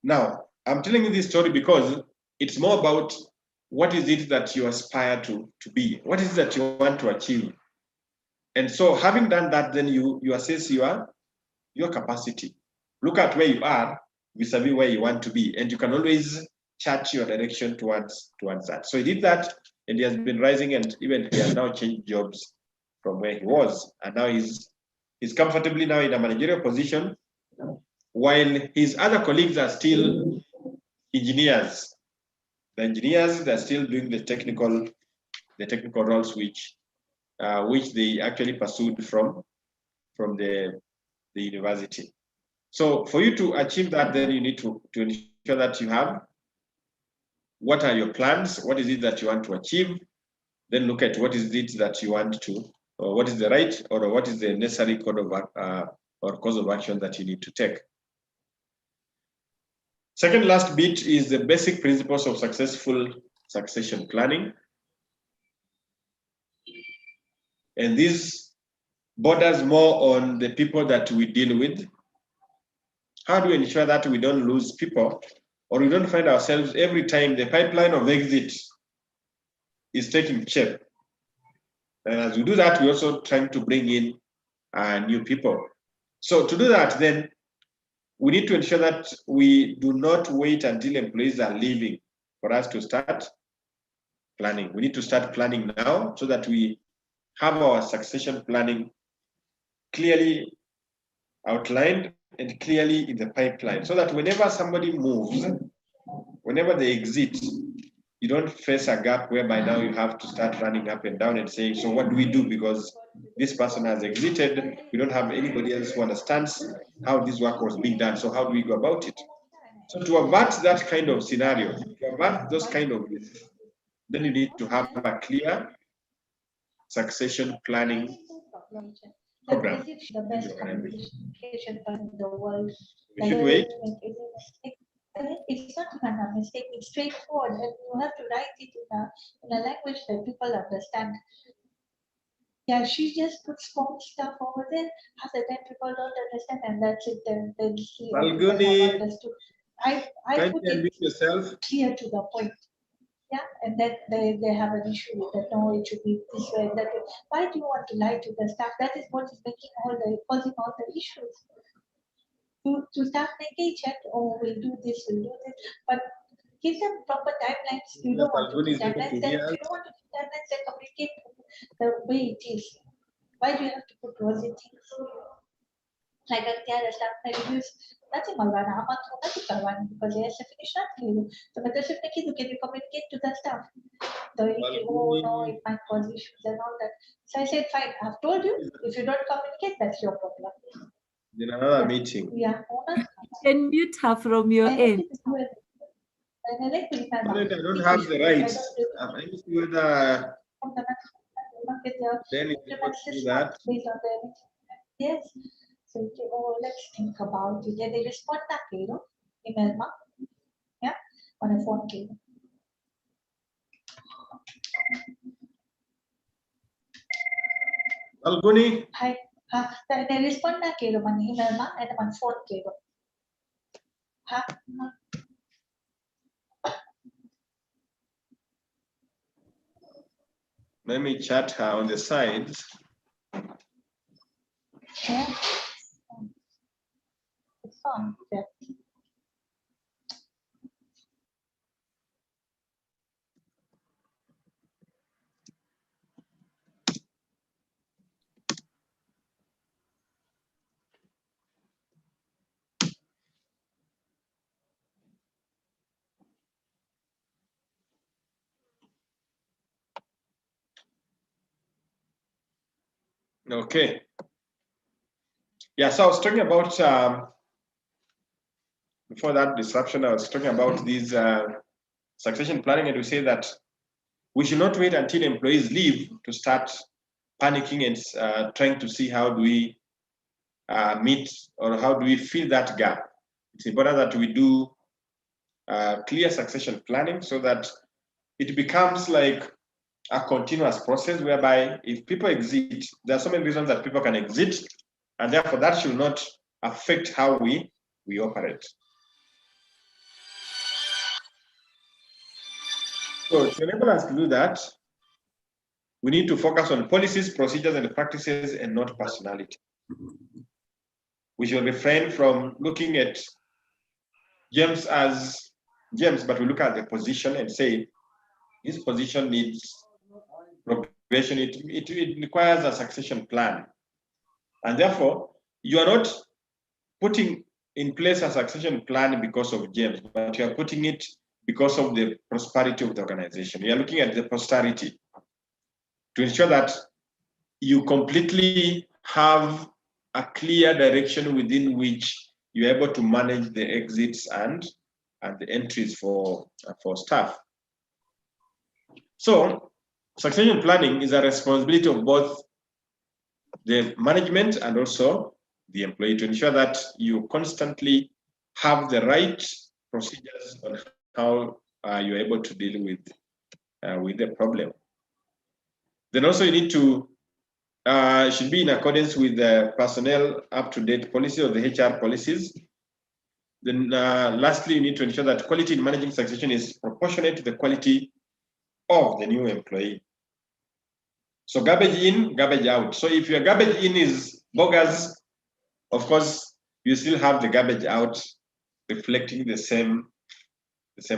Now, I'm telling you this story because it's more about what is it that you aspire to be? What is it that you want to achieve? And so having done that, then you assess your capacity. Look at where you are vis-a-vis where you want to be, and you can always chart your direction towards that. So he did that, and he has been rising, and even he has now changed jobs from where he was, and now he's comfortably now in a managerial position, while his other colleagues are still engineers. The engineers, they're still doing the technical roles which they actually pursued from the university. So for you to achieve that, then you need to ensure that you have what are your plans, what is it that you want to achieve, then look at what is it that you want to, or what is the right, or what is the necessary code of or course of action that you need to take. Second last bit is the basic principles of successful succession planning. And this borders more on the people that we deal with. How do we ensure that we don't lose people or we don't find ourselves every time the pipeline of exit is taking shape? And as we do that, we're also trying to bring in new people. So to do that, then we need to ensure that we do not wait until employees are leaving for us to start planning. We need to start planning now so that we have our succession planning clearly outlined and clearly in the pipeline, so that whenever somebody moves, whenever they exit, you don't face a gap whereby now you have to start running up and down and saying, so what do we do? Because this person has exited, we don't have anybody else who understands how this work was being done. So how do we go about it? So to avert that kind of scenario, to avert those kind of risks, then you need to have a clear succession planning program. The best communication in the world. We should wait. It's not even a mistake, it's straightforward, and you have to write it in a language that people understand. Yeah, she just puts phone stuff over there, half the time people don't understand, and that's it. Then she understood. I put it yourself clear to the point. Yeah, and then they have an issue with that. No, it should be this way, that way. Why do you want to lie to the staff? That is what is causing all the issues. To start making check, oh, we'll do this, but give them proper timelines. You don't want to do timelines, then if you don't want to do timelines, then communicate the way it is. Why do you have to put rosy things? Like the staff reviews, nothing malvana, nothing because they have to finish nothing. So, but can you communicate to the staff? Oh no, it might cause issues and all that. So I said, fine, I've told you, if you don't communicate, that's your problem. In another meeting. Yeah. Can mute her from your end. I don't have the rights. I need to whether then if you do that. Yes. So oh, let's think about it. And they respond that way, no? Email ma. Yeah. On a phone call. Albuni. Hi. They respond that way, man. Email ma and on phone call. Let me chat her on the sides. Yeah. It's on. Yeah. Okay. Yeah, so I was talking about, before that disruption, I was talking about these succession planning, and we say that we should not wait until employees leave to start panicking and trying to see how do we meet or how do we fill that gap. It's important that we do clear succession planning so that it becomes like a continuous process whereby if people exit, there are so many reasons that people can exit, and therefore that should not affect how we operate. So to enable us to do that, we need to focus on policies, procedures, and practices and not personality. We should refrain from looking at James as James, but we look at the position and say, this position needs probation, it requires a succession plan. And therefore, you are not putting in place a succession plan because of James, but you are putting it because of the prosperity of the organization. You are looking at the posterity to ensure that you completely have a clear direction within which you're able to manage the exits and the entries for staff. So succession planning is a responsibility of both the management and also the employee to ensure that you constantly have the right procedures on how you're able to deal with the problem. Then also you need to, should be in accordance with the personnel up-to-date policy or the HR policies. Then lastly, you need to ensure that quality in managing succession is proportionate to the quality of the new employee. So garbage in, garbage out. So if your garbage in is bogus, of course, you still have the garbage out reflecting the same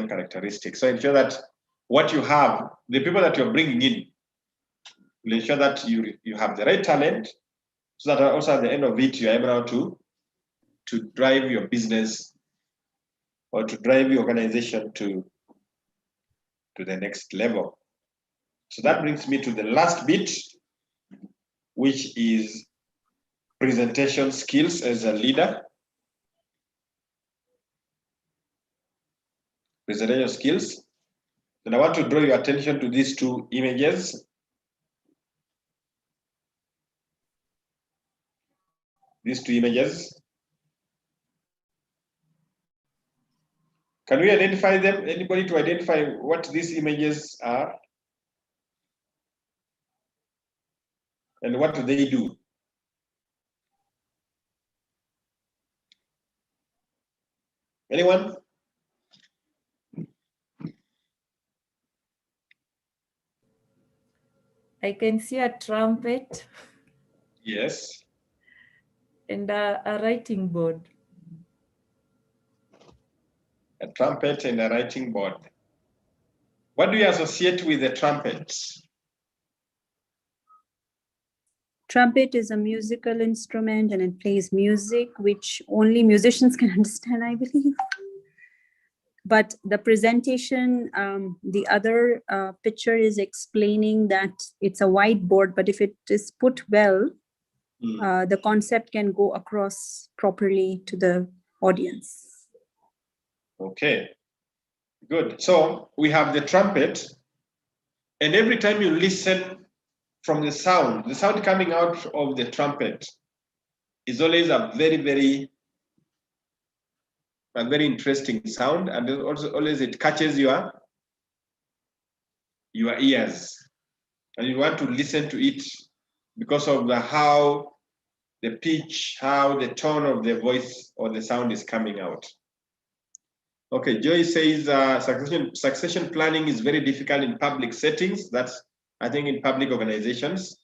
characteristics. So ensure that what you have, the people that you're bringing in, will ensure that you have the right talent, so that also at the end of it, you're able to drive your business or to drive your organization to the next level. So that brings me to the last bit, which is presentation skills as a leader. Presentation skills. And I want to draw your attention to these two images. These two images. Can we identify them? Anybody to identify what these images are? And what do they do? Anyone? I can see a trumpet. Yes. And a writing board. A trumpet and a writing board. What do you associate with the trumpet? Trumpet is a musical instrument and it plays music, which only musicians can understand, I believe. But the presentation, the other picture is explaining that it's a whiteboard, but if it is put well, the concept can go across properly to the audience. Okay, good. So we have the trumpet, and every time you listen from the sound coming out of the trumpet is always a very interesting sound, and also always it catches your ears, and you want to listen to it because of how the pitch, how the tone of the voice or the sound is coming out. Okay, Joy says succession planning is very difficult in public settings. That's, I think, in public organizations.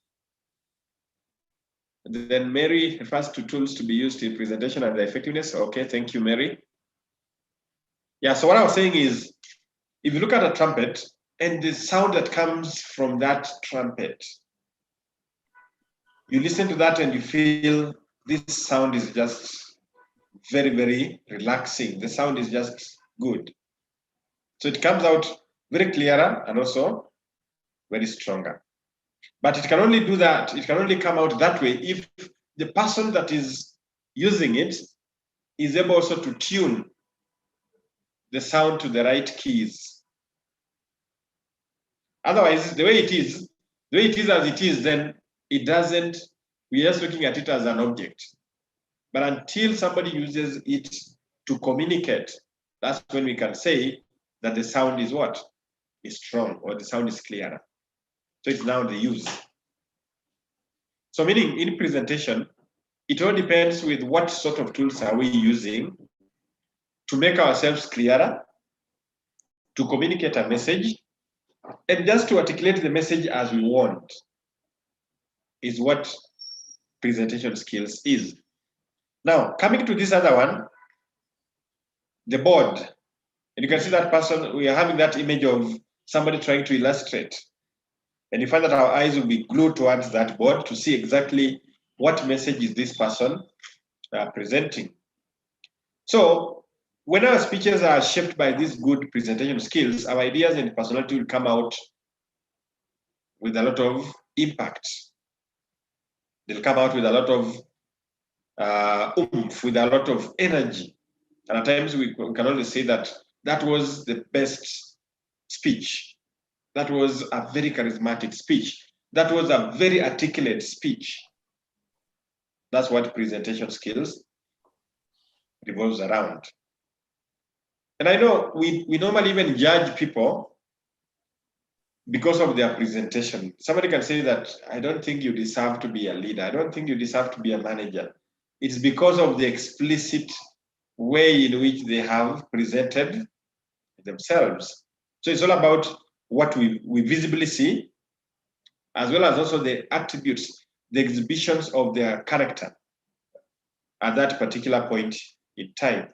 Then Mary refers to tools to be used in presentation and the effectiveness. Okay, thank you, Mary. Yeah, so what I was saying is, if you look at a trumpet and the sound that comes from that trumpet, you listen to that and you feel this sound is just very relaxing. The sound is just good. So it comes out very clearer and also very stronger. But it can only do that, it can only come out that way if the person that is using it is able also to tune the sound to the right keys. Otherwise, the way it is as it is, then it doesn't, we're just looking at it as an object. But until somebody uses it to communicate, that's when we can say that the sound is what? Is strong, or the sound is clearer. So it's now the use. So meaning in presentation, it all depends with what sort of tools are we using to make ourselves clearer, to communicate a message, and just to articulate the message as we want is what presentation skills is. Now, coming to this other one, the board, and you can see that person, we are having that image of somebody trying to illustrate. And you find that our eyes will be glued towards that board to see exactly what message is this person presenting. So when our speeches are shaped by these good presentation skills, our ideas and personality will come out with a lot of impact. They'll come out with a lot of oomph, with a lot of energy. And at times we can only say that that was the best speech. That was a very charismatic speech. That was a very articulate speech. That's what presentation skills revolves around. And I know we normally even judge people because of their presentation. Somebody can say that, I don't think you deserve to be a leader. I don't think you deserve to be a manager. It's because of the explicit way in which they have presented themselves. So it's all about what we visibly see, as well as also the attributes, the exhibitions of their character at that particular point in time.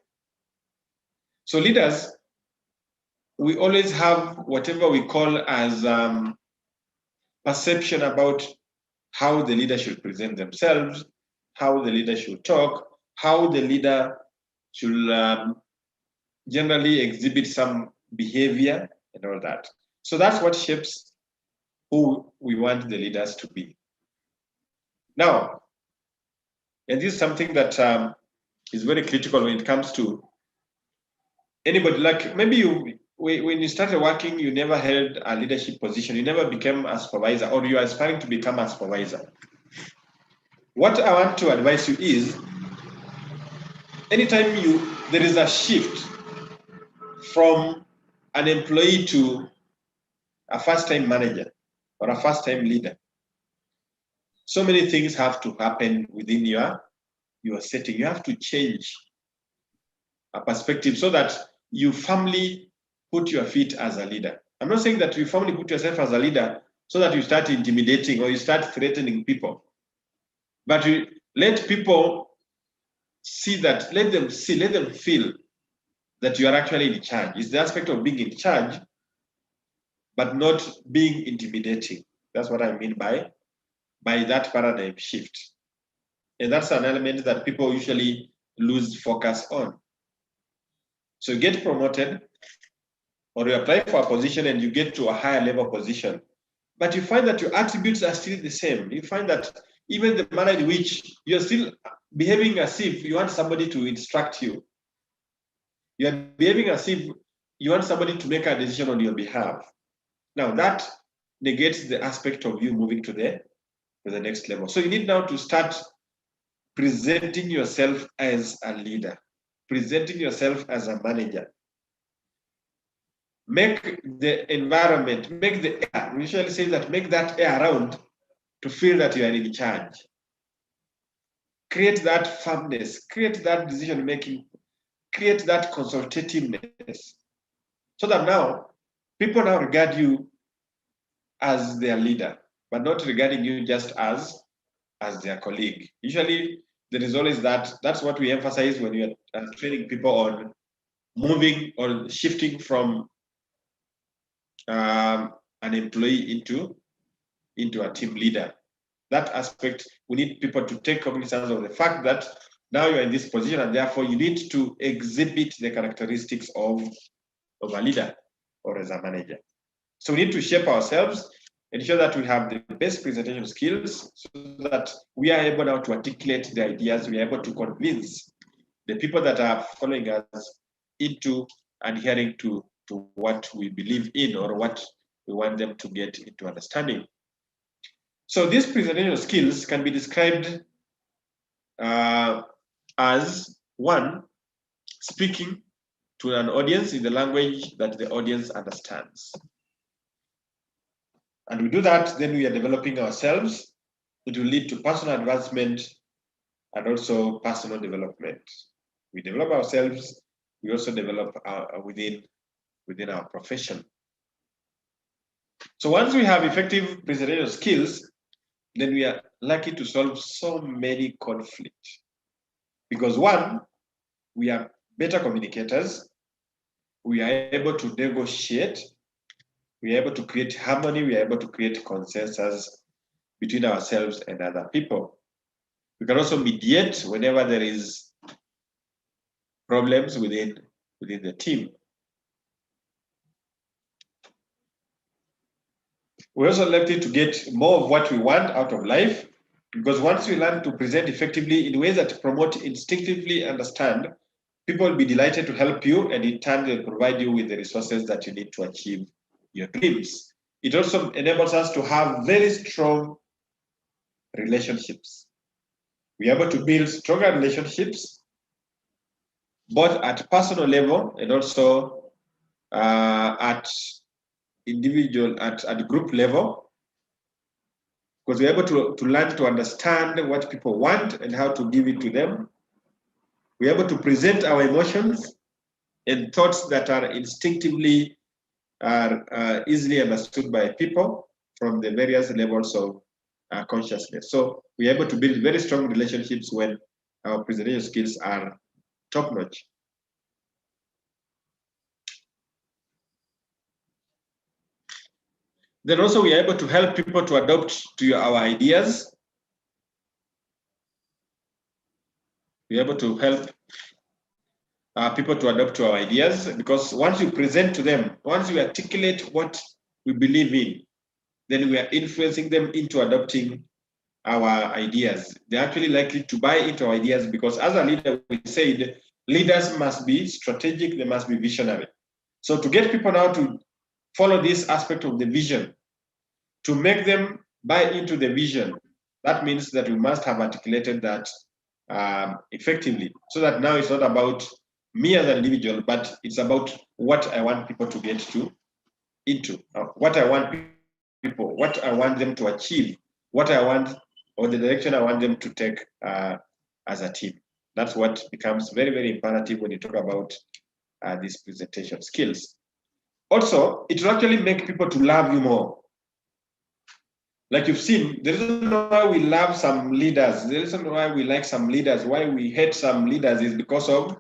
So leaders, we always have whatever we call as perception about how the leader should present themselves, how the leader should talk, how the leader should generally exhibit some behavior and all that. So that's what shapes who we want the leaders to be. Now, and this is something that is very critical when it comes to anybody. Like maybe when you started working, you never held a leadership position, you never became a supervisor, or you are aspiring to become a supervisor. What I want to advise you is, anytime there is a shift from an employee to a first-time manager or a first-time leader, so many things have to happen within your setting. You have to change a perspective so that you firmly put your feet as a leader. I'm not saying that you firmly put yourself as a leader so that you start intimidating or you start threatening people, but you let people see that, let them feel that you are actually in charge. It's the aspect of being in charge, but not being intimidating. That's what I mean by that paradigm shift. And that's an element that people usually lose focus on. So you get promoted, or you apply for a position and you get to a higher level position, but you find that your attributes are still the same. You find that even the manner in which you're still behaving as if you want somebody to instruct you. You're behaving as if you want somebody to make a decision on your behalf. Now that negates the aspect of you moving to the next level. So you need now to start presenting yourself as a leader, presenting yourself as a manager. Make the environment, make the air, we usually say that, make that air around to feel that you are in charge. Create that firmness, create that decision-making, create that consultativeness, so that now people now regard you as their leader, but not regarding you just as their colleague. Usually there is always that's what we emphasize when we are training people on moving or shifting from an employee into a team leader. That aspect, we need people to take cognizance of the fact that now you're in this position and therefore you need to exhibit the characteristics of a leader or as a manager. So we need to shape ourselves, ensure that we have the best presentation skills so that we are able now to articulate the ideas, we are able to convince the people that are following us into adhering to what we believe in or what we want them to get into understanding. So these presentation skills can be described as, one, speaking to an audience in the language that the audience understands. And we do that, then we are developing ourselves. It will lead to personal advancement and also personal development. We develop ourselves, we also develop within our profession. So once we have effective presentation skills, then we are lucky to solve so many conflicts. Because one, we are better communicators, we are able to negotiate, we are able to create harmony, we are able to create consensus between ourselves and other people. We can also mediate whenever there is problems within the team. We're also likely to get more of what we want out of life, because once we learn to present effectively in ways that promote instinctively understand, people will be delighted to help you, and in turn they'll provide you with the resources that you need to achieve your dreams. It also enables us to have very strong relationships. We are able to build stronger relationships both at personal level and also at individual, at group level, because we're able to learn to understand what people want and how to give it to them. We're able to present our emotions and thoughts that are instinctively easily understood by people from the various levels of consciousness. So we're able to build very strong relationships when our presentation skills are top-notch. Then also we are able to help people to adopt to our ideas. We're able to help people to adopt to our ideas, because once you present to them, once you articulate what we believe in, then we are influencing them into adopting our ideas. They're actually likely to buy into our ideas, because as a leader, we said leaders must be strategic, they must be visionary. So to get people now to follow this aspect of the vision, to make them buy into the vision, that means that we must have articulated that effectively, so that now it's not about me as an individual, but it's about what I want people to get into, what I want people, what I want them to achieve, what I want, or the direction I want them to take as a team. That's what becomes very, very imperative when you talk about these presentation skills. Also, it will actually make people to love you more. Like you've seen, the reason why we love some leaders, the reason why we like some leaders, why we hate some leaders is because of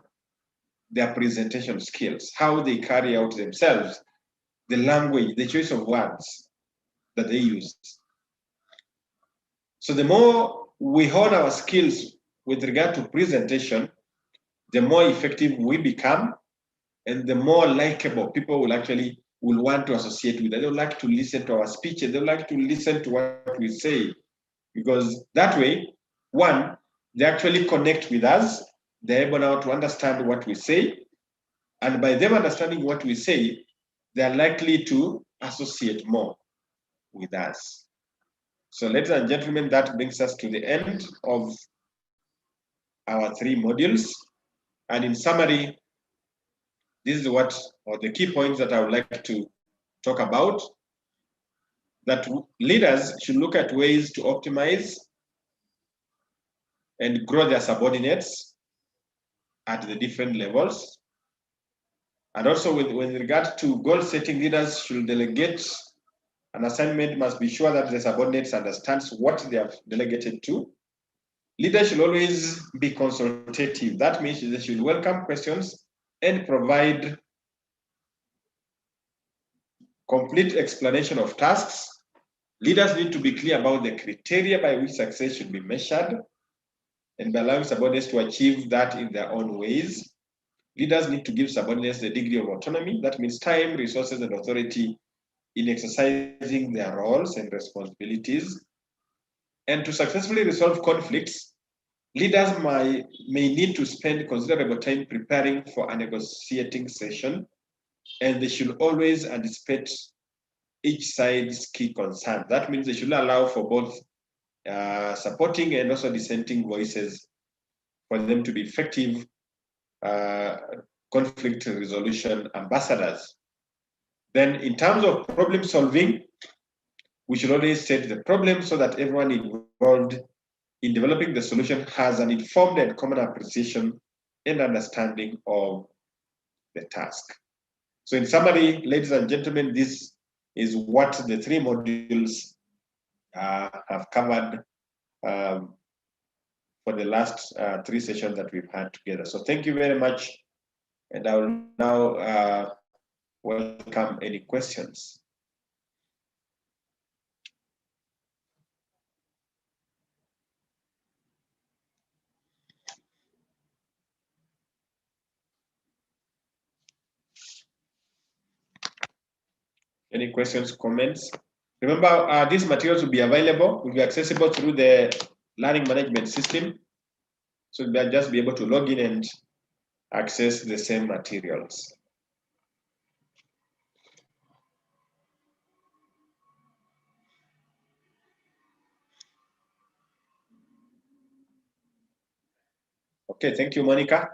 their presentation skills, how they carry out themselves, the language, the choice of words that they use. So the more we hone our skills with regard to presentation, the more effective we become, and the more likable people will want to associate with us. They would like to listen to our speeches. They would like to listen to what we say, because that way, one, they actually connect with us. They're able now to understand what we say. And by them understanding what we say, they're likely to associate more with us. So ladies and gentlemen, that brings us to the end of our 3 modules. And in summary, this is the key points that I would like to talk about, that leaders should look at ways to optimize and grow their subordinates at the different levels. And also with regard to goal setting, leaders should delegate an assignment, must be sure that the subordinates understands what they have delegated to. Leaders should always be consultative. That means they should welcome questions and provide complete explanation of tasks. Leaders need to be clear about the criteria by which success should be measured, and by allowing subordinates to achieve that in their own ways. Leaders need to give subordinates the degree of autonomy. That means time, resources, and authority in exercising their roles and responsibilities. And to successfully resolve conflicts, leaders may need to spend considerable time preparing for a negotiating session, and they should always anticipate each side's key concern. That means they should allow for both supporting and also dissenting voices for them to be effective conflict resolution ambassadors. Then in terms of problem solving, we should always set the problem so that everyone involved in developing the solution has an informed and common appreciation and understanding of the task. So in summary, ladies and gentlemen, this is what the 3 modules have covered for the last 3 sessions that we've had together. So thank you very much. And I will now welcome any questions. Any questions, comments? Remember, these materials will be available, will be accessible through the learning management system. So they'll just be able to log in and access the same materials. Okay, thank you, Monica.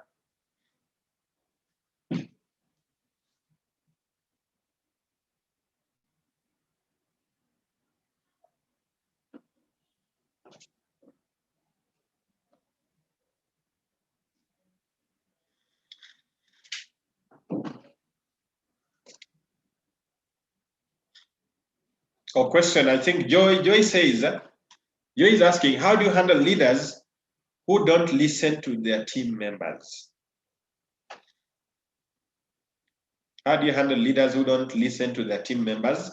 or question. I think Joy says, Joy is asking, how do you handle leaders who don't listen to their team members? How do you handle leaders who don't listen to their team members?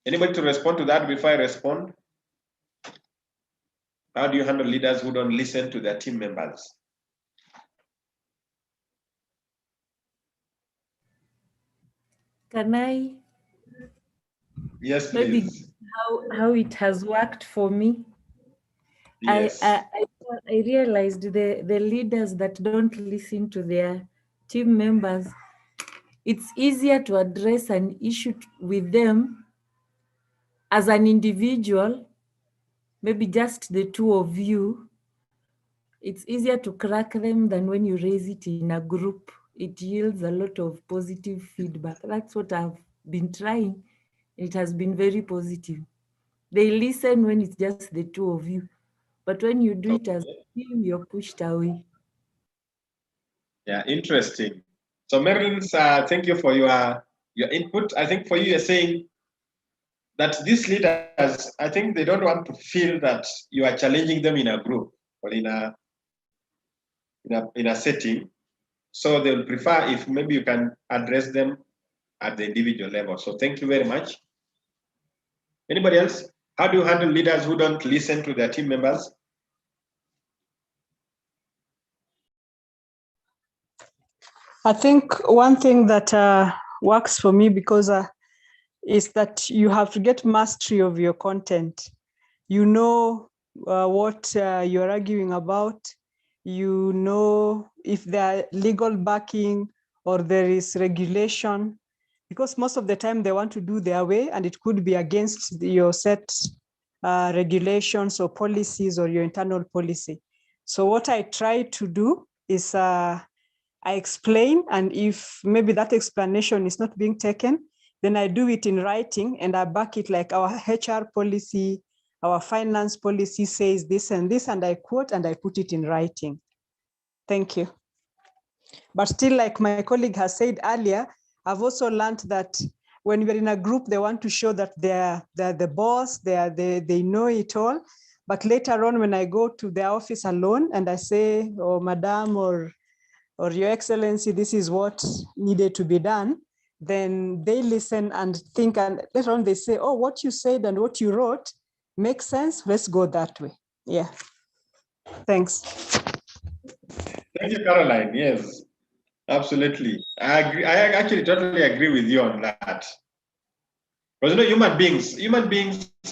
Anybody to respond to that before I respond? How do you handle leaders who don't listen to their team members? Can I? Yes, Maybe please. how it has worked for me. Yes. I realized the leaders that don't listen to their team members, it's easier to address an issue with them as an individual, maybe just the two of you. It's easier to crack them than when you raise it in a group. It yields a lot of positive feedback. That's what I've been trying. It has been very positive. They listen when it's just the two of you. But when you do it as a team, you're pushed away. Yeah, interesting. So Marilyn, thank you for your input. I think for you, you're saying that these leaders, I think they don't want to feel that you are challenging them in a group or in a setting. So they'll prefer if maybe you can address them at the individual level. So thank you very much. Anybody else? How do you handle leaders who don't listen to their team members? I think one thing that works for me because is that you have to get mastery of your content. You know what you're arguing about. You know if there are legal backing or there is regulation, because most of the time they want to do their way and it could be against your set regulations or policies or your internal policy. So what I try to do is I explain, and if maybe that explanation is not being taken, then I do it in writing and I back it like our HR policy, our finance policy says this, and I quote and I put it in writing. Thank you. But still, like my colleague has said earlier, I've also learned that when we're in a group, they want to show that they're the boss, they know it all. But later on, when I go to their office alone and I say, oh, Madam, or Your Excellency, this is what needed to be done, then they listen and think, and later on they say, oh, what you said and what you wrote makes sense. Let's go that way. Yeah. Thanks. Thank you, Caroline. Yes, absolutely. I agree. I actually totally agree with you on that. Because you know, human beings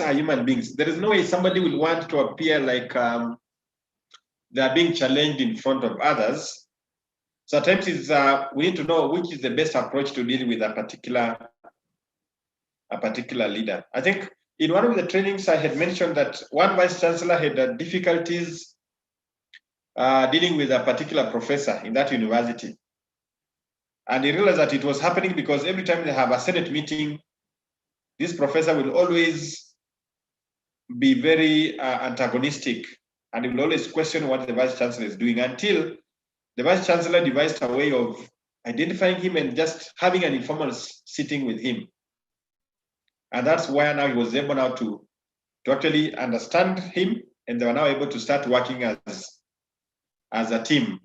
are human beings. There is no way somebody will want to appear like they are being challenged in front of others. So at times it's, we need to know which is the best approach to deal with a particular leader. I think in one of the trainings I had mentioned that one vice chancellor had difficulties dealing with a particular professor in that university. And he realized that it was happening because every time they have a Senate meeting, this professor will always be very antagonistic, and he will always question what the vice chancellor is doing, until the vice chancellor devised a way of identifying him and just having an informal sitting with him. And that's where now he was able now to actually understand him, and they were now able to start working as a team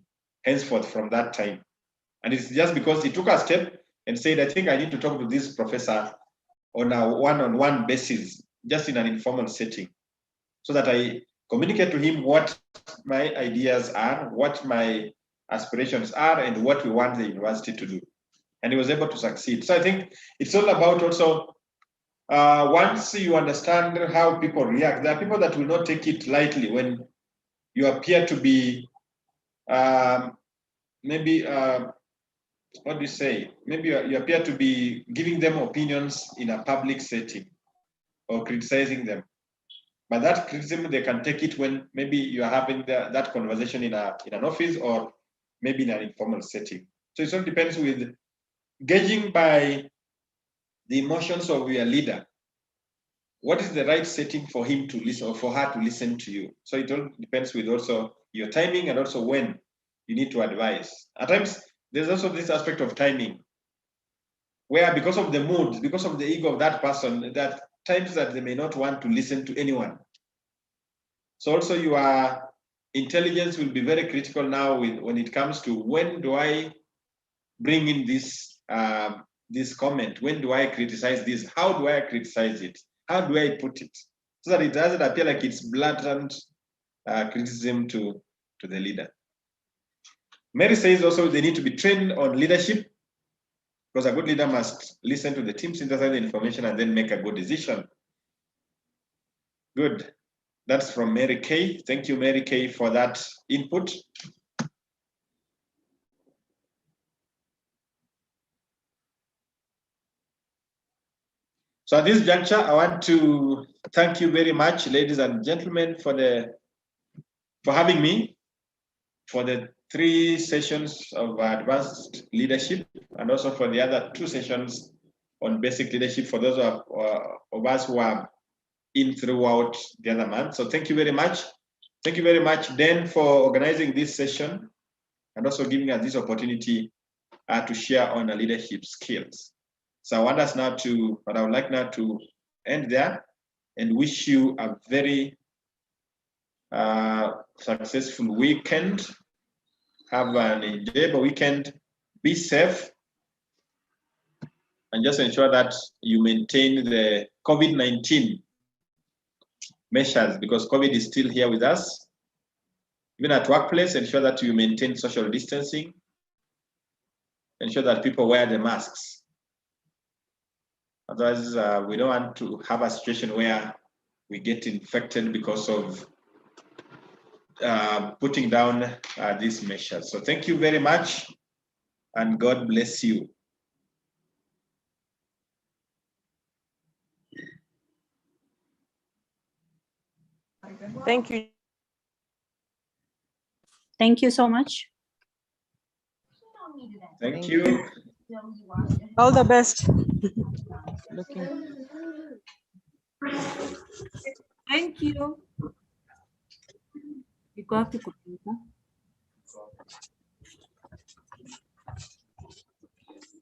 henceforth from that time. And it's just because he took a step and said, I think I need to talk to this professor on a one-on-one basis, just in an informal setting, so that I communicate to him what my ideas are, what my aspirations are, and what we want the university to do. And he was able to succeed. So I think it's all about also, once you understand how people react, there are people that will not take it lightly when you appear to be maybe, what do you say? Maybe you appear to be giving them opinions in a public setting or criticizing them. But that criticism, they can take it when maybe you are having that conversation in an office or maybe in an informal setting. So it all depends with gauging by the emotions of your leader. What is the right setting for him to listen or for her to listen to you? So it all depends with also your timing and also when you need to advise. At times, there's also this aspect of timing. where because of the mood, because of the ego of that person, that times that they may not want to listen to anyone. So also your intelligence will be very critical now when it comes to when do I bring in this this comment? When do I criticize this? How do I criticize it? How do I put it? So that it doesn't appear like it's blatant criticism to the leader. Mary says also they need to be trained on leadership, because a good leader must listen to the team, synthesize the information, and then make a good decision. Good. That's from Mary K. Thank you, Mary K, for that input. So at this juncture, I want to thank you very much, ladies and gentlemen, for having me for the 3 sessions of advanced leadership, and also for the other 2 sessions on basic leadership for those of us who are in throughout the other month. So thank you very much. Thank you very much, Dan, for organizing this session and also giving us this opportunity to share on the leadership skills. So I want us now to, but I would like now to end there and wish you a very successful weekend. Have an enjoyable weekend. Be safe. And just ensure that you maintain the COVID-19 measures, because COVID is still here with us. Even at workplace, ensure that you maintain social distancing. Ensure that people wear the masks. Otherwise, we don't want to have a situation where we get infected because of putting down these measures. So thank you very much, and God bless you. Thank you. Thank you so much. Thank you. All the best. Thank you. Iko wapi kupika?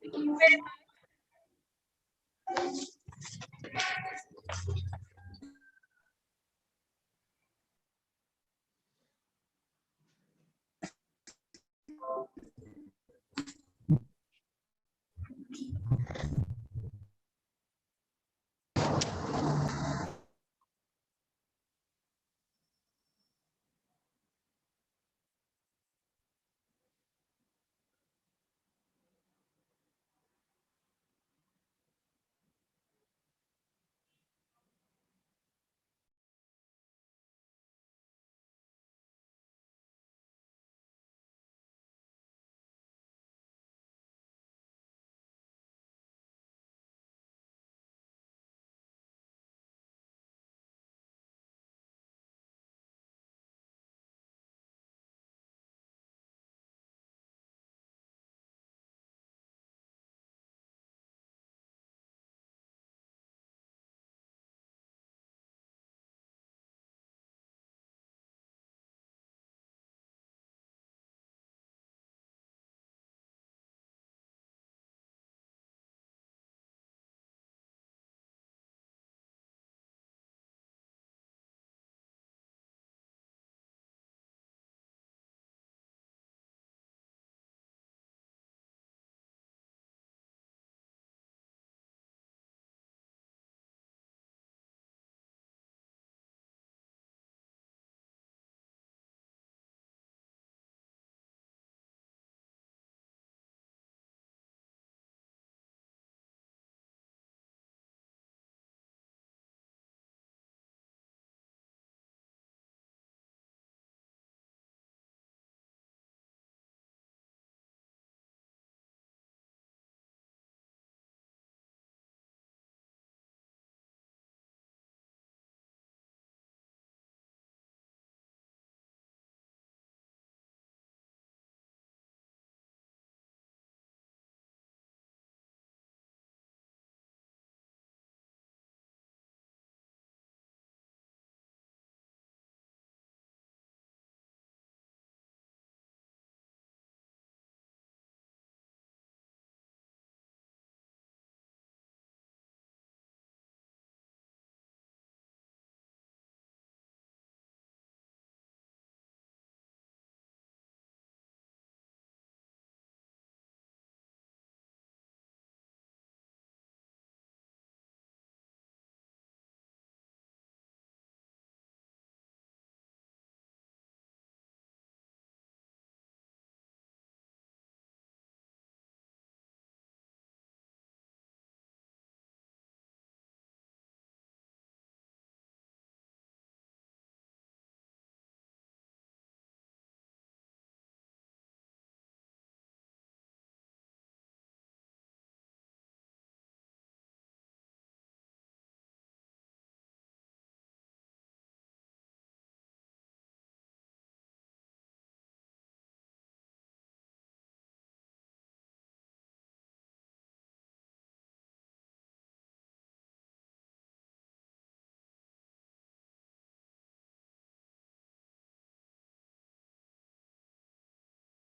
Thank you very much.